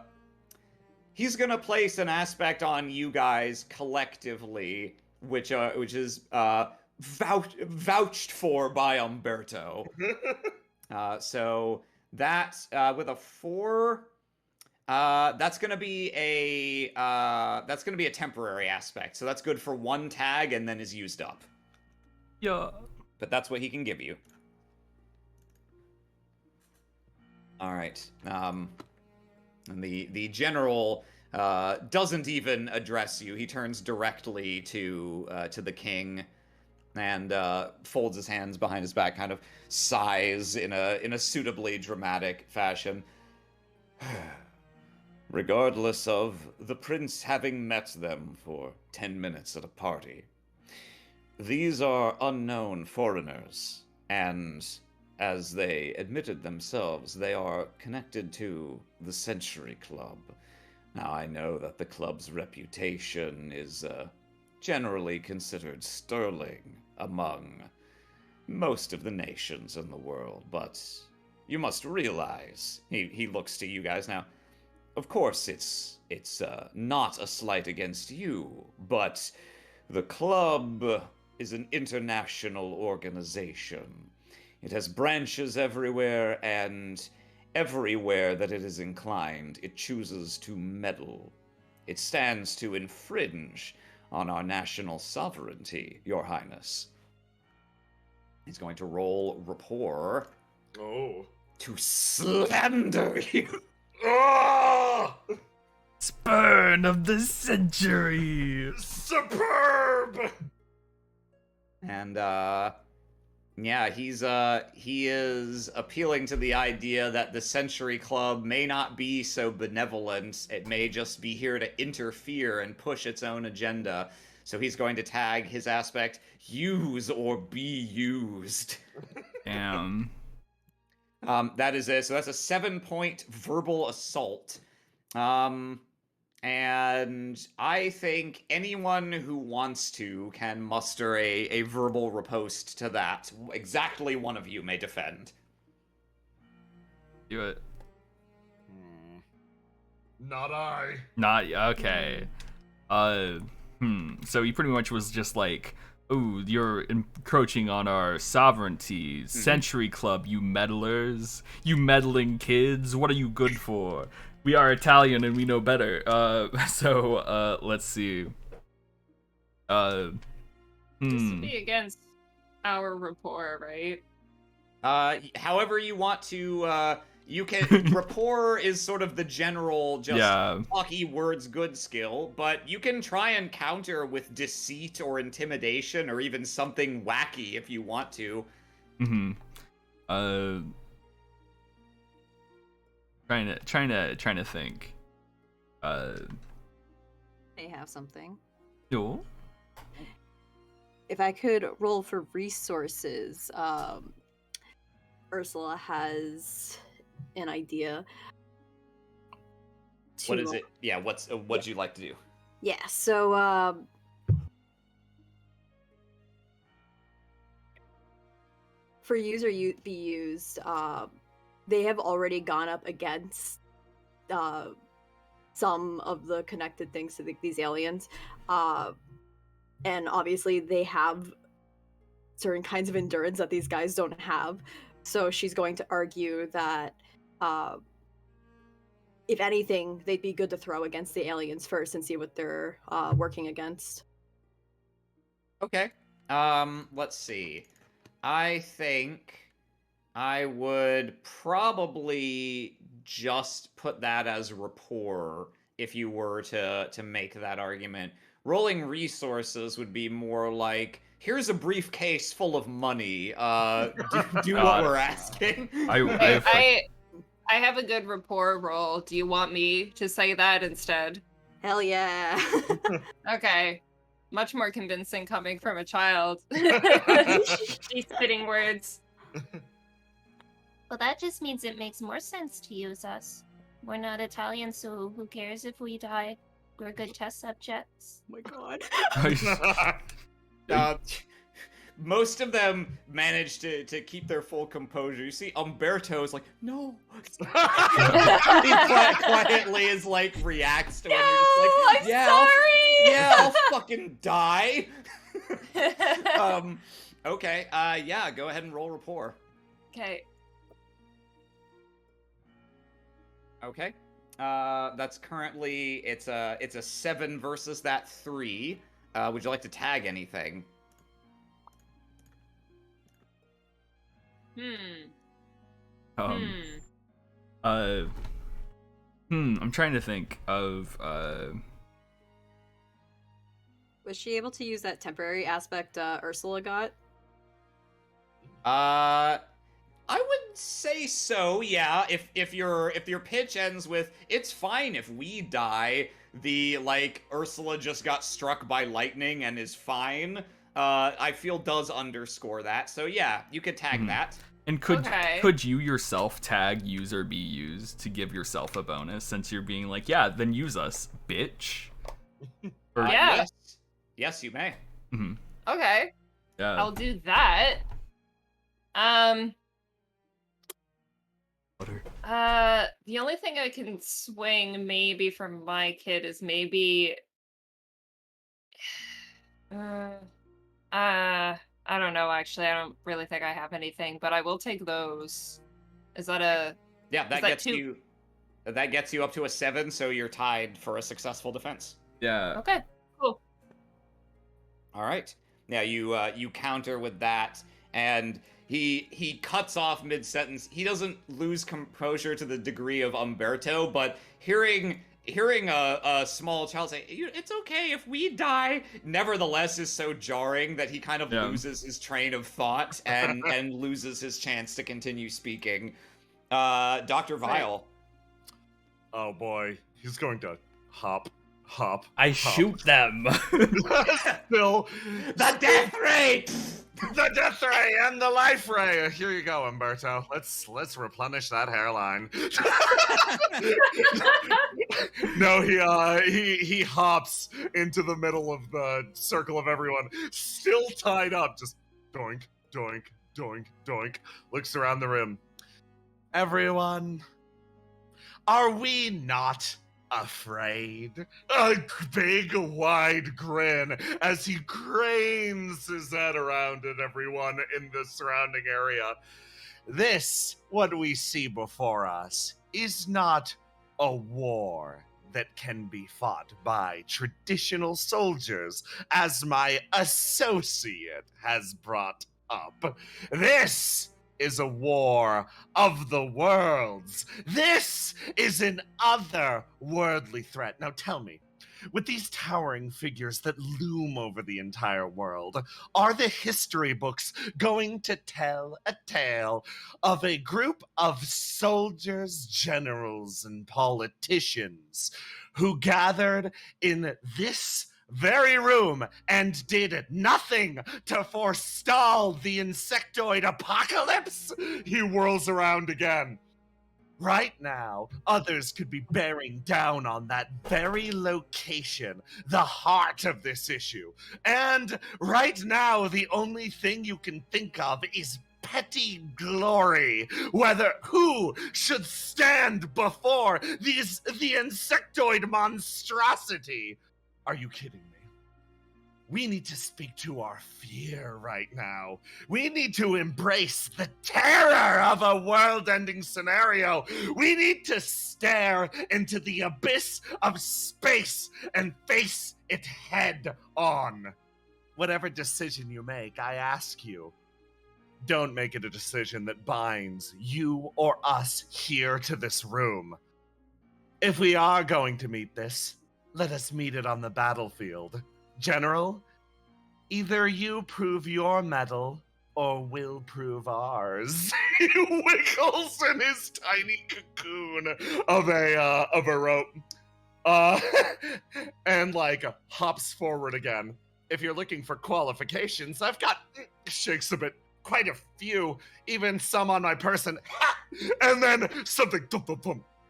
he's going to place an aspect on you guys collectively, which is vouched for by Umberto. So that with a 4. That's gonna be a temporary aspect, so that's good for 1 tag and then is used up. Yeah. But that's what he can give you. All right. And the general doesn't even address you. He turns directly to the king and folds his hands behind his back, kind of sighs in a suitably dramatic fashion. Regardless of the prince having met them for 10 minutes at a party, these are unknown foreigners, and as they admitted themselves, they are connected to the Century Club. Now, I know that the club's reputation is generally considered sterling among most of the nations in the world, but you must realize, he looks to you guys now, of course, it's not a slight against you, but the club is an international organization. It has branches everywhere, and everywhere that it is inclined, it chooses to meddle. It stands to infringe on our national sovereignty, Your Highness. He's going to roll rapport Oh. to slander you. Oh! Spurn of the century. Superb! And yeah, he is appealing to the idea that the Century Club may not be so benevolent. It may just be here to interfere and push its own agenda. So he's going to tag his aspect, use or be used. Damn. That is it. So that's a 7-point verbal assault. And I think anyone who wants to can muster a verbal riposte to that. Exactly one of you may defend. Do it. Not I. Not okay. So he pretty much was just like, "Ooh, you're encroaching on our sovereignty. Century Club, you meddlers. You meddling kids. What are you good for? We are Italian and we know better." Let's see. This would be against our rapport, right? However you want to, you can, rapport is sort of the general, just talky words good skill, but you can try and counter with deceit or intimidation or even something wacky if you want to. Trying to think. May have something. No. If I could roll for resources, Ursula has an idea. What is it? Yeah, what'd you like to do? Yeah, so for use or be used, they have already gone up against some of the connected things to these aliens. And obviously they have certain kinds of endurance that these guys don't have. So she's going to argue that if anything, they'd be good to throw against the aliens first and see what they're working against. Okay. Let's see. I think I would probably just put that as rapport if you were to make that argument. Rolling resources would be more like, here's a briefcase full of money. Do what we're asking. I have a good rapport roll. Do you want me to say that instead? Hell yeah. Okay. Much more convincing coming from a child. She's spitting words. Well, that just means it makes more sense to use us. We're not Italian, so who cares if we die? We're good test subjects. Oh my Uh, god. most of them manage to keep their full composure. You see, Umberto is like, no. He quietly is like reacts to it. No, You're just like, I'm sorry. I'll fucking die. Okay. Yeah. Go ahead and roll rapport. Okay. Okay. That's currently it's a 7 versus that 3. Would you like to tag anything? I'm trying to think of Was she able to use that temporary aspect Ursula got? I would say so, yeah. If your pitch ends with it's fine if we die, the like Ursula just got struck by lightning and is fine, I feel does underscore that. So yeah, you could tag that. And could you yourself tag use or be used to give yourself a bonus, since you're being like, yeah, then use us, bitch? Or, Yeah. Yes, you may. Mm-hmm. Okay. Yeah. I'll do that. The only thing I can swing maybe from my kid is maybe I don't know, actually. I don't really think I have anything, but I will take those. Is that a Yeah, that that gets two? you that gets you up to a 7, so you're tied for a successful defense. Yeah. Okay, cool. All right. Now you counter with that, and he cuts off mid-sentence. He doesn't lose composure to the degree of Umberto, but hearing a small child say, it's okay if we die, nevertheless is so jarring that he kind of loses his train of thought and loses his chance to continue speaking. Dr. Vile. Oh boy, he's going to hop. I shoot them. Still, The death ray! the death ray and the life ray. Here you go, Umberto. Let's replenish that hairline. No, he hops into the middle of the circle of everyone, still tied up. Just doink, doink, doink, doink. Looks around the room. Everyone, are we not afraid? A big wide grin as he cranes his head around at everyone in the surrounding area. This, what we see before us, is not a war that can be fought by traditional soldiers, as my associate has brought up. This is a war of the worlds. This is an otherworldly threat. Now tell me, with these towering figures that loom over the entire world, are the history books going to tell a tale of a group of soldiers, generals, and politicians who gathered in this very room and did nothing to forestall the insectoid apocalypse? He whirls around again. Right now, others could be bearing down on that very location, the heart of this issue. And right now, the only thing you can think of is petty glory, whether who should stand before the insectoid monstrosity. Are you kidding me? We need to speak to our fear right now. We need to embrace the terror of a world-ending scenario. We need to stare into the abyss of space and face it head on. Whatever decision you make, I ask you, don't make it a decision that binds you or us here to this room. If we are going to meet this, let us meet it on the battlefield. General, either you prove your mettle, or we'll prove ours. He wiggles in his tiny cocoon of a rope, and like hops forward again. If you're looking for qualifications, I've got shakes a bit, quite a few, even some on my person. And then something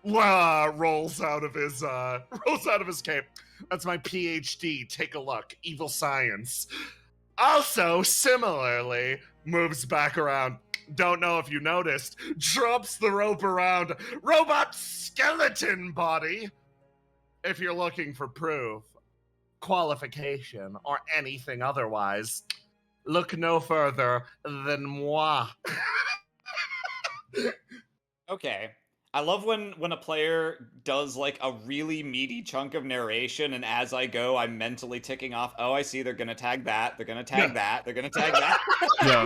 rolls out of his cape. That's my PhD. Take a look. Evil science. Also, similarly, moves back around. Don't know if you noticed. Drops the rope around. Robot skeleton body. If you're looking for proof, qualification, or anything otherwise, look no further than moi. Okay. I love when a player does like a really meaty chunk of narration, and as I go, I'm mentally ticking off, oh, I see, they're gonna tag that, they're gonna tag that, they're gonna tag that. Yeah.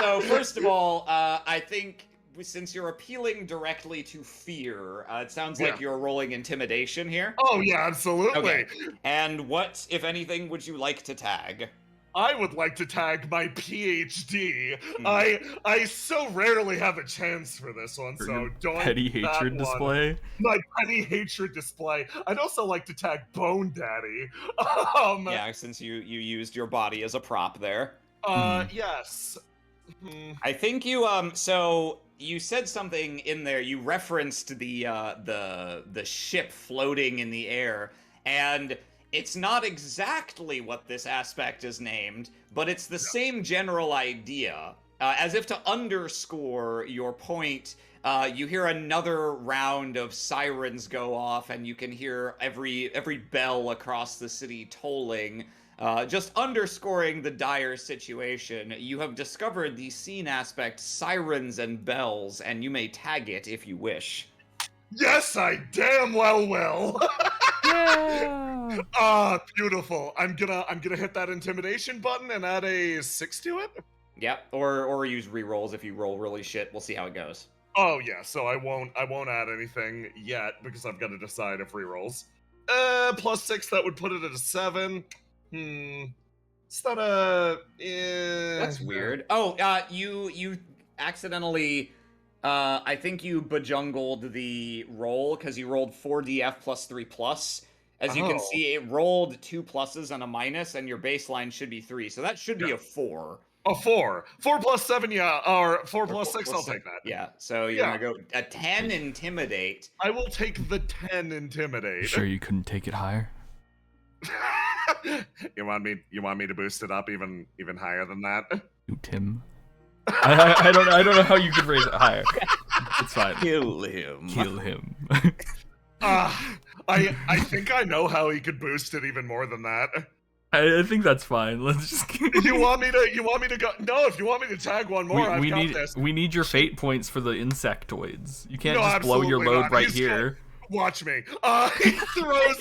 So first of all, I think since you're appealing directly to fear, it sounds like you're rolling intimidation here. Oh yeah, absolutely. Okay. And what, if anything, would you like to tag? I would like to tag my PhD. I so rarely have a chance for this one, so don't. Petty hatred display. My petty hatred display. I'd also like to tag Bone Daddy. Yeah, since you used your body as a prop there. Yes. I think you so you said something in there. You referenced the ship floating in the air, and it's not exactly what this aspect is named, but it's the same general idea. As if to underscore your point, you hear another round of sirens go off, and you can hear every bell across the city tolling, just underscoring the dire situation. You have discovered the scene aspect, sirens and bells, and you may tag it if you wish. Yes, I damn well will. Yeah. Beautiful. I'm gonna hit that intimidation button and add a 6 to it. Yep, or use rerolls if you roll really shit. We'll see how it goes. Oh yeah, so I won't add anything yet because I've got to decide if rerolls. +6, that would put it at a 7. It's not a. That's weird. Oh, you accidentally. I think you bejungled the roll because you rolled 4df plus 3+. As you can see, it rolled 2 pluses and a minus, and your baseline should be 3. So that should be a 4. A 4. 4 plus 7, yeah. Or 4 plus 6, I'll take that. Yeah. So you're gonna go a 10 intimidate. I will take the 10 intimidate. Sure you couldn't take it higher? You want me to boost it up even higher than that? You Tim. I don't know how you could raise it higher. It's fine. Kill him. Kill him. I think I know how he could boost it even more than that. I think that's fine. Let's just. You want me to go? No, if you want me to tag one more, I've got this. We need your fate points for the insectoids. You can't No, just blow your absolutely load not. right He's here. Watch me. He throws.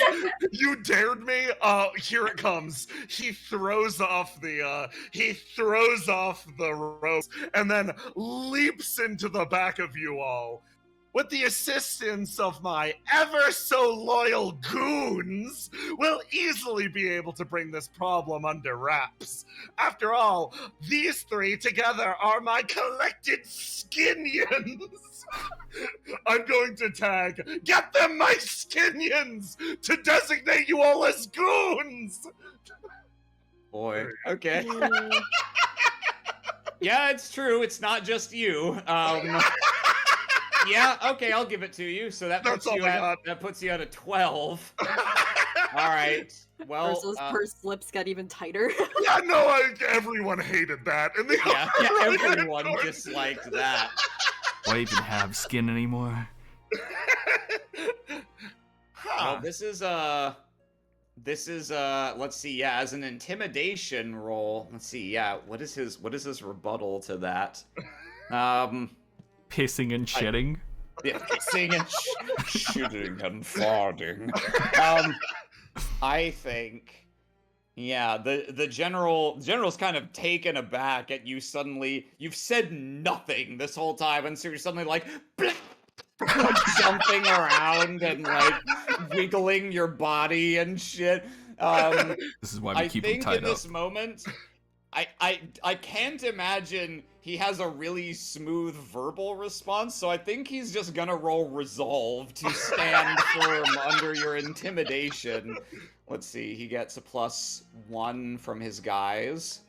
You dared me. Here it comes. He throws off the ropes and then leaps into the back of you all. With the assistance of my ever so loyal goons, we'll easily be able to bring this problem under wraps. After all, these three together are my collected skinions. I'm going to tag, get them my skinions, to designate you all as goons. Boy. Okay. Yeah, it's true. It's not just you. Yeah, okay, I'll give it to you. So that puts you at a 12. All right. Well, Ursula's pursed lips got even tighter. Yeah, no, everyone hated that. And the yeah, right everyone corner. disliked that. Why even have skin anymore? Well, this is let's see, yeah, as an intimidation roll. Let's see, yeah, what is his rebuttal to that? Pissing and shitting. Yeah, pissing and shitting and farting. I think, yeah, the general's kind of taken aback at you suddenly. You've said nothing this whole time, and so you're suddenly like jumping around and like wiggling your body and shit. This is why we keep him think tied in up. this moment, I can't imagine he has a really smooth verbal response, so I think he's just gonna roll resolve to stand firm under your intimidation. Let's see, he gets a +1 from his guys.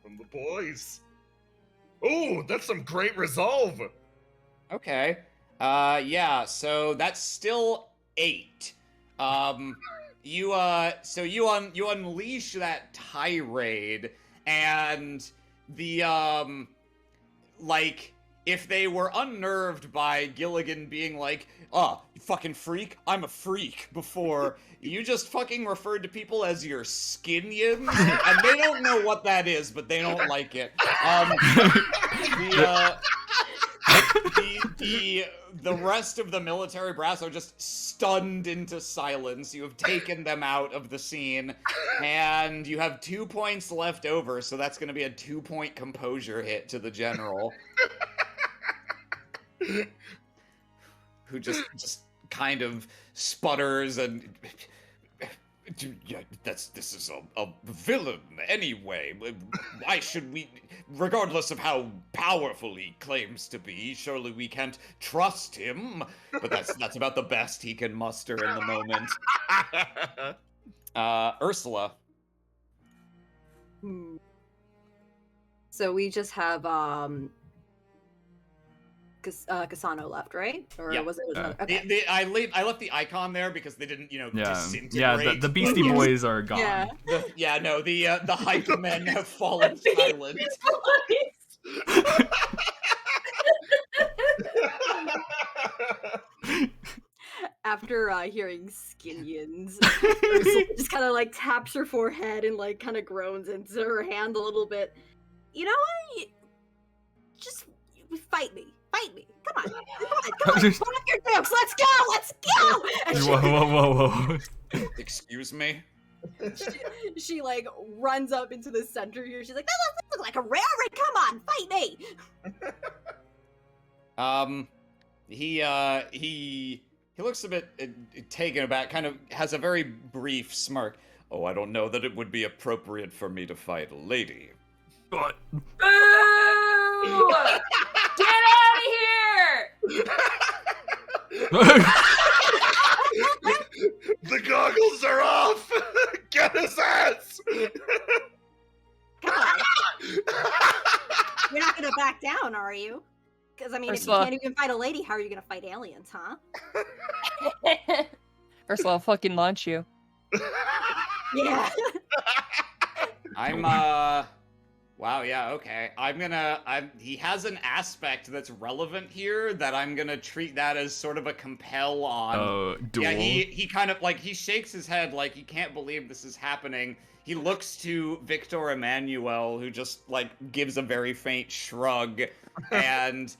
From the boys. Oh, that's some great resolve. Okay. Yeah, so that's still 8. You unleash that tirade, and the like, if they were unnerved by Gilligan being like, "Oh, you fucking freak, I'm a freak," before, you just fucking referred to people as your skinions, and they don't know what that is, but they don't like it. The rest of the military brass are just stunned into silence. You have taken them out of the scene, and you have 2 points left over, so that's going to be a 2-point composure hit to the general. Who just kind of sputters and... Yeah, this is a villain anyway. Why should we, regardless of how powerful he claims to be, surely we can't trust him? But that's about the best he can muster in the moment. Ursula. So we just have Cassano left, right? Or Yeah. was it another? Okay. I left the icon there because they didn't, disintegrate. Yeah, the Beastie Boys are gone. Yeah. The hype men have fallen silent. After hearing skinions, Ursula just kind of like taps her forehead and like kind of groans into her hand a little bit. You know what? Just fight me. Fight me. Come on. Come on. Put up your jokes. Let's go. And Whoa. Excuse me? she like runs up into the center here. She's like, that looks like a railroad. Come on, fight me. He looks a bit taken aback, kind of has a very brief smirk. Oh, I don't know that it would be appropriate for me to fight a lady. What? Boo! Get out of here! The goggles are off! Get his ass! Come on. You're not gonna back down, are you? Because, I mean, Ursula. if you can't even fight a lady, how are you gonna fight aliens, huh? Ursula, I'll fucking launch you. Yeah. Wow, yeah, okay. He has an aspect that's relevant here that I'm gonna treat that as sort of a compel on. Duel. Yeah, he kind of, like, he shakes his head like he can't believe this is happening. He looks to Victor Emmanuel, who just, like, gives a very faint shrug, and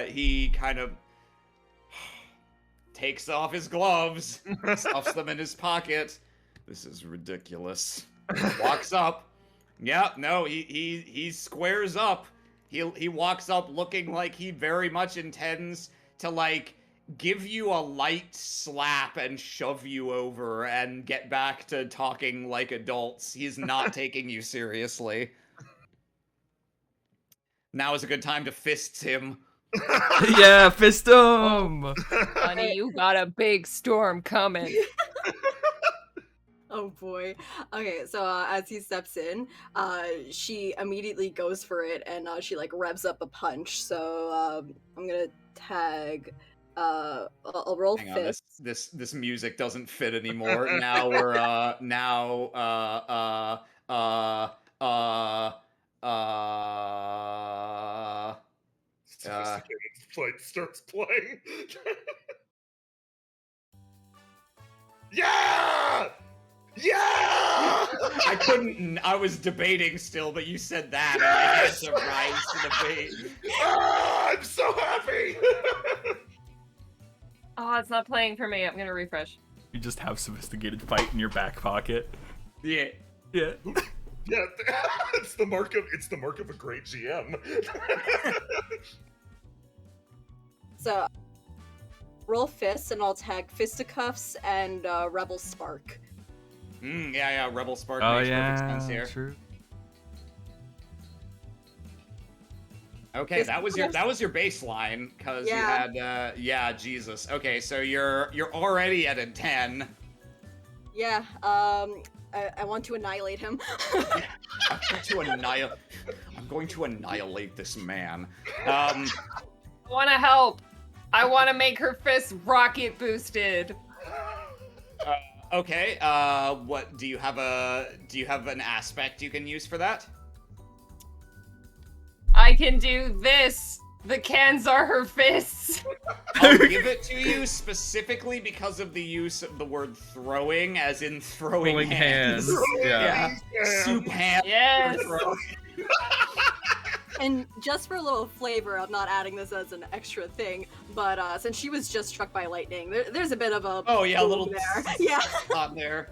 he kind of takes off his gloves, stuffs them in his pocket. This is ridiculous. Walks up. Yeah, no, he squares up. He walks up looking like he very much intends to, like, give you a light slap and shove you over and get back to talking like adults. He's not taking you seriously. Now is a good time to fist him. Yeah, fist him! Honey, you got a big storm coming. Oh boy. Okay, so as he steps in, she immediately goes for it, and she like revs up a punch. So I'm gonna tag I'll roll Hang on, fist. this music doesn't fit anymore. Now we're Sophisticated fight starts playing. Yeah! Yeah! I couldn't. I was debating still, but you said that, and I had to rise to the bait. Ah, I'm so happy. Oh, it's not playing for me. I'm gonna refresh. You just have sophisticated fight in your back pocket. Yeah. Yeah. Yeah, it's the mark of a great GM. So, roll fists, and I'll tag fisticuffs and rebel spark. Yeah. Rebel Spark Oh makes yeah, perfect sense here. true. Okay, that was your baseline because Yeah. you had Jesus. Okay, so you're already at a 10. Yeah. I want to annihilate him. I'm going to annihilate this man. I want to help. I want to make her fist rocket boosted. Okay. What do you have an aspect you can use for that? I can do this. The cans are her fists. I'll give it to you specifically because of the use of the word throwing, as in throwing hands. Yeah. Soup hand. Yes. And just for a little flavor, I'm not adding this as an extra thing, but since she was just struck by lightning, there's a bit of a Oh yeah, a boom little there. Yeah. on there.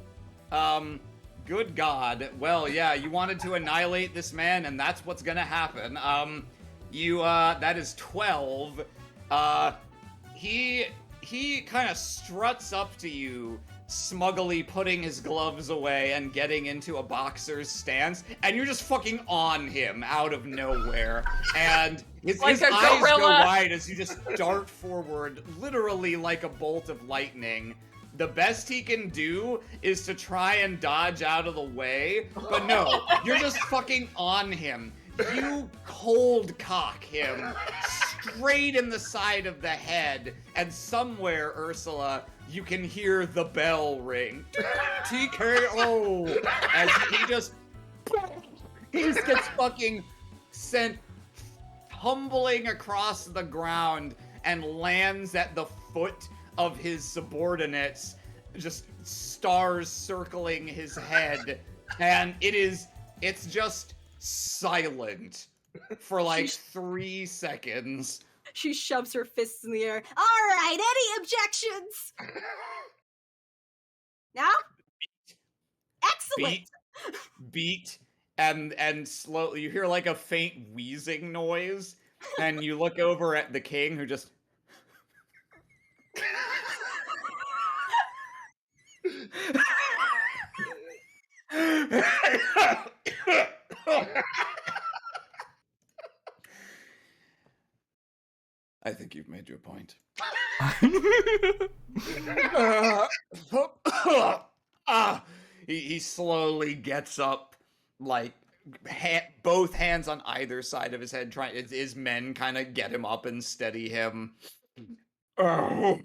Good God. Well, yeah, you wanted to annihilate this man, and that's what's gonna happen. That is 12. He kind of struts up to you, smugly putting his gloves away and getting into a boxer's stance, and you're just fucking on him out of nowhere. And his eyes go wide as you just dart forward, literally like a bolt of lightning. The best he can do is to try and dodge out of the way, but no, you're just fucking on him. You cold cock him straight in the side of the head, and somewhere, Ursula, you can hear the bell ring. TKO! As he just gets fucking sent tumbling across the ground and lands at the foot of his subordinates, just stars circling his head, and it's just silent for like 3 seconds. She shoves her fists in the air. All right, any objections? Now? Excellent. Beat, and slowly you hear like a faint wheezing noise, and you look over at the king, who just I think you've made your point. He slowly gets up, like both hands on either side of his head, trying his men kind of get him up and steady him. I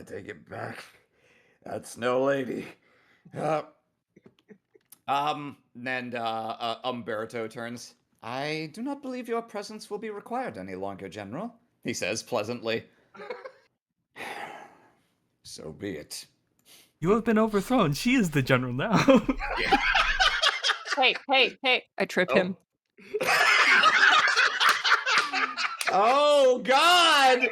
take it back. That's no lady. Then Umberto turns. I do not believe your presence will be required any longer, General, he says pleasantly. So be it. You have been overthrown. She is the general now. Hey. I trip him. Oh God!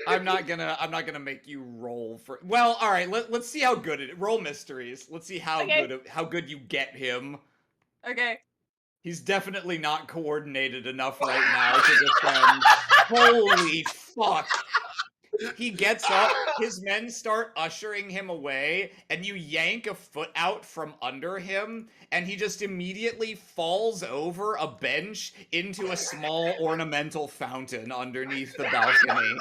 I'm not gonna make you roll for. Well, all right. Let's see how good it. Roll mysteries. Let's see how good you get him. Okay. He's definitely not coordinated enough right now to defend. Holy fuck! He gets up, his men start ushering him away, and you yank a foot out from under him, and he just immediately falls over a bench into a small ornamental fountain underneath the balcony.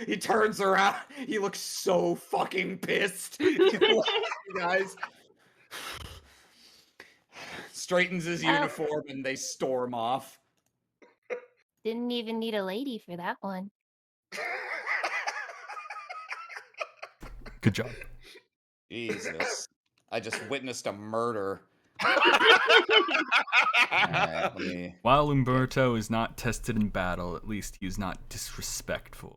He turns around. He looks so fucking pissed. You guys. straightens his Oh. uniform, and they storm off. Didn't even need a lady for that one. Good job. Jesus. I just witnessed a murder. Alright, let me... While Umberto is not tested in battle, at least he is not disrespectful.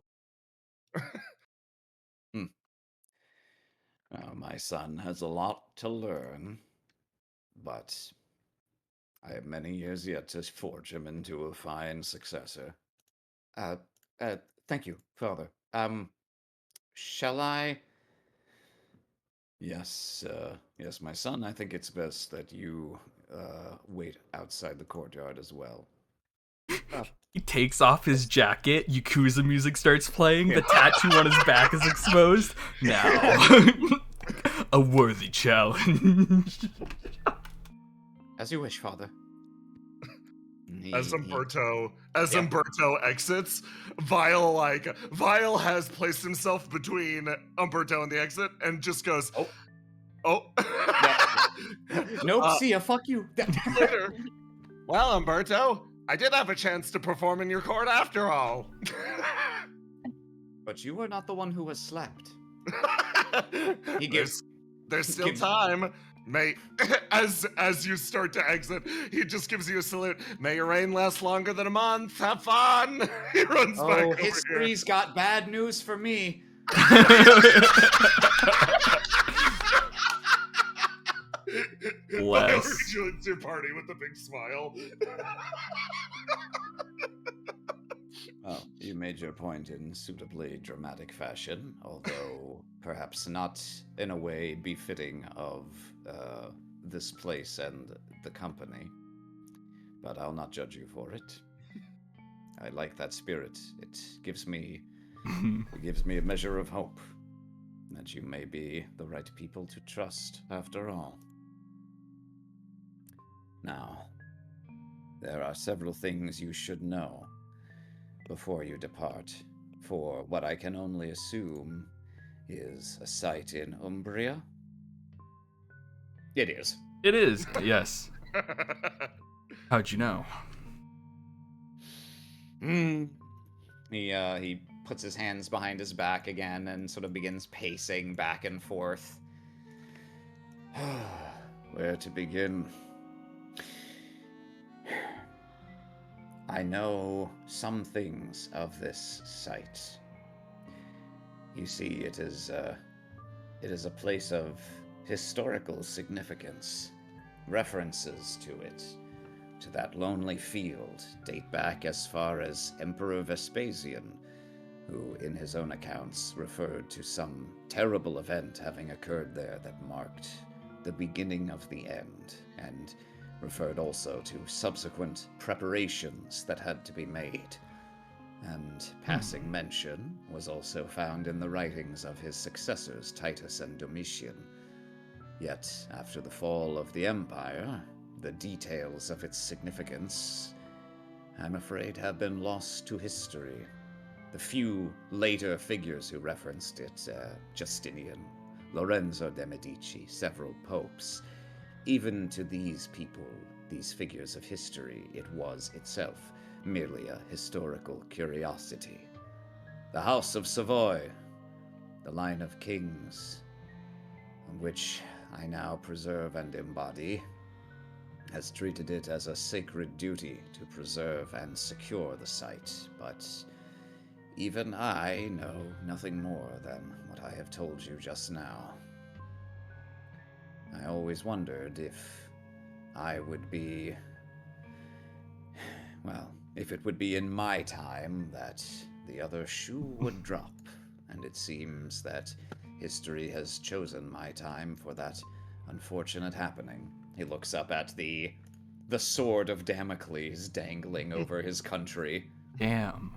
My son has a lot to learn, but I have many years yet to forge him into a fine successor. Thank you, Father. Shall I? Yes, yes, my son, I think it's best that you, wait outside the courtyard as well. He takes off his jacket, Yakuza music starts playing, the tattoo on his back is exposed. Now, a worthy challenge. As you wish, Father. As He- Umberto Yeah. exits, Vile has placed himself between Umberto and the exit and just goes, Oh. oh. Nope, see ya, fuck you. Later. Well, Umberto, I did have a chance to perform in your court after all. But you were not the one who was slapped. He gives... There's still gives- time. May as you start to exit, he just gives you a salute. May your reign last longer than a month. Have fun. He runs back Oh, over here. history's got bad news for me. Vile Bless. rejoins your party with a big smile. Well, you made your point in suitably dramatic fashion, although perhaps not in a way befitting of this place and the company. But I'll not judge you for it. I like that spirit. It gives me a measure of hope that you may be the right people to trust after all. Now, there are several things you should know before you depart, for what I can only assume is a site in Umbria. It is. It is, yes. How'd you know? He puts his hands behind his back again and sort of begins pacing back and forth. Where to begin? I know some things of this site. You see, it is a place of historical significance. References to it, to that lonely field, date back as far as Emperor Vespasian, who, in his own accounts, referred to some terrible event having occurred there that marked the beginning of the end, and referred also to subsequent preparations that had to be made. And passing mention was also found in the writings of his successors, Titus and Domitian. Yet, after the fall of the Empire, the details of its significance, I'm afraid, have been lost to history. The few later figures who referenced it, Justinian, Lorenzo de' Medici, several popes, even to these people, these figures of history, it was itself merely a historical curiosity. The House of Savoy, the line of kings, on which I now preserve and embody, has treated it as a sacred duty to preserve and secure the site, but even I know nothing more than what I have told you just now. I always wondered if I would be... well, if it would be in my time that the other shoe would drop, and it seems that history has chosen my time for that unfortunate happening. He looks up at the sword of Damocles dangling over his country. Damn.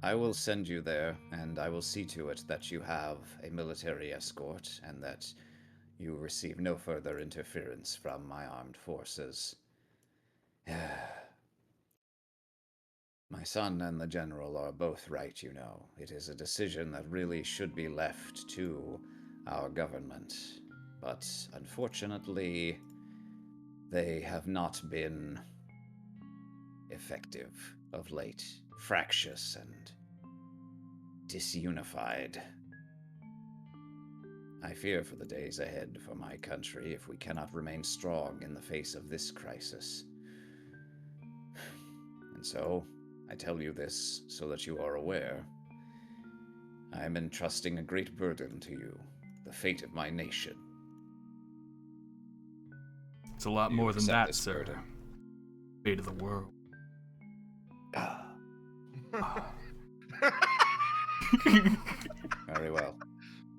I will send you there, and I will see to it that you have a military escort, and that you receive no further interference from my armed forces. My son and the general are both right, you know. It is a decision that really should be left to our government, but unfortunately, they have not been effective of late, fractious and disunified. I fear for the days ahead for my country if we cannot remain strong in the face of this crisis. And so, I tell you this so that you are aware. I am entrusting a great burden to you, the fate of my nation. It's a lot You more than accept that, this sir. burden? Fate of the world. Very well.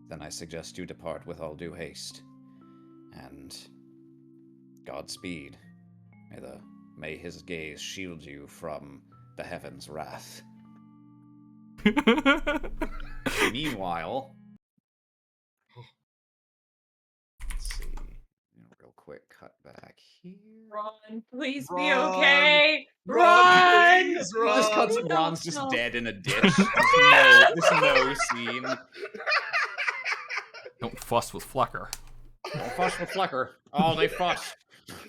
Then I suggest you depart with all due haste. And Godspeed. May his gaze shield you from the heavens' wrath. Meanwhile, let's see. Real quick, cut back here. Ron, please be Ron! okay. Run, please, run! Just cuts and No, Ron's just no. dead in a ditch. There's no scene. Don't fuss with Flecker. Don't fuss with Flecker. Oh, they fuss.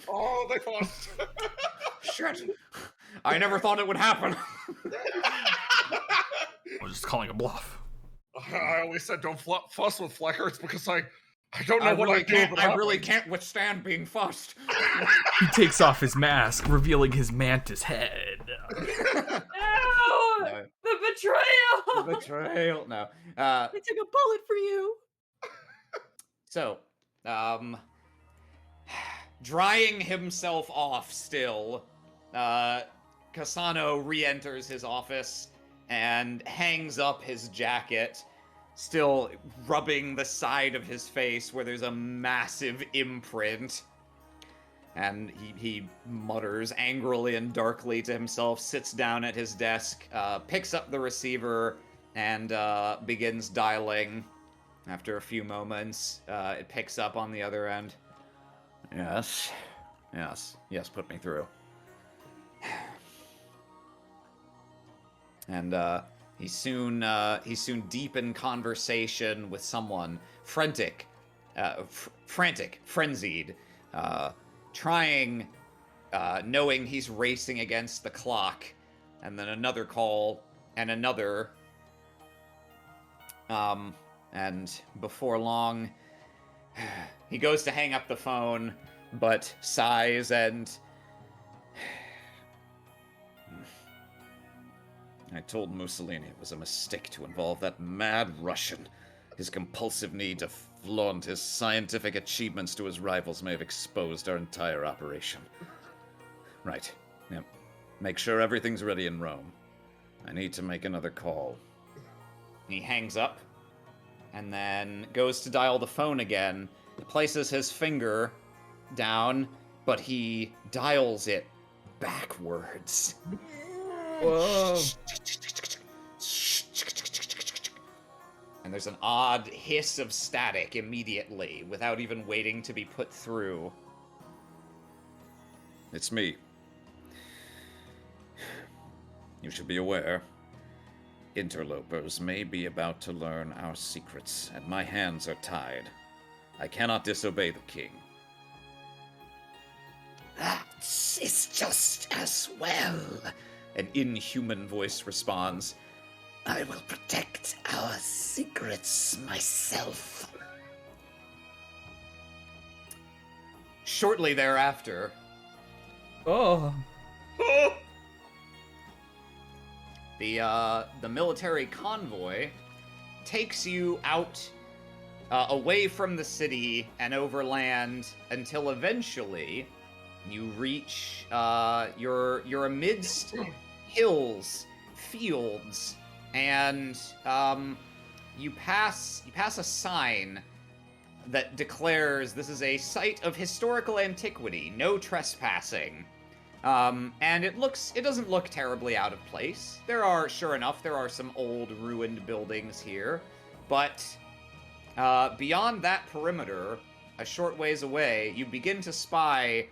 Oh, they fussed. Shit. I never thought it would happen. I was just calling a bluff. I always said don't fuss with Flecker. It's because I don't know what I do. I really can't withstand being fussed. He takes off his mask, revealing his mantis head. No! No. The betrayal! Betrayal. No. I took a bullet for you. So, drying himself off still, Cassano re-enters his office and hangs up his jacket, still rubbing the side of his face where there's a massive imprint. And he mutters angrily and darkly to himself, sits down at his desk, picks up the receiver, and begins dialing. After a few moments, it picks up on the other end. Yes, put me through. And he's soon deep in conversation with someone, frantic, frenzied, trying, knowing he's racing against the clock, and then another call, and another, and before long, he goes to hang up the phone, but sighs and... I told Mussolini it was a mistake to involve that mad Russian. His compulsive need to flaunt his scientific achievements to his rivals may have exposed our entire operation. Right. Yep. Make sure everything's ready in Rome. I need to make another call. He hangs up, and then goes to dial the phone again, places his finger down, but he dials it backwards. Whoa. And there's an odd hiss of static immediately, without even waiting to be put through. It's me. You should be aware. Interlopers may be about to learn our secrets, and my hands are tied. I cannot disobey the king. That is just as well, an inhuman voice responds. I will protect our secrets myself. Shortly thereafter, Oh. the military convoy takes you out away from the city and overland until eventually you reach you're amidst hills, fields, and you pass a sign that declares this is a site of historical antiquity, no trespassing. And it doesn't look terribly out of place. Sure enough, there are some old ruined buildings here, but beyond that perimeter, a short ways away, you begin to spy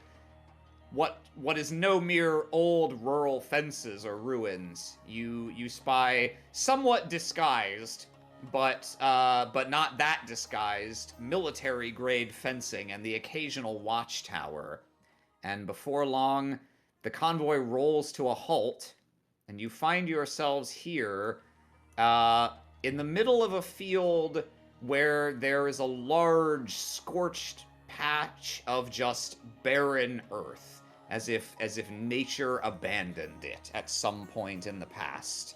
what is no mere old rural fences or ruins. You spy, somewhat disguised, but not that disguised, military-grade fencing and the occasional watchtower. And before long, the convoy rolls to a halt, and you find yourselves here in the middle of a field where there is a large, scorched patch of just barren earth, as if nature abandoned it at some point in the past.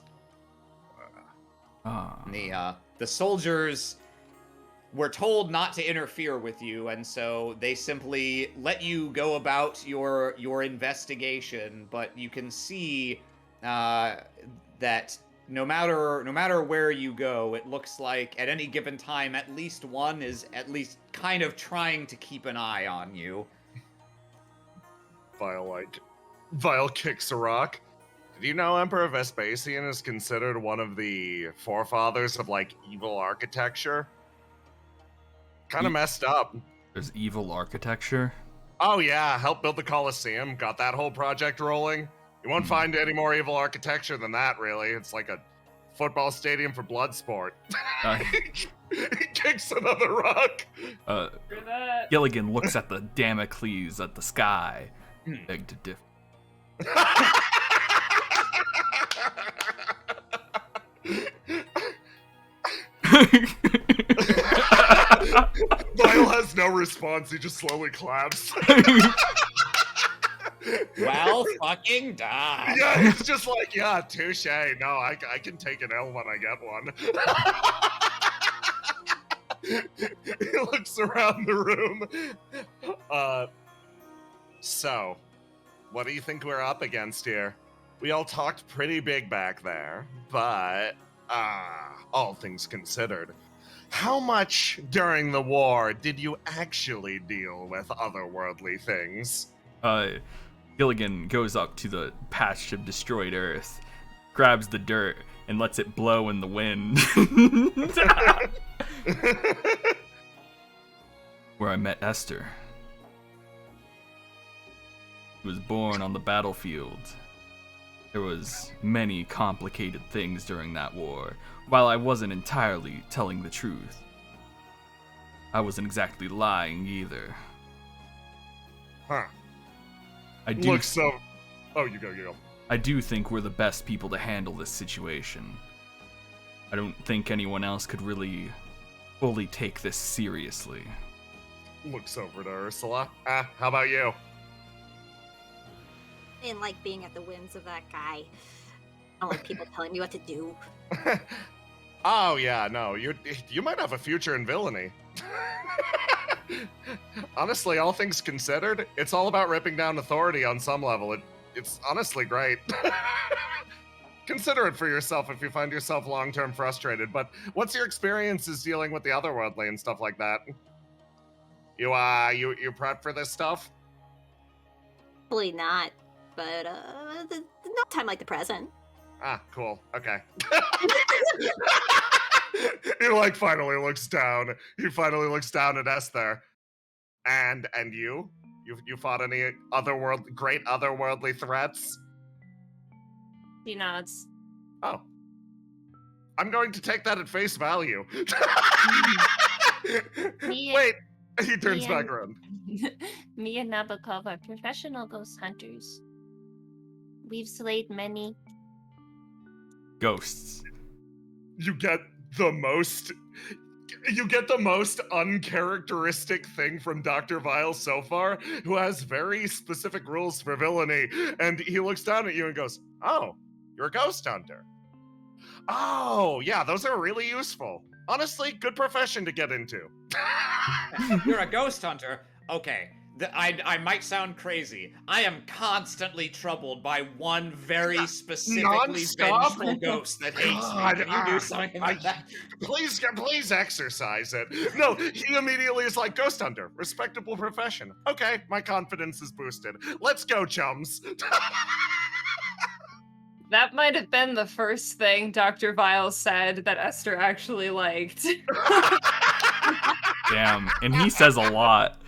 The soldiers were told not to interfere with you, and so they simply let you go about your investigation. But you can see that no matter where you go, it looks like at any given time, at least one is at least kind of trying to keep an eye on you. Vile kicks a rock. Did you know Emperor Vespasian is considered one of the forefathers of, like, evil architecture? Kind of messed up. There's evil architecture? Oh yeah, helped build the Colosseum, got that whole project rolling. You won't find any more evil architecture than that, really. It's like a football stadium for blood sport. He kicks another rock. Gilligan looks at the Damocles at the sky. Beg to differ. Vile has no response, he just slowly claps. Well, fucking die. Yeah, he's just like, yeah, touche. No, I can take an L when I get one. He looks around the room. So, what do you think we're up against here? We all talked pretty big back there, but, all things considered, how much during the war did you actually deal with otherworldly things? Gilligan goes up to the patch of destroyed earth, grabs the dirt, and lets it blow in the wind. Where I met Esther. She was born on the battlefield. There was many complicated things during that war, while I wasn't entirely telling the truth. I wasn't exactly lying either. Huh. I do Looks so... Oh, you go. I do think we're the best people to handle this situation. I don't think anyone else could really fully take this seriously. Looks over to Ursula. How about you? I didn't like being at the whims of that guy. I don't like people telling me what to do. Oh, yeah, no, you might have a future in villainy. Honestly, all things considered, it's all about ripping down authority on some level. It's honestly great. Consider it for yourself if you find yourself long-term frustrated, but what's your experiences dealing with the otherworldly and stuff like that? You prep for this stuff? Probably not, but no time like the present. Cool. Okay. He finally looks down. He finally looks down at Esther. And you? You fought any great otherworldly threats? He nods. Oh. I'm going to take that at face value. Wait, he turns back around. Me and Nabokov are professional ghost hunters. We've slayed many. Ghosts. You get the most uncharacteristic thing from Dr. Vile so far, who has very specific rules for villainy, and he looks down at you and goes, "Oh, you're a ghost hunter. Oh, yeah, those are really useful. Honestly, good profession to get into." You're a ghost hunter? Okay. I might sound crazy. I am constantly troubled by one very specifically vengeful ghost that hates me. Can you do something about that? Please exercise it. No, he immediately is like, "Ghost hunter, respectable profession. Okay, my confidence is boosted. Let's go, chums." That might have been the first thing Dr. Vile said that Esther actually liked. Damn, and he says a lot.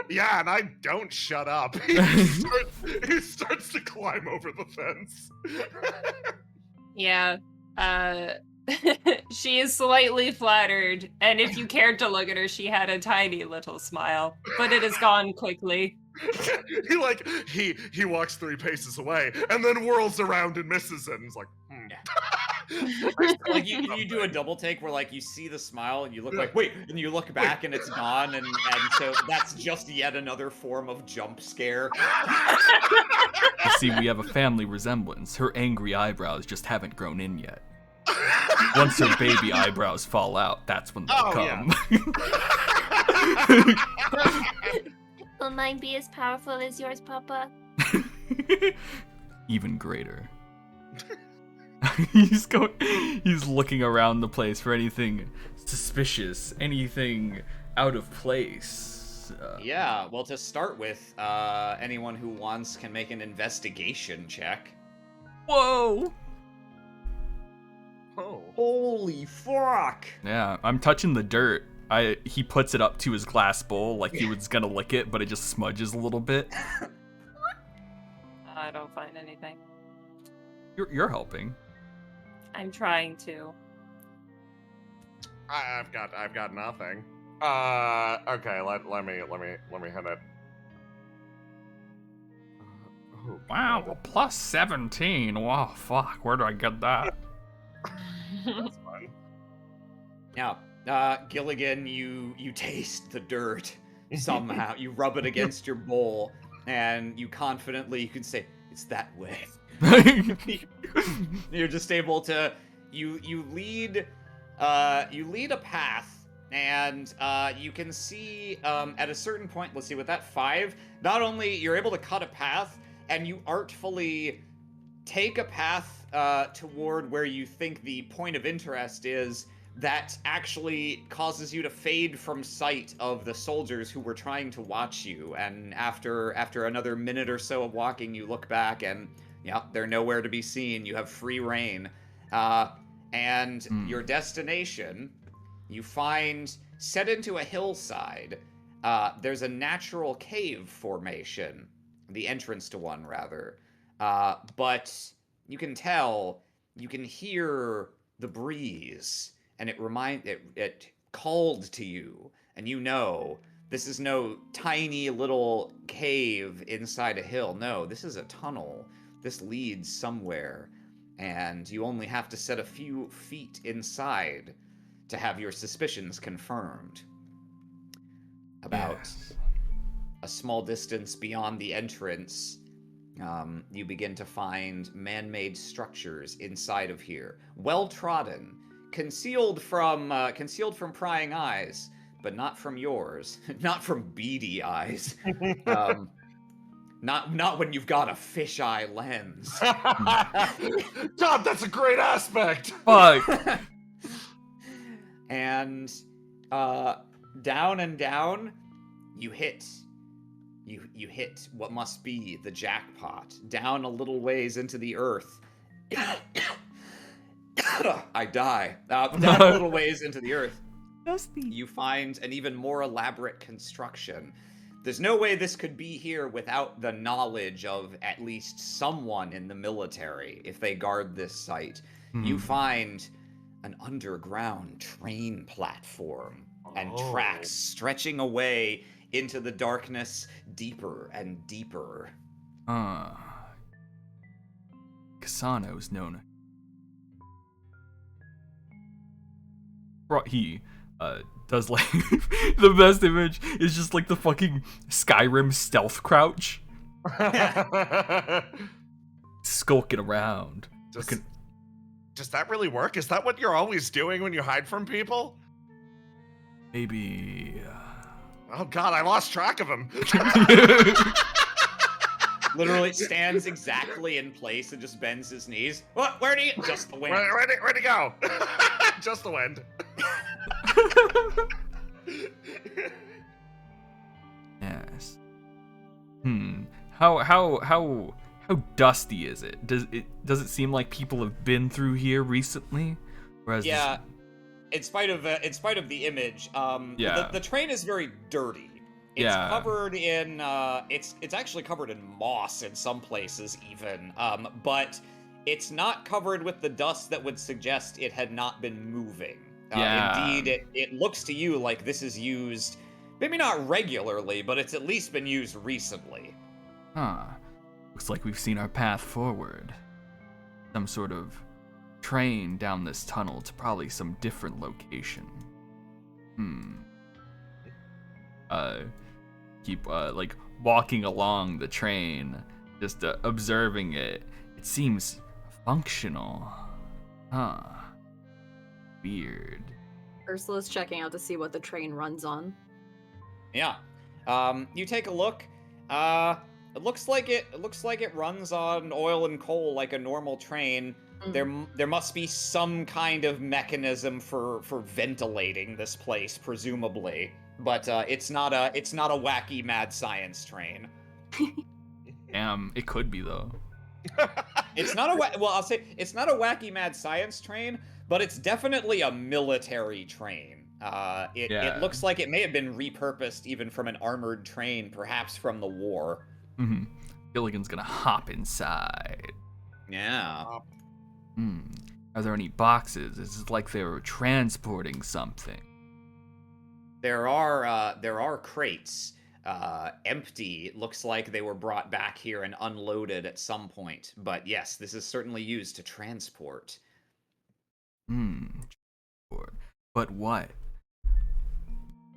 Yeah, and I don't shut up. He starts to climb over the fence. Yeah. She is slightly flattered, and if you cared to look at her, she had a tiny little smile, but it is gone quickly. he walks 3 paces away and then whirls around and misses it and is like, Like you do a double take where like you see the smile and you look like wait, and you look back and it's gone, and so that's just yet another form of jump scare. You see, we have a family resemblance. Her angry eyebrows just haven't grown in yet. Once her baby eyebrows fall out, that's when they'll come. Will mine be as powerful as yours, Papa? Even greater. He's looking around the place for anything suspicious, anything out of place. Yeah, well, to start with, anyone who wants can make an investigation check. Whoa! oh. Holy fuck! Yeah, I'm touching the dirt. He puts it up to his glass bowl like he was gonna lick it, but it just smudges a little bit. I don't find anything. You're helping. I'm trying to. I've got nothing. Okay, let me hit it. Oh, Wow, well, plus 17. Wow, fuck, where do I get that? that's fun. Now, Gilligan, you taste the dirt somehow. You rub it against your bowl, and you can say, it's that way. You're just able to you lead a path, and you can see at a certain point, let's see, with that 5, not only you're able to cut a path, and you artfully take a path toward where you think the point of interest is, that actually causes you to fade from sight of the soldiers who were trying to watch you. And after another minute or so of walking, you look back and yeah, they're nowhere to be seen. You have free reign. And your destination, you find set into a hillside. There's a natural cave formation, the entrance to one rather. But you can hear the breeze, and it called to you, and you know this is no tiny little cave inside a hill. No, this is a tunnel. This leads somewhere, and you only have to set a few feet inside to have your suspicions confirmed. About a small distance beyond the entrance, you begin to find man-made structures inside of here, well-trodden, concealed from prying eyes, but not from yours, not from beady eyes. Not when you've got a fisheye lens. God, that's a great aspect. Fuck. And down and down, you hit what must be the jackpot. Down a little ways into the earth. I die. Down a little ways into the earth, you find an even more elaborate construction. There's no way this could be here without the knowledge of at least someone in the military if they guard this site. You find an underground train platform and tracks stretching away into the darkness deeper and deeper. Kasano's known. He does like the best image is just like the fucking Skyrim stealth crouch, skulking around. Does that really work? Is that what you're always doing when you hide from people? Maybe. Oh god, I lost track of him. Literally stands exactly in place and just bends his knees. What? Where do you? Just the wind. Where'd he go? Just the wind. Yes. How dusty is it? Does it seem like people have been through here recently? Yeah. In spite of the image, the train is very dirty. It's covered in it's actually covered in moss in some places even. But It's not covered with the dust that would suggest it had not been moving. Yeah. Indeed, it looks to you like this is used, maybe not regularly, but it's at least been used recently. Huh. Looks like we've seen our path forward. Some sort of train down this tunnel to probably some different location. Keep like walking along the train, just observing it. It seems functional. Huh. Weird. Ursula's checking out to see what the train runs on. Yeah. You take a look. It looks like it runs on oil and coal like a normal train. There must be some kind of mechanism for ventilating this place, presumably. But it's not a wacky mad science train. Damn, it could be though. It's not a I'll say it's not a wacky mad science train, but it's definitely a military train. It looks like it may have been repurposed even from an armored train, perhaps from the war. Gilligan's gonna hop inside. Yeah. Are there any boxes? It's like they were transporting something. There are crates, empty. It looks like they were brought back here and unloaded at some point. But yes, this is certainly used to transport. But what?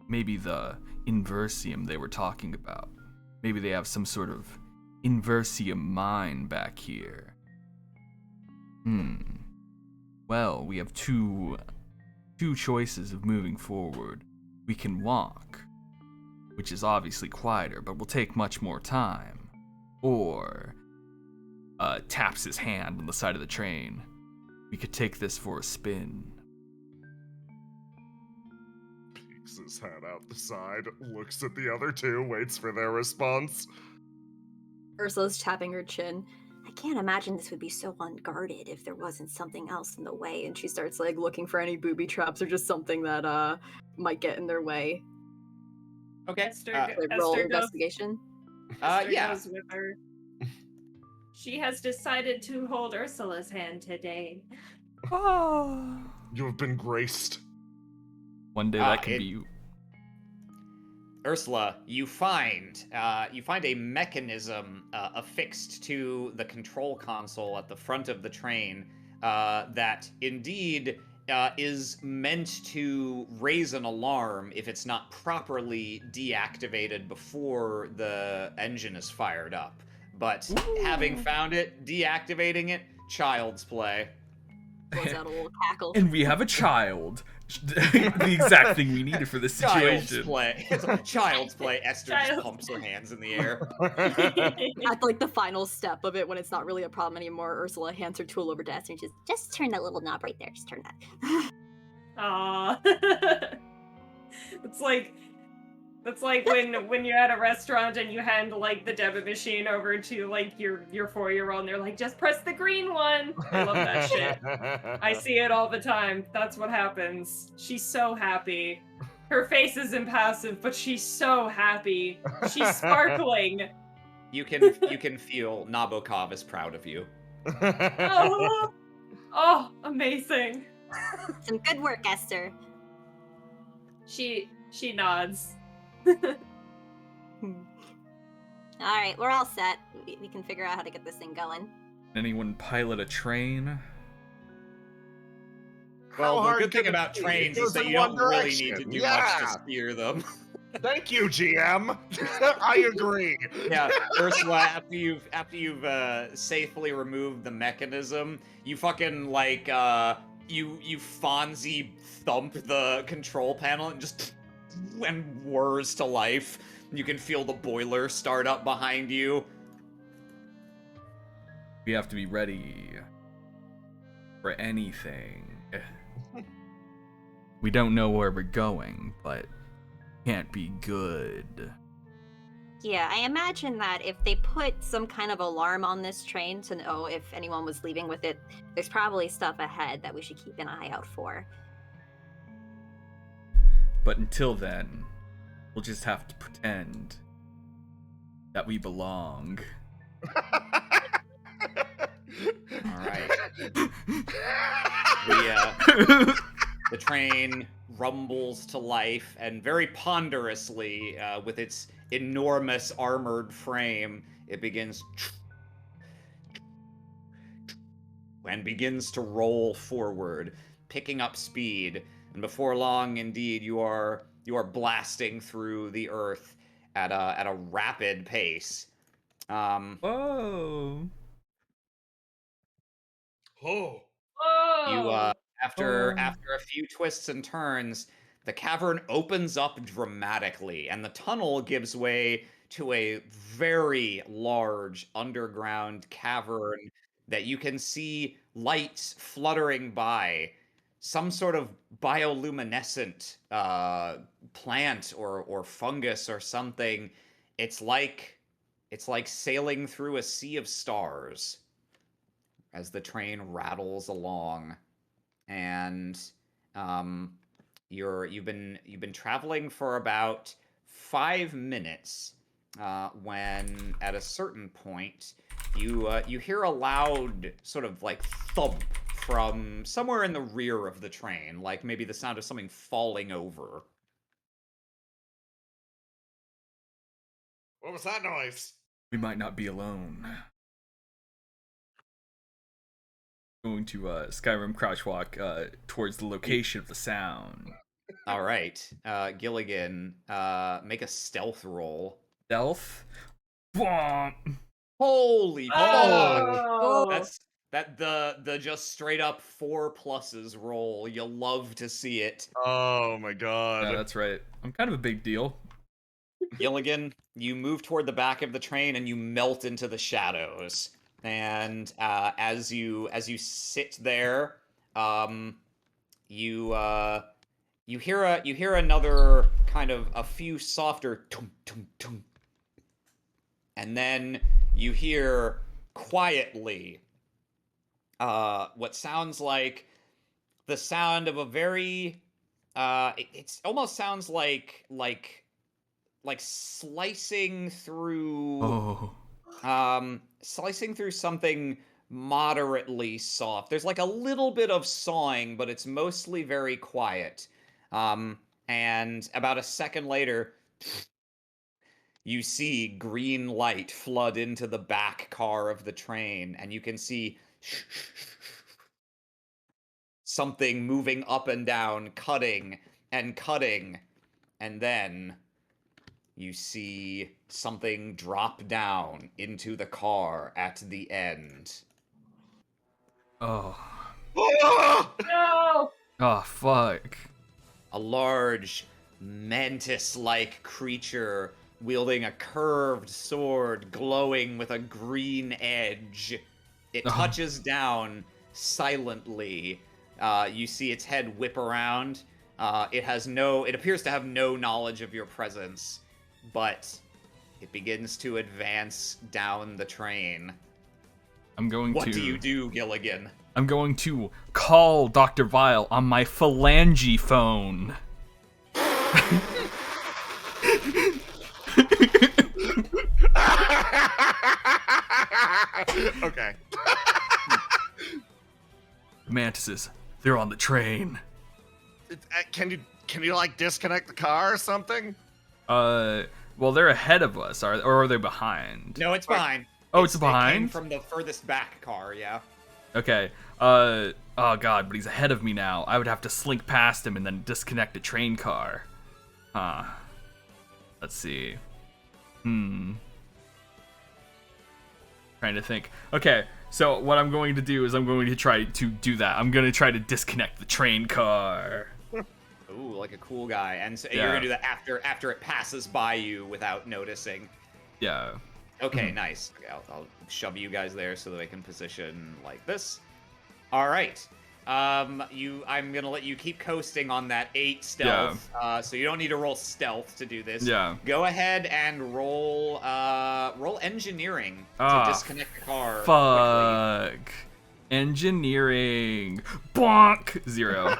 Maybe the Inversium they were talking about. Maybe they have some sort of Inversium mine back here. Well, we have two choices of moving forward. We can walk, which is obviously quieter, but will take much more time. Or, taps his hand on the side of the train. We could take this for a spin. Peeks his head out the side, looks at the other two, waits for their response. Ursula's tapping her chin. I can't imagine this would be so unguarded if there wasn't something else in the way. And she starts like looking for any booby traps or just something that might get in their way. Okay. Esther Roll goes- investigation. Esther Yeah. goes with her. She has decided to hold Ursula's hand today. You have been graced. One day that can be. Ursula, you find a mechanism affixed to the control console at the front of the train that indeed is meant to raise an alarm if it's not properly deactivated before the engine is fired up. But having found it, deactivating it, child's play. Blows out a little cackle. And we have a child. The exact thing we needed for this situation. Child's play. It's a child's play. Esther just pumps her hands in the air. At like the final step of it, when it's not really a problem anymore, Ursula hands her tool over to Esther and just turn that little knob right there. Just turn that. Aww. It's like when you're at a restaurant and you hand like the debit machine over to like your 4-year-old and they're like, just press the green one. I love that shit. I see it all the time. That's what happens. She's so happy. Her face is impassive, but she's so happy. She's sparkling. You can feel Nabokov is proud of you. Oh, amazing. Some good work, Esther. She nods. All right, we're all set. We can figure out how to get this thing going. Anyone pilot a train? Well, How the good hard thing can it about be? trains It is goes that in you don't one really need to direction. do much to Yeah. steer them. Thank you, GM. I agree. Yeah, Ursula, after you've safely removed the mechanism, you fucking like you Fonzie thump the control panel and just whirs to life. You can feel the boiler start up behind you. We have to be ready for anything. We don't know where we're going, but can't be good. Yeah, I imagine that if they put some kind of alarm on this train to know if anyone was leaving with it, there's probably stuff ahead that we should keep an eye out for. But until then, we'll just have to pretend that we belong. All right. The train rumbles to life, and very ponderously, with its enormous armored frame, it begins and begins to roll forward, picking up speed. And before long, indeed, you are blasting through the earth at a rapid pace. Whoa. Oh. You Whoa! after Oh. a few twists and turns, the cavern opens up dramatically, and the tunnel gives way to a very large underground cavern that you can see lights fluttering by. Some sort of bioluminescent plant or fungus or something. It's like sailing through a sea of stars as the train rattles along, and you've been traveling for about 5 minutes, when at a certain point you hear a loud sort of like thump from somewhere in the rear of the train, like maybe the sound of something falling over. What was that noise? We might not be alone. Going to Skyrim crouch walk towards the location of the sound. All right, Gilligan, make a stealth roll. Stealth. Bwomp. Holy fuck! Oh! That's the just straight up 4+ roll. You'll love to see it. Oh my god. Yeah, that's right. I'm kind of a big deal. Gilligan, you move toward the back of the train and you melt into the shadows. And as you sit there, you hear another kind of a few softer tum tum tum, and then you hear quietly what sounds like the sound of a very it almost sounds like slicing through slicing through something moderately soft. There's like a little bit of sawing, but it's mostly very quiet. And about a second later, you see green light flood into the back car of the train, and you can see something moving up and down, cutting and cutting, and then you see something drop down into the car at the end. Oh. No! Oh, fuck. A large, mantis-like creature wielding a curved sword glowing with a green edge. It touches down silently. You see its head whip around. It appears to have no knowledge of your presence, but it begins to advance down the train. What do you do, Gilligan? I'm going to call Dr. Vile on my phalange phone. Okay. Mantises, they're on the train. Can you like disconnect the car or something? Well, they're ahead of us, or are they behind? No, it's behind. Oh, it's It came behind? from the furthest back car, yeah. Okay. Oh god, but he's ahead of me now. I would have to slink past him and then disconnect a train car. Let's see. Trying to think. Okay, so what I'm going to do is I'm going to try to do that. I'm going to try to disconnect the train car. Ooh, like a cool guy. And so Yeah. you're gonna do that after it passes by you without noticing. Yeah. Okay, nice. Okay, I'll shove you guys there so that I can position like this. All right. I'm gonna let you keep coasting on that 8 stealth. So you don't need to roll stealth to do this. Yeah. Go ahead and roll engineering to disconnect the car. Fuck. Quickly. Engineering. Bonk. 0.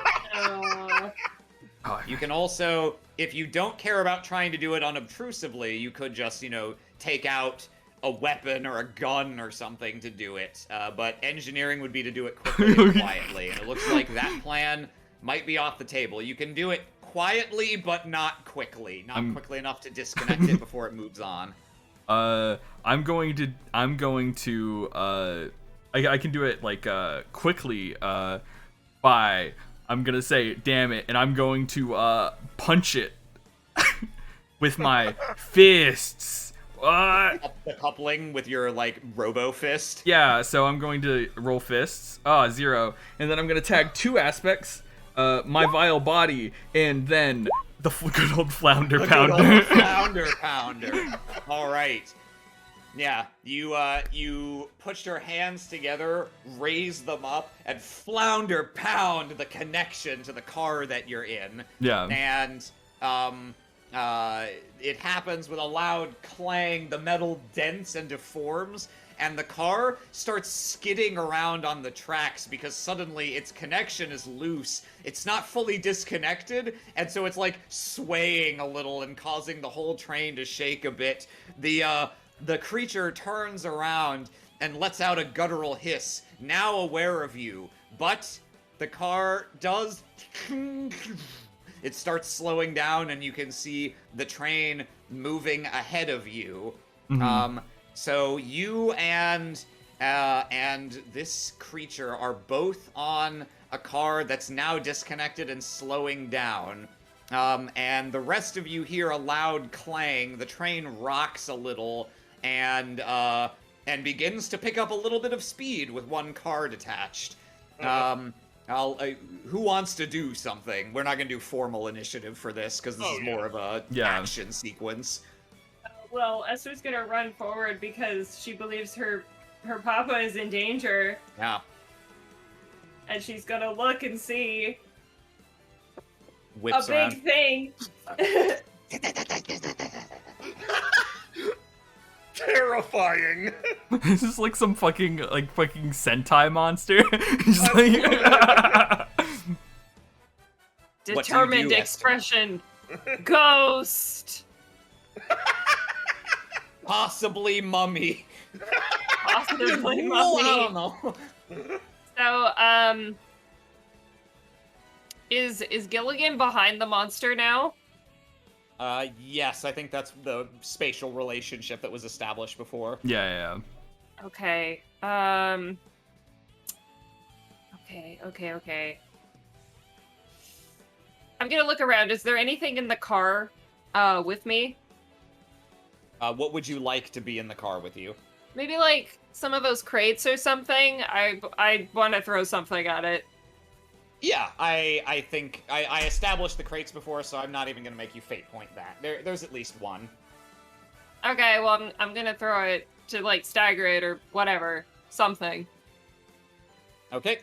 You can also, if you don't care about trying to do it unobtrusively, you could just, take out a weapon or a gun or something to do it. But engineering would be to do it quickly and quietly. And it looks like that plan might be off the table. You can do it quietly, but not quickly. Not quickly enough to disconnect it before it moves on. I'm going to I can do it like quickly by I'm gonna say damn it, and I'm going to punch it with my fists. The coupling with your like robo fist. Yeah, so I'm going to roll fists. 0, and then I'm gonna tag 2 aspects, my vile body, and then the good old flounder pounder. Good old flounder pounder. All right. Yeah, you put your hands together, raise them up, and flounder pound the connection to the car that you're in. Yeah. And it happens with a loud clang. The metal dents and deforms, and the car starts skidding around on the tracks because suddenly its connection is loose. It's not fully disconnected, and so it's like swaying a little and causing the whole train to shake a bit. The creature turns around and lets out a guttural hiss, now aware of you, but the car does... It starts slowing down, and you can see the train moving ahead of you. Mm-hmm. So you and this creature are both on a car that's now disconnected and slowing down. And the rest of you hear a loud clang. The train rocks a little and begins to pick up a little bit of speed with one car detached. Who wants to do something? We're not going to do formal initiative for this because this is more of a action sequence. Well, Esther's gonna run forward because she believes her papa is in danger. Yeah. And she's gonna look and see Whips a around. big thing. Terrifying. This is like some fucking Sentai monster. Just like Determined expression. Ghost. Possibly mummy. Possibly mummy. Well, I don't know. So, is Gilligan behind the monster now? Yes, I think that's the spatial relationship that was established before. yeah. Okay. Okay. I'm gonna look around. Is there anything in the car, with me? What would you like to be in the car with you? Maybe like some of those crates or something. I want to throw something at it. Yeah, I think I established the crates before, so I'm not even gonna make you fate point that. There's at least one. Okay, well I'm gonna throw it to like stagger it or whatever, something. Okay.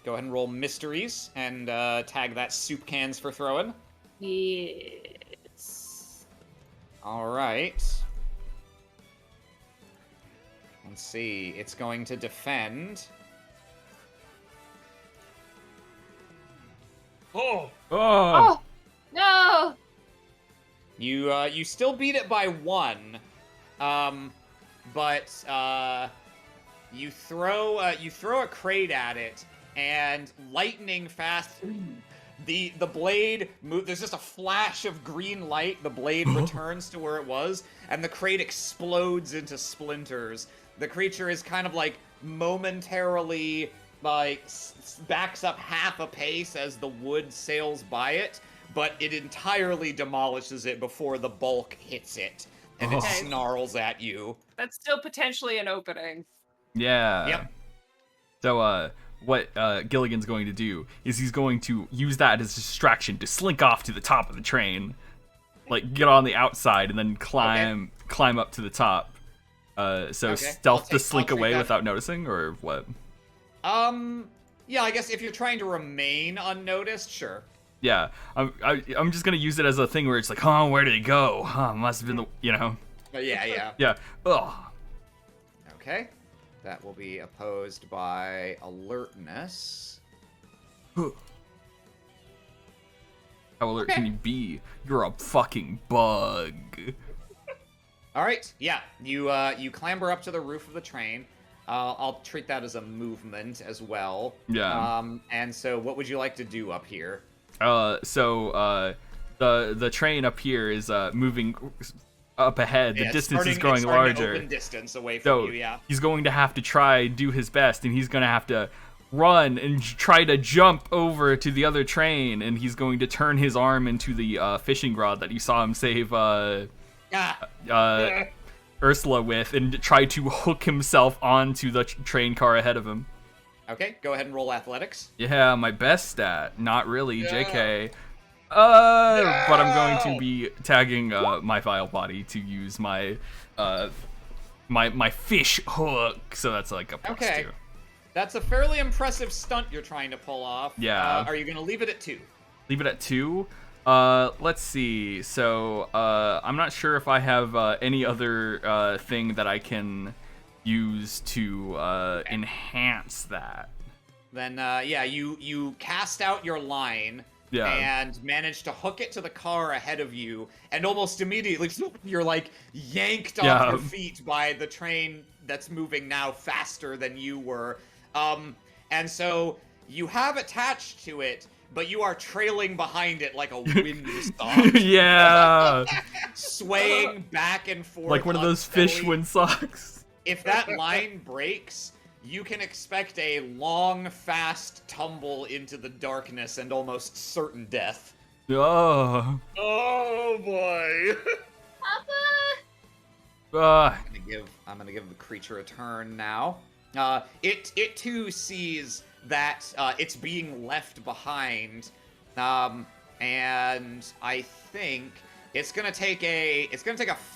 Go ahead and roll mysteries and tag that soup cans for throwing. Yes. All right. Let's see. It's going to defend. Oh. Oh no! You still beat it by 1, but you throw a crate at it, and lightning fast. The blade move. There's just a flash of green light. The blade returns to where it was, and the crate explodes into splinters. The creature is kind of like momentarily backs up half a pace as the wood sails by it, but it entirely demolishes it before the bulk hits it, and it snarls at you. That's still potentially an opening. Yeah. Yep. So, what Gilligan's going to do is he's going to use that as a distraction to slink off to the top of the train, like get on the outside and then climb up to the top. Stealth to slink away without noticing, or what? Yeah, I guess if you're trying to remain unnoticed, sure. Yeah, I'm just gonna use it as a thing where it's like, oh, where did he go? Huh, must have been Yeah. Yeah. Ugh. Okay. That will be opposed by alertness. How alert can you be? You're a fucking bug. All right, yeah, you clamber up to the roof of the train. I'll treat that as a movement as well. Yeah. And so, what would you like to do up here? The train up here is moving up ahead. The Yeah, distance is it's growing starting to larger. open distance away from So you. Yeah. he's going to have to try and do his best, and he's going to have to run and try to jump over to the other train, and he's going to turn his arm into the fishing rod that you saw him save Ursula with, and try to hook himself onto the train car ahead of him. Okay, go ahead and roll athletics. Yeah, my best stat. Not really, Yeah. JK. But I'm going to be tagging my vile body to use my my fish hook, so that's like a +2. Okay. That's a fairly impressive stunt you're trying to pull off. Yeah. Are you gonna leave it at 2? Leave it at 2. Let's see. So I'm not sure if I have any other thing that I can use to enhance that. Then yeah, you cast out your line. Yeah. And manage to hook it to the car ahead of you, and almost immediately you're like yanked off your feet by the train that's moving now faster than you were. And so you have attached to it, but you are trailing behind it like a windstorm. Yeah. Swaying back and forth. Like one of those fish unsteadily. wind socks. If that line breaks, you can expect a long, fast tumble into the darkness and almost certain death. Oh. Oh boy. Papa! I'm gonna give the creature a turn now. It too sees that it's being left behind, and I think it's gonna take a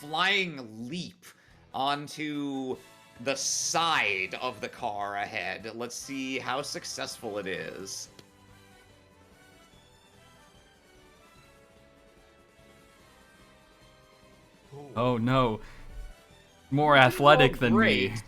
flying leap onto the side of the car ahead. Let's see how successful it is. Oh no. More athletic than me. Great.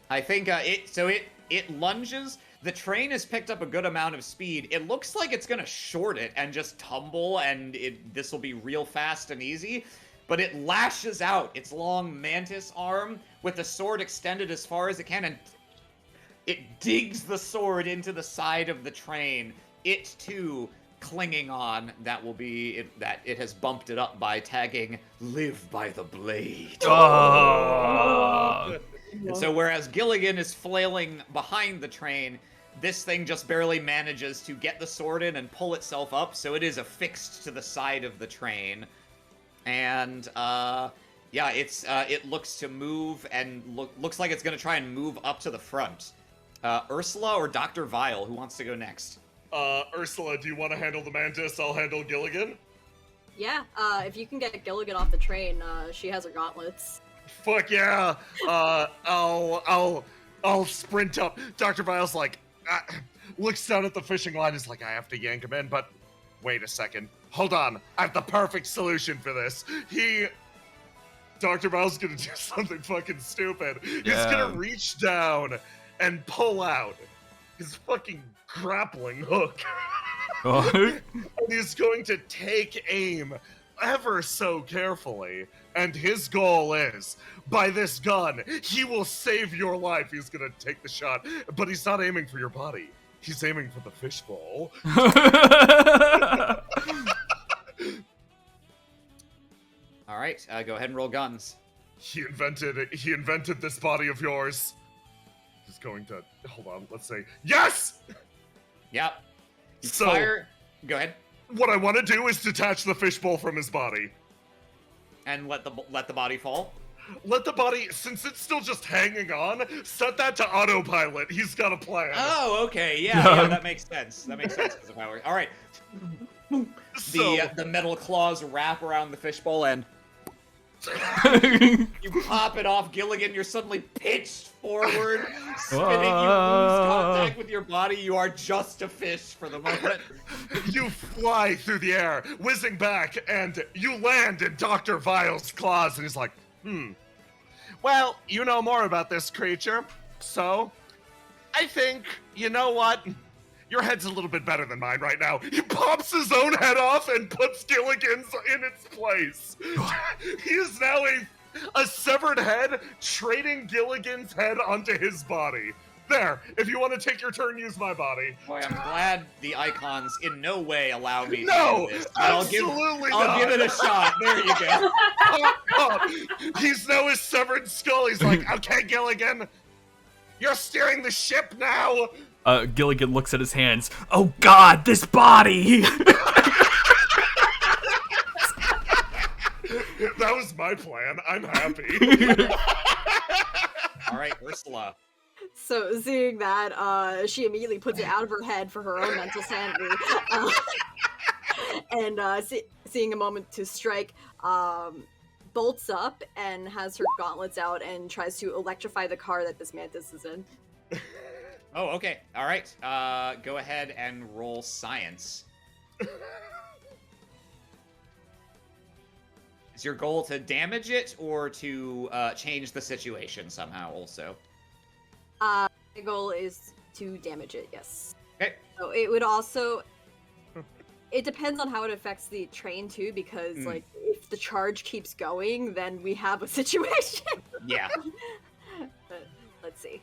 I think it lunges. The train has picked up a good amount of speed. It looks like it's gonna short it and just tumble, and this will be real fast and easy. But it lashes out its long mantis arm with the sword extended as far as it can, and it digs the sword into the side of the train. It too clinging on. That will be it, that it has bumped it up by tagging "Live by the blade." Oh. And so whereas Gilligan is flailing behind the train, this thing just barely manages to get the sword in and pull itself up, so it is affixed to the side of the train. And yeah, it looks to move and looks like it's gonna try and move up to the front. Ursula or Dr. Vile, who wants to go next? Ursula, do you want to handle the mantis? I'll handle Gilligan. Yeah, if you can get Gilligan off the train, she has her gauntlets. Fuck yeah! I'll sprint up. Dr. Vile's like, looks down at the fishing line. Is like, I have to yank him in, but wait a second. Hold on. I have the perfect solution for this. Dr. Vile's gonna do something fucking stupid. He's gonna reach down and pull out his fucking grappling hook. And he's going to take aim ever so carefully. And his goal is, by this gun, he will save your life. He's gonna take the shot, but he's not aiming for your body. He's aiming for the fishbowl. All right, go ahead and roll guns. He invented this body of yours. He's going to, hold on, let's say, yes! Yep. You So- fire. Go ahead. What I want to do is detach the fishbowl from his body. And let the body fall. Let the body, since it's still just hanging on, set that to autopilot. He's got a plan. Oh, okay, yeah, that makes sense. That makes sense because of how it works. All right. So- The metal claws wrap around the fishbowl and you pop it off, Gilligan. You're suddenly pitched forward, spinning. You lose contact with your body. You are just a fish for the moment. You fly through the air, whizzing back, and you land in Dr. Vile's claws, and he's like, well, you know more about this creature, so I think, you know what? Your head's a little bit better than mine right now. He pops his own head off and puts Gilligan's in its place. He is now a severed head, trading Gilligan's head onto his body. There, if you want to take your turn, use my body. Boy, I'm glad the icons in no way allow me No, to do this. absolutely not. I'll give it a shot. There you go. He's now his severed skull. He's like, okay, Gilligan, you're steering the ship now. Gilligan looks at his hands. Oh God, this body! That was my plan. I'm happy. All right, Ursula. So seeing that, she immediately puts it out of her head for her own mental sanity, and seeing a moment to strike, bolts up and has her gauntlets out and tries to electrify the car that this mantis is in. Oh, okay. All right. Go ahead and roll science. Is your goal to damage it or to change the situation somehow also? My goal is to damage it, yes. Okay. So it would also... It depends on how it affects the train, too, because, like, if the charge keeps going, then we have a situation. Yeah. But let's see.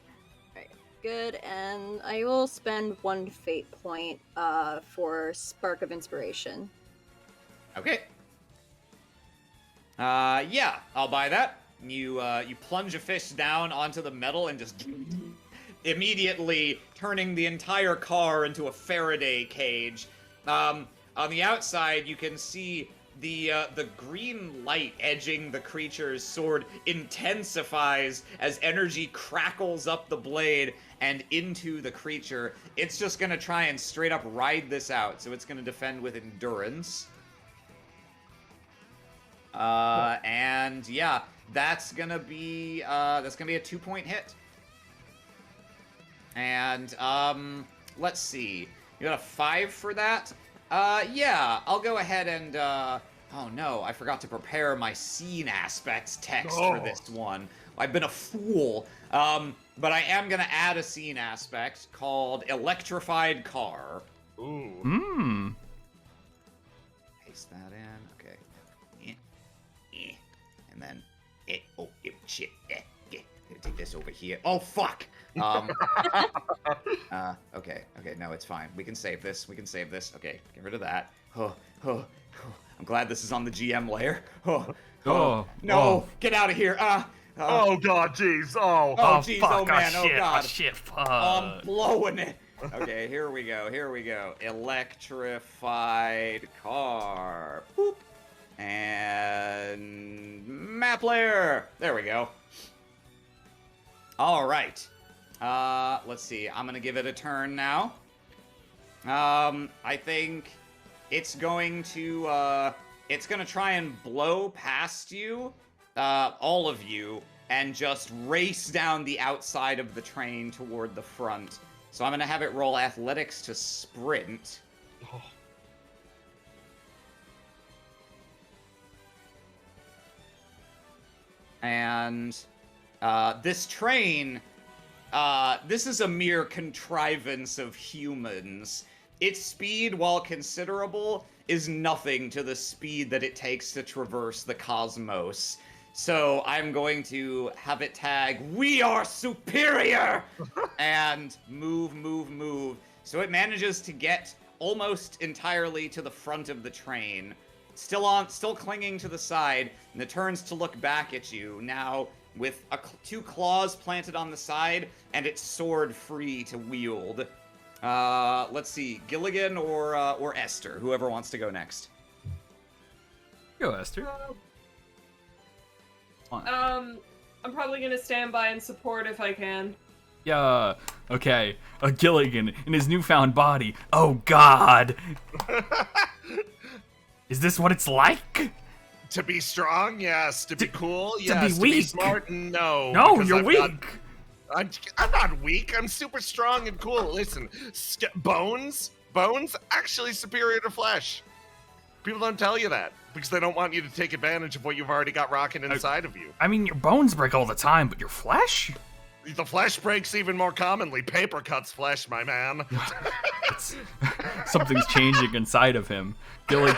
Alright, good, and I will spend 1 fate point for Spark of Inspiration. Okay. Yeah, I'll buy that. You plunge a fish down onto the metal and just immediately turning the entire car into a Faraday cage. On the outside, you can see the green light edging the creature's sword intensifies as energy crackles up the blade and into the creature. It's just gonna try and straight up ride this out, so it's gonna defend with endurance. And yeah, that's gonna be a 2-point hit. And let's see, you got a 5 for that. Yeah, I'll go ahead and oh no, I forgot to prepare my scene aspects text for this one. I've been a fool. But I am gonna add a scene aspect called Electrified Car. Ooh. Paste that in. Okay. And then shit. Take this over here. Oh fuck. Okay, no, it's fine. We can save this. Okay, get rid of that. I'm glad this is on the GM layer. No, get out of here. Oh god, jeez. Oh jeez, fuck, oh man, shit, god. Shit, fuck. I'm blowing it. Okay, here we go. Electrified car. Boop. And map layer. There we go. All right. Let's see. I'm gonna give it a turn now. I think it's going to try and blow past you, all of you, and just race down the outside of the train toward the front. So I'm gonna have it roll athletics to sprint. Oh. And this train, this is a mere contrivance of humans. Its speed, while considerable, is nothing to the speed that it takes to traverse the cosmos. So I'm going to have it tag, "We are superior!" and move. So it manages to get almost entirely to the front of the train. Still clinging to the side, and it turns to look back at you, now with 2 claws planted on the side, and its sword free to wield. Let's see, Gilligan or Esther, whoever wants to go next. Go, Esther. I'm probably gonna stand by and support if I can. Yeah, okay. A Gilligan in his newfound body. Oh God! Is this what it's like? To be strong, yes. To be cool, yes. To be weak? To be smart, no. No, because you're weak. I'm not weak. I'm super strong and cool. Listen, bones actually superior to flesh. People don't tell you that because they don't want you to take advantage of what you've already got rocking inside of you. I mean, your bones break all the time, but your flesh? The flesh breaks even more commonly. Paper cuts flesh, my man. Something's changing inside of him. Gillig,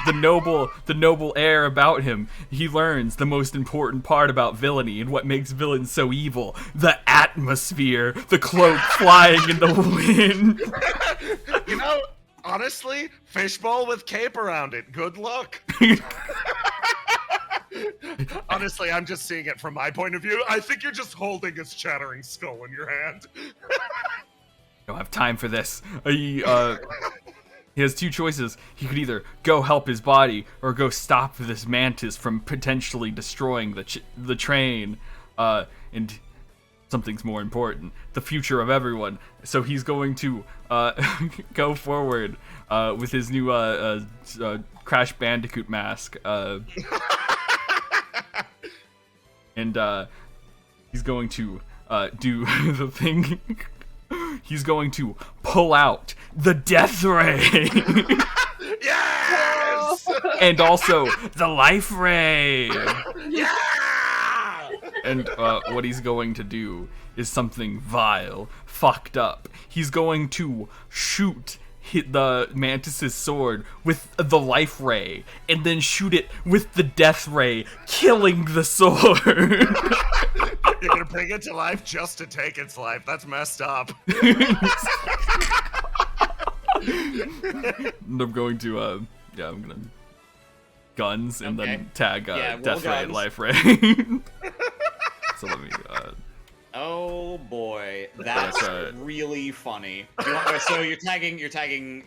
the noble air about him. He learns the most important part about villainy and what makes villains so evil: the atmosphere, the cloak flying in the wind. You know, honestly, fishbowl with cape around it. Good luck. Honestly, I'm just seeing it from my point of view. I think you're just holding his chattering skull in your hand. Don't have time for this. He has two choices. He could either go help his body or go stop this mantis from potentially destroying the train. And something's more important: the future of everyone. So he's going to go forward with his new Crash Bandicoot mask. And he's going to do the thing. He's going to pull out the Death Ray. Yes! And also the Life Ray. Yeah! And what he's going to do is something vile, fucked up. He's going to shoot the Mantis's sword with the Life Ray, and then shoot it with the Death Ray, killing the sword. You're gonna bring it to life just to take its life. That's messed up. And I'm going to, I'm gonna guns and then tag Yeah, Death Ray and guns. Life Ray. So let me, Oh boy, that's really funny. So you're tagging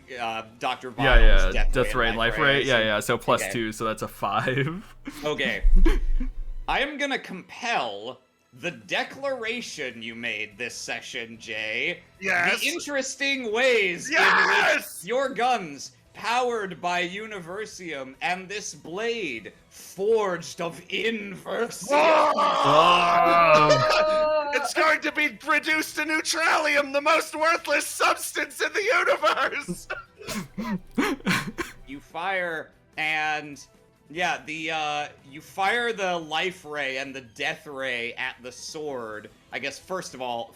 Dr. Vile's Death Ray and Life Ray. Yeah, so plus Okay. 2, so that's a 5. Okay. I am gonna compel the declaration you made this session, Jay. Yes. The interesting ways in Yes! which your guns, powered by Universium, and this blade, forged of Inversium. Oh. It's going to be reduced to neutralium, the most worthless substance in the universe. You fire, and yeah, you fire the Life Ray and the Death Ray at the sword. I guess first of all,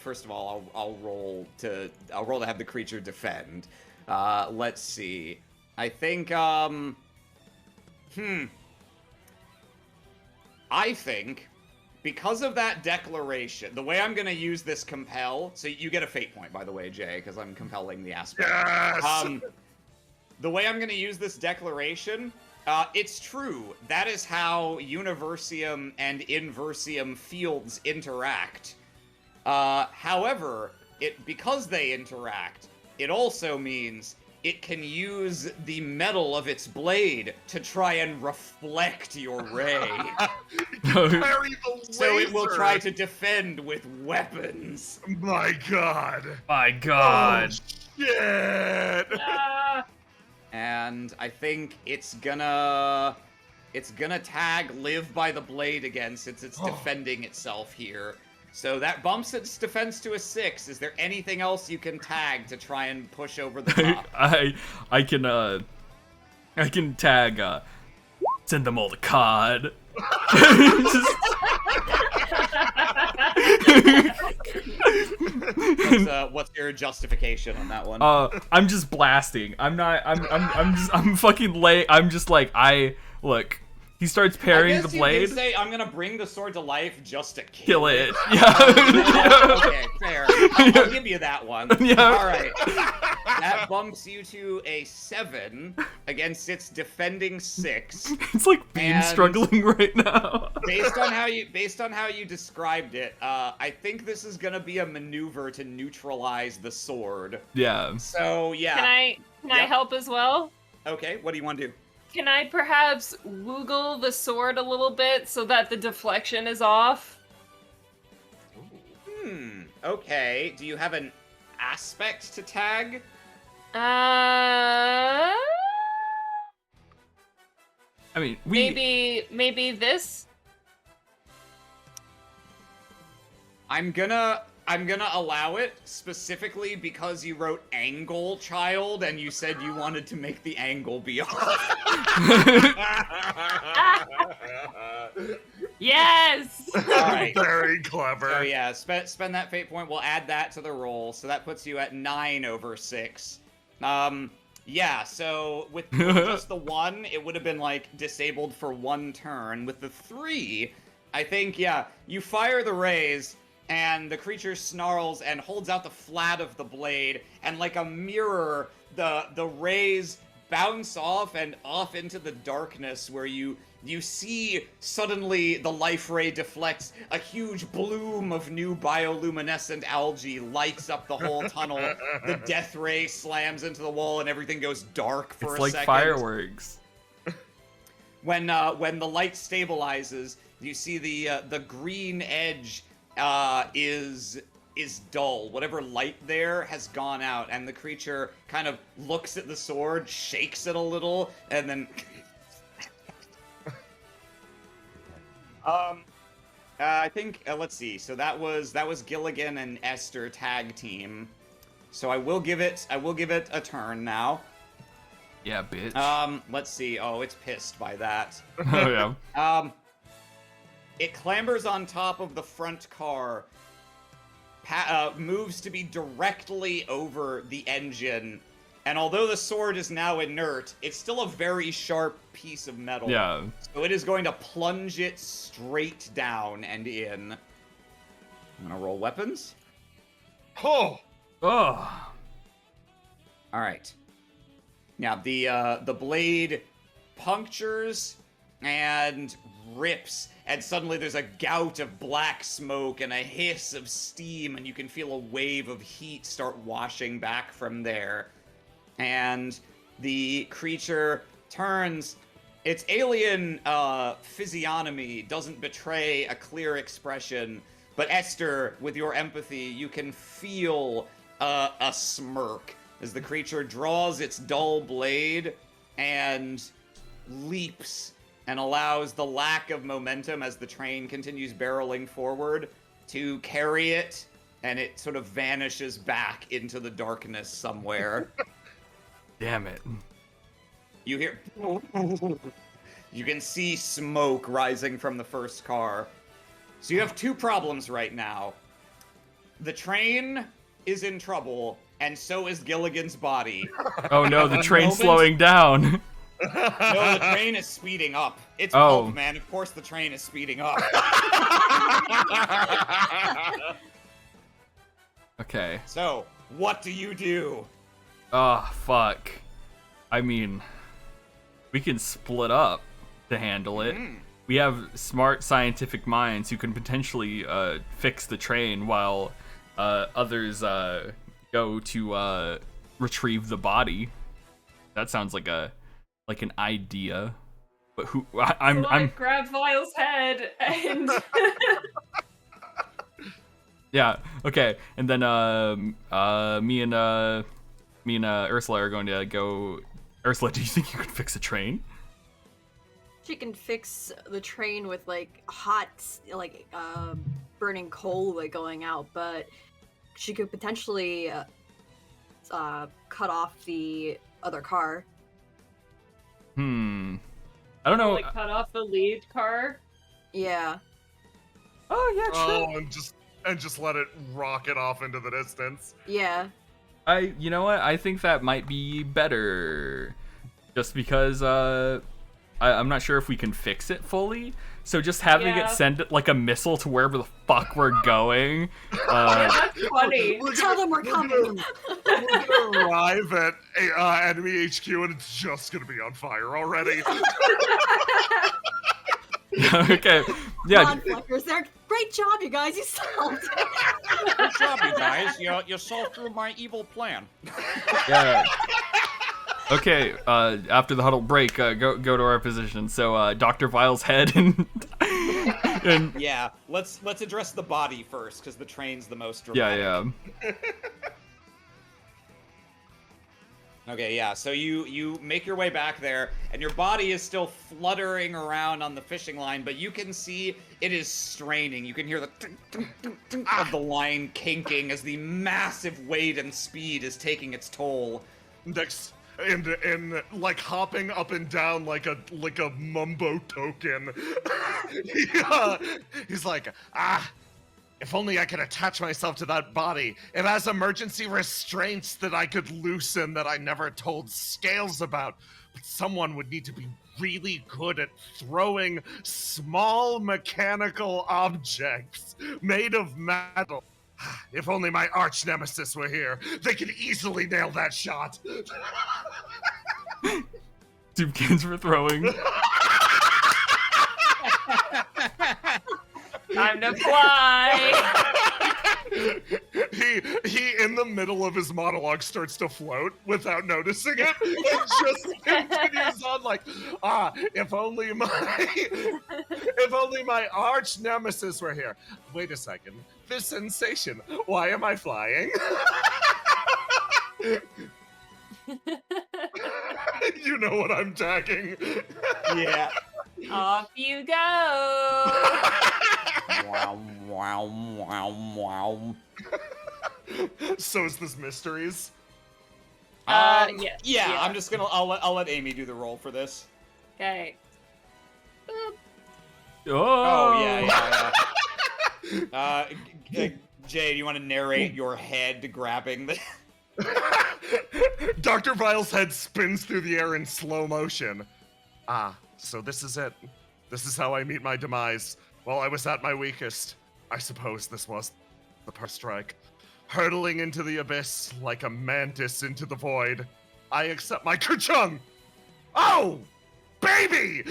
I'll roll to have the creature defend. Let's see. I think I think because of that declaration, the way I'm gonna use this compel, so you get a fate point, by the way, Jay, because I'm compelling the aspect. Yes! The way I'm gonna use this declaration, it's true. That is how Universium and Inversium fields interact. However, because they interact, it also means it can use the metal of its blade to try and reflect your ray. Carry the So it will laser. try to defend with weapons. My God. My God. Shit. And I think it's gonna tag Live by the Blade again, since it's defending itself here. So that bumps its defense to a 6. Is there anything else you can tag to try and push over the top? I can tag send them all to COD. What's your justification on that one? I'm just blasting. I'm fucking late. I'm just like, look. He starts parrying the blade. You could say, I'm gonna bring the sword to life just to Kill it. Yeah. Okay, fair. I'll give you that one. Yeah. All right. That bumps you to a 7 against its defending 6. It's like Bean And- struggling right now. Based on how you described it, I think this is gonna be a maneuver to neutralize the sword. Yeah. So yeah. Can I Yep. help as well? Okay, what do you want to do? Can I perhaps woogle the sword a little bit so that the deflection is off? Okay. Do you have an aspect to tag? Uh, I mean, maybe this. I'm gonna allow it specifically because you wrote angle child and you said you wanted to make the angle be off. Yes. All right. right. Very clever. So yeah, spend that fate point. We'll add that to the roll, so that puts you at 9/6. Yeah. So with just the 1, it would have been like disabled for 1 turn. With the 3, I think you fire the rays, and the creature snarls and holds out the flat of the blade, and like a mirror, the rays bounce off and off into the darkness, where you see suddenly the life ray deflects, a huge bloom of new bioluminescent algae lights up the whole tunnel, the death ray slams into the wall, and everything goes dark for It's a like second. fireworks. When the light stabilizes, you see the green edge is dull. Whatever light there has gone out, and the creature kind of looks at the sword, shakes it a little, and then I think let's see. So that was Gilligan and Esther tag team. So I will give it a turn now. Yeah, bitch. Let's see. Oh, it's pissed by that. Oh yeah. It clambers on top of the front car, moves to be directly over the engine, and although the sword is now inert, it's still a very sharp piece of metal. Yeah. So it is going to plunge it straight down and in. I'm gonna roll weapons. Oh, Oh. All right. Now the blade punctures and rips, and suddenly there's a gout of black smoke and a hiss of steam, and you can feel a wave of heat start washing back from there. And the creature turns. Its alien physiognomy doesn't betray a clear expression, but Esther, with your empathy, you can feel a smirk as the creature draws its dull blade and leaps and allows the lack of momentum as the train continues barreling forward to carry it, and it sort of vanishes back into the darkness somewhere. Damn it. You hear... You can see smoke rising from the first car. So you have 2 problems right now. The train is in trouble, and so is Gilligan's body. Oh no, the train's moment- slowing down. No, the train is speeding up. It's Oh. pulp, man. Of course the train is speeding up. Okay. So, what do you do? Oh, fuck. I mean, we can split up to handle it. We have smart scientific minds who can potentially fix the train while others go to retrieve the body. That sounds like an idea. But who I'm grab Vile's head and yeah, okay. And then me and Ursula are going to go. Ursula, do you think you could fix a train? She can fix the train with like hot, like burning coal like going out, but she could potentially cut off the other car. I don't know. like cut off the lead car. Yeah. Oh yeah, true. oh, and just let it rocket off into the distance. Yeah. You know what? I think that might be better, just because I'm not sure if we can fix it fully. So just having Yeah. it send it like a missile to wherever the fuck we're going. That's funny. Tell them we're coming. We're gonna arrive at enemy HQ and it's just gonna be on fire already. Okay. Come Yeah. on, fuckers. Great job, you guys. You solved it. Good job, you guys. You saw through my evil plan. Yeah. Okay. After the huddle break, go to our position. So Dr. Vile's head and Yeah, let's address the body first, because the train's the most dramatic. yeah. Okay, yeah, so you make your way back there, and your body is still fluttering around on the fishing line, but you can see it is straining. You can hear the of the line kinking as the massive weight and speed is taking its toll. and like hopping up and down like a mumbo token. He's like, if only I could attach myself to that body. It has emergency restraints that I could loosen that I never told Scales about. But someone would need to be really good at throwing small mechanical objects made of metal. If only my arch nemesis were here. They could easily nail that shot. Soup for throwing. Time to fly. He in the middle of his monologue starts to float without noticing it and just continues on like, if only my arch nemesis were here. Wait a second. This sensation. Why am I flying? You know what I'm tagging. Yeah. Off you go. Wow, wow, wow, wow. So is this mysteries? Yeah. Yeah, I'm just gonna. I'll let Amy do the roll for this. Okay. Oh, yeah. Jay, do you want to narrate your head grabbing the? Dr. Vile's head spins through the air in slow motion. So this is it. This is how I meet my demise. While I was at my weakest, I suppose this was the first strike. Hurtling into the abyss like a mantis into the void, I accept my kerchung! Oh! Baby!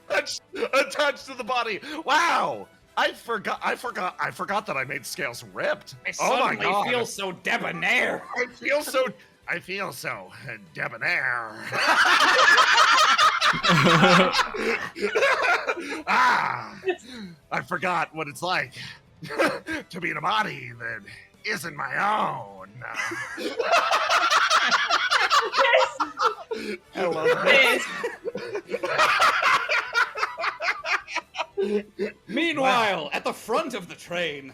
Attached to the body. Wow! I forgot that I made Scales ripped. Oh my god. I feel so debonair. I feel so debonair. I forgot what it's like to be in a body that isn't my own. I love this. Meanwhile, at the front of the train.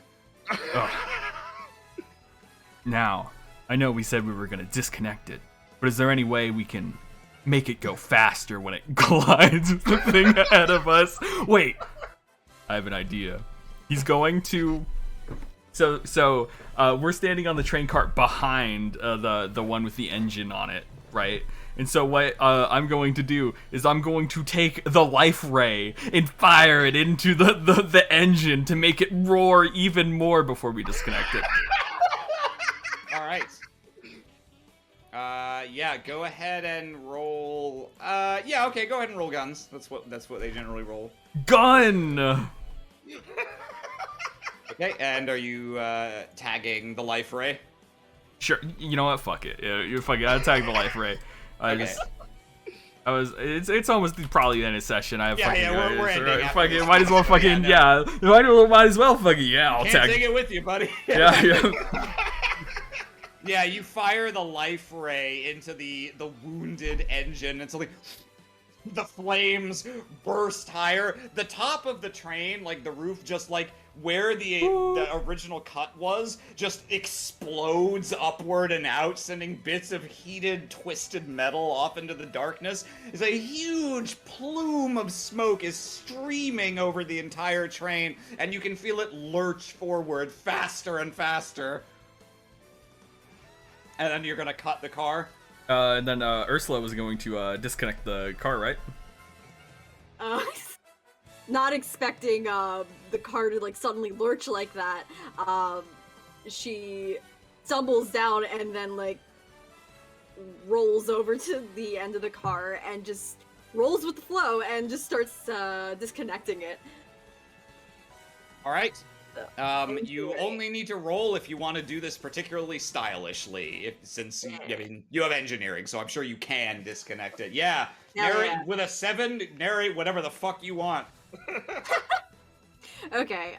Now, I know we said we were gonna disconnect it, but is there any way we can make it go faster when it collides with the thing ahead of us? Wait, I have an idea. He's going to. So we're standing on the train cart behind the one with the engine on it, right? And so what I'm going to do is I'm going to take the life ray and fire it into the engine to make it roar even more before we disconnect it. All right. Yeah, go ahead and roll. Yeah, okay, go ahead and roll guns. That's what they generally roll. Gun. Okay, and are you tagging the life ray? Sure. You know what? Fuck it. You fuck it. I'll tag the life ray. It's almost probably the end of session. I have we're ending. Fuck it. Might as well fucking might as well fucking I'll Can't tag. take it with you, buddy. Yeah. Yeah, you fire the life ray into the wounded engine, and so the flames burst higher. The top of the train, like the roof, just like where the original cut was, just explodes upward and out, sending bits of heated, twisted metal off into the darkness. As a huge plume of smoke is streaming over the entire train, and you can feel it lurch forward faster and faster. And then you're gonna cut the car. And then Ursula was going to disconnect the car, right? Not expecting the car to like suddenly lurch like that. She stumbles down and then like rolls over to the end of the car and just rolls with the flow and just starts disconnecting it. All right. You only need to roll if you want to do this particularly stylishly, since you have engineering, so I'm sure you can disconnect it. Yeah, narrate with a 7. Narrate whatever the fuck you want. Okay.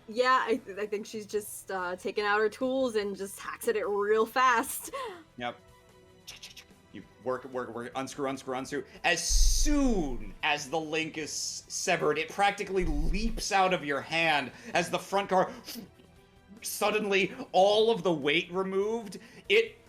Yeah, I think she's just taking out her tools and just hacks at it real fast. Yep. You work, unscrew. As soon as the link is severed, it practically leaps out of your hand as the front car suddenly all of the weight removed.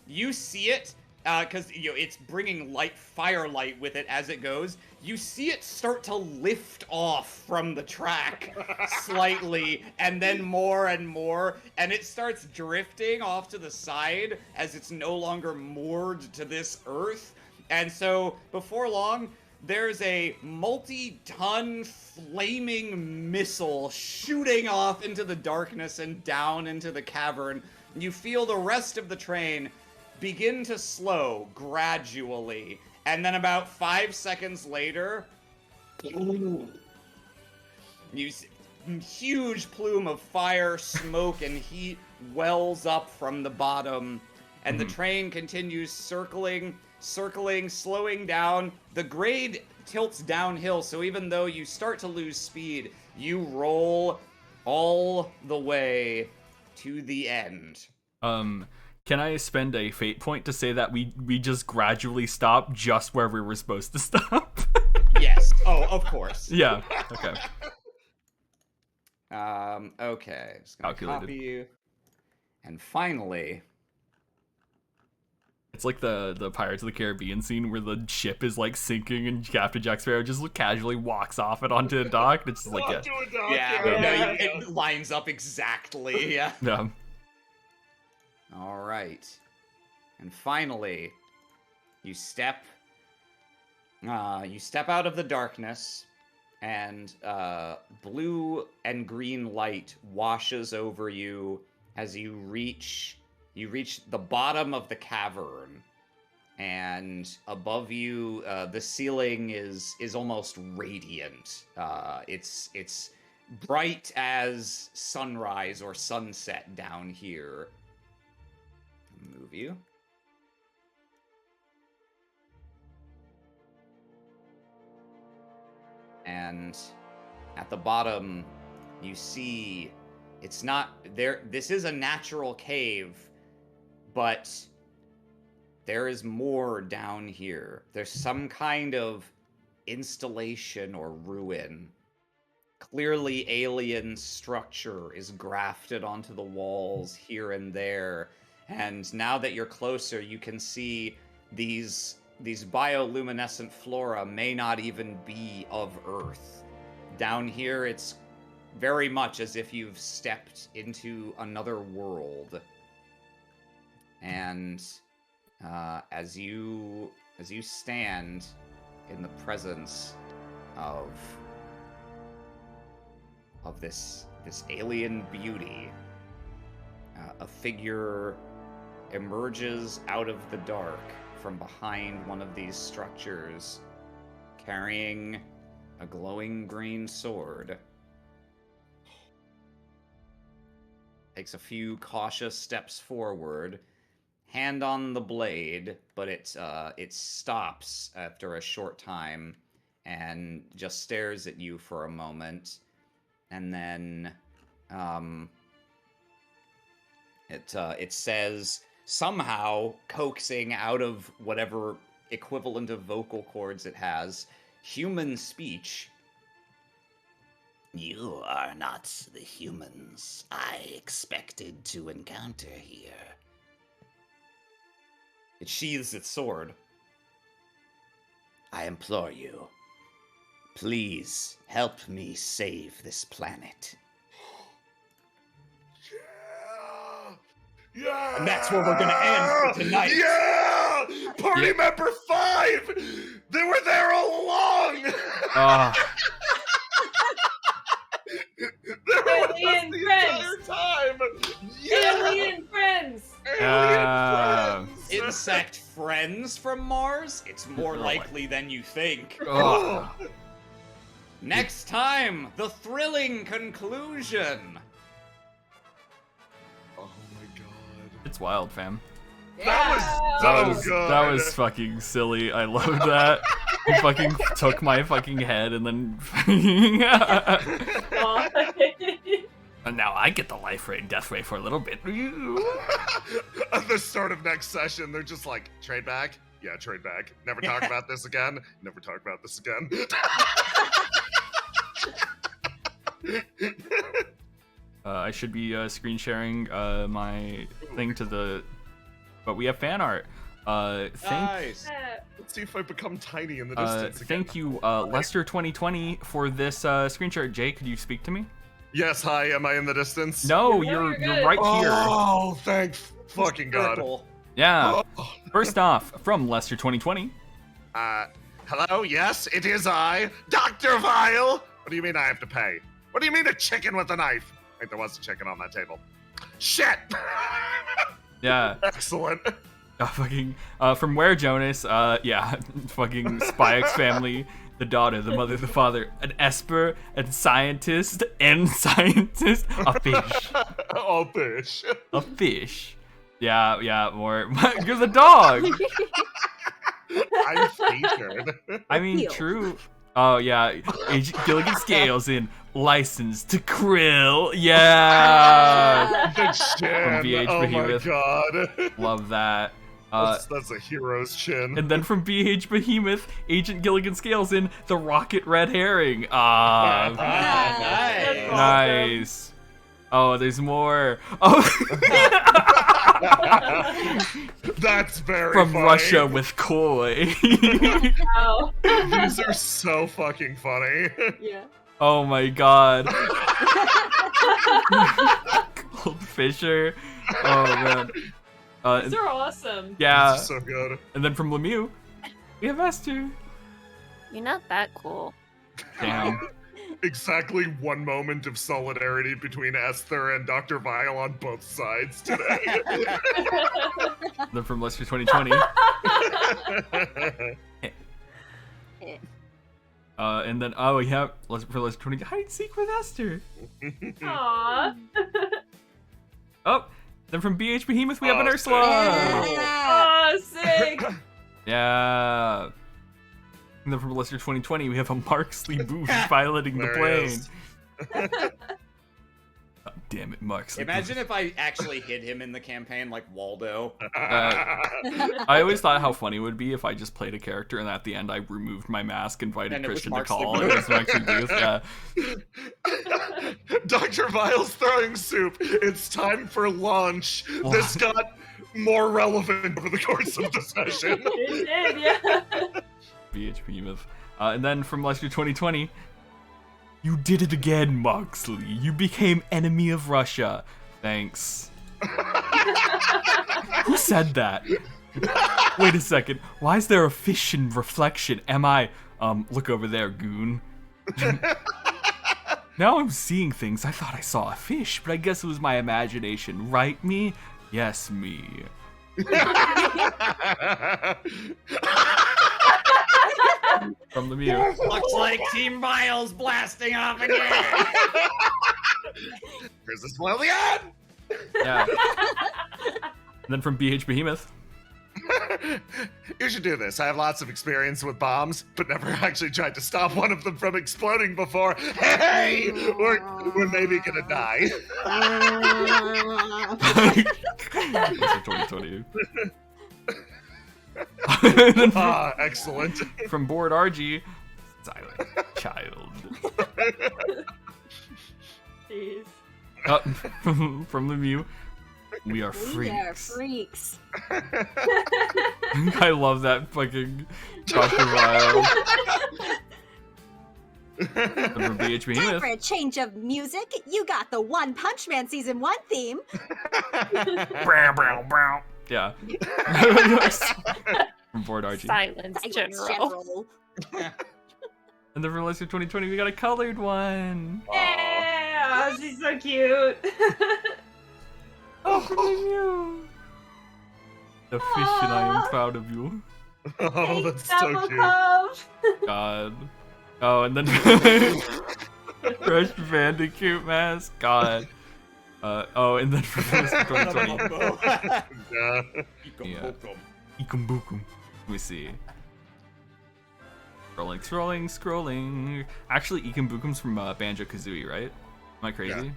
You see it because it's bringing firelight with it as it goes. You see it start to lift off from the track slightly, and then more and more, and it starts drifting off to the side as it's no longer moored to this earth. And so before long, there's a multi-ton flaming missile shooting off into the darkness and down into the cavern. You feel the rest of the train begin to slow gradually, and then about 5 seconds later, you see huge plume of fire, smoke, and heat wells up from the bottom, and the train continues circling, slowing down. The grade tilts downhill, so even though you start to lose speed, you roll all the way to the end. Can I spend a fate point to say that we just gradually stop just where we were supposed to stop? Yes. Oh, of course. Yeah. Okay. Okay. Just gonna Calculated. copy you. And finally, It's like the Pirates of the Caribbean scene where the ship is like sinking and Captain Jack Sparrow just casually walks off it onto the dock. It's just like, yeah. Onto a dock, yeah, it lines up exactly. Yeah. Yeah. All right. And finally, you step out of the darkness, and blue and green light washes over you as you reach the bottom of the cavern. And above you, the ceiling is almost radiant. It's bright as sunrise or sunset down here. Move you. And at the bottom, you see it's not there. This is a natural cave, but there is more down here. There's some kind of installation or ruin. Clearly, alien structure is grafted onto the walls here and there. And now that you're closer, you can see these bioluminescent flora may not even be of Earth. Down here, it's very much as if you've stepped into another world. And as you stand in the presence of this alien beauty, a figure emerges out of the dark from behind one of these structures, carrying a glowing green sword. Takes a few cautious steps forward, hand on the blade, but it stops after a short time and just stares at you for a moment, and then it says, somehow coaxing out of whatever equivalent of vocal cords it has, human speech. You are not the humans I expected to encounter here. It sheathes its sword. I implore you, please help me save this planet. Yeah! And that's where we're gonna end for tonight. Yeah! Party member 5! They were there all along! They were with us Alien the friends! entire time! Yeah! Alien friends! Alien friends! Insect friends from Mars? It's more Oh my- likely than you think. Ugh. Next time, the thrilling conclusion. Oh my god. It's wild, fam. That was so good. That was fucking silly. I love that. He fucking took my fucking head and then and now I get the life ray and death ray for a little bit. At the start of next session, they're just like, trade back? Yeah, trade back. Never talk about this again. Never talk about this again. I should be screen sharing my thing to the. But we have fan art. Nice. Let's see if I become tiny in the distance again. Thank you, Lester 2020, for this screen share. Jay, could you speak to me? Yes, hi, am I in the distance? No, you're you're good. right here. Oh, thank fucking God. Purple. Yeah. Oh. First off, from Lester 2020. Hello, yes, it is I, Dr. Vile. What do you mean I have to pay? What do you mean a chicken with a knife? Wait, there was a chicken on that table. Shit! Yeah. Excellent. Fucking from Where Jonas, yeah, fucking Spy X family, the daughter, the mother, the father, an Esper, a scientist, a fish. Oh, fish. A fish. Yeah, more. You're the dog! I'm featured. I mean, Heel. true. Oh, yeah, Agent Gilligan Scales in License to Krill. Yeah! The chin. BH Oh my Behemoth. God. Love that. That's a hero's chin. And then from BH Behemoth, Agent Gilligan Scales in The Rocket Red Herring. Ah, Nice. nice. Oh, there's more. Oh, That's very from funny. Russia with Koi. Oh. These are so fucking funny. Yeah. Oh my god. Goldfisher. Oh man. These are awesome. Yeah. This is so good. And then from Lemieux, we have Esther. You're not that cool. Damn. Exactly one moment of solidarity between Esther and Dr. Vile on both sides today. Then from Lester 2020. And then we have for Lester 20 hide and seek with Esther. Aww. Oh, then from BH Behemoth we have an Oh, Ursula. Yeah. Oh, sick. Yeah. And then from Lester 2020 we have a Marksley Booth piloting the There he plane. is. God damn it, Marksley. Imagine Booth. if I actually hid him in the campaign like Waldo. I always thought how funny it would be if I just played a character and at the end I removed my mask, invited And it was Christian to Marksley call, Booth. and it was Marksley Booth. Yeah. Dr. Vile's throwing soup. It's time for lunch. This got more relevant over the course of the session. It did, yeah. BH Behemoth. And then from Lester 2020, you did it again, Moxley. You became enemy of Russia. Thanks. Who said that? Wait a second. Why is there a fish in reflection? Am I, look over there, goon. Now I'm seeing things. I thought I saw a fish, but I guess it was my imagination. Right, me? Yes, me. From Lemieux. Looks like Team Miles blasting off again. Here's this one again. Yeah. And then from BH Behemoth. You should do this. I have lots of experience with bombs, but never actually tried to stop one of them from exploding before. Hey, we're maybe gonna die. That's 2020. And then Excellent. from Board RG, Silent Child. Jeez. From Lemieux, we are We are freaks. freaks. I love that fucking Dr. Vile. And from BH Time Behemoth, for a change of music. You got the One Punch Man Season 1 theme. brow, brow, brow. Yeah. From Board RG. Silence, Silence General. And then from Lester 2020, we got a colored one. Yeah, she's so cute. Oh, from Lemieux. The fish and I am proud of you. Oh, that's so Double cute. cup. God. Oh, and then Fresh Bandicoot mask. God. And then from Lester 2020, Yeah. Yeah. Ikum Bukum. Let me see. Scrolling. Actually, Ikum Bukum's from Banjo Kazooie, right? Am I crazy?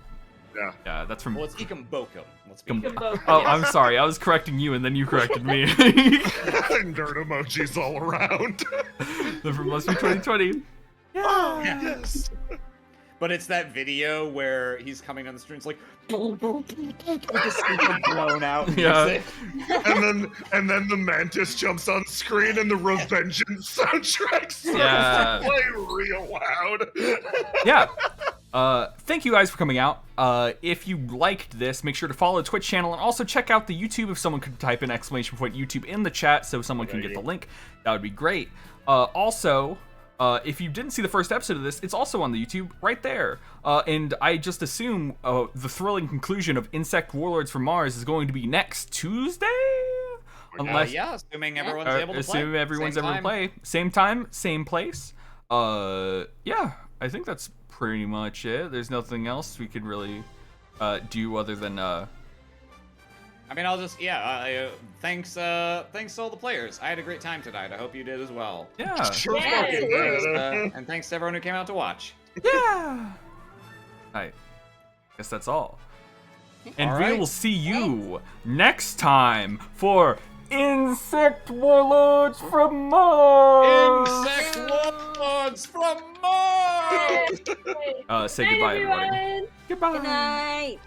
Yeah. Yeah, that's from. Well, it's Ikum Bokum. Let's be Ikum- clear. Oh, I'm sorry. I was correcting you, and then you corrected me. Nerd emojis all around. Then from Lester 2020. Oh, yes. but it's that video where he's coming on the street. It's like just super blown out music. and then the Mantis jumps on screen and the Revengeance soundtrack starts Yeah. to play real loud. Yeah. Thank you guys for coming out. If you liked this, make sure to follow the Twitch channel and also check out the YouTube if someone could type in exclamation point YouTube in the chat so someone can get the link. That would be great. Also, if you didn't see the first episode of this, it's also on the YouTube right there. And I just assume the thrilling conclusion of Insect Warlords from Mars is going to be next Tuesday? Unless, Yeah, assuming everyone's able to play. Assuming everyone's Same able to time. play. Same time, same place. Yeah, I think that's pretty much it. There's nothing else we could really do other than I mean, I'll just thanks to all the players. I had a great time tonight. I hope you did as well. yeah. Sure Yeah. fucking did. And thanks to everyone who came out to watch. Yeah. I guess that's all. And All we right. will see you next time for Insect Warlords from Mars. Insect Warlords from Mars! Say Night, goodbye, everybody. everyone. Goodbye. Good night.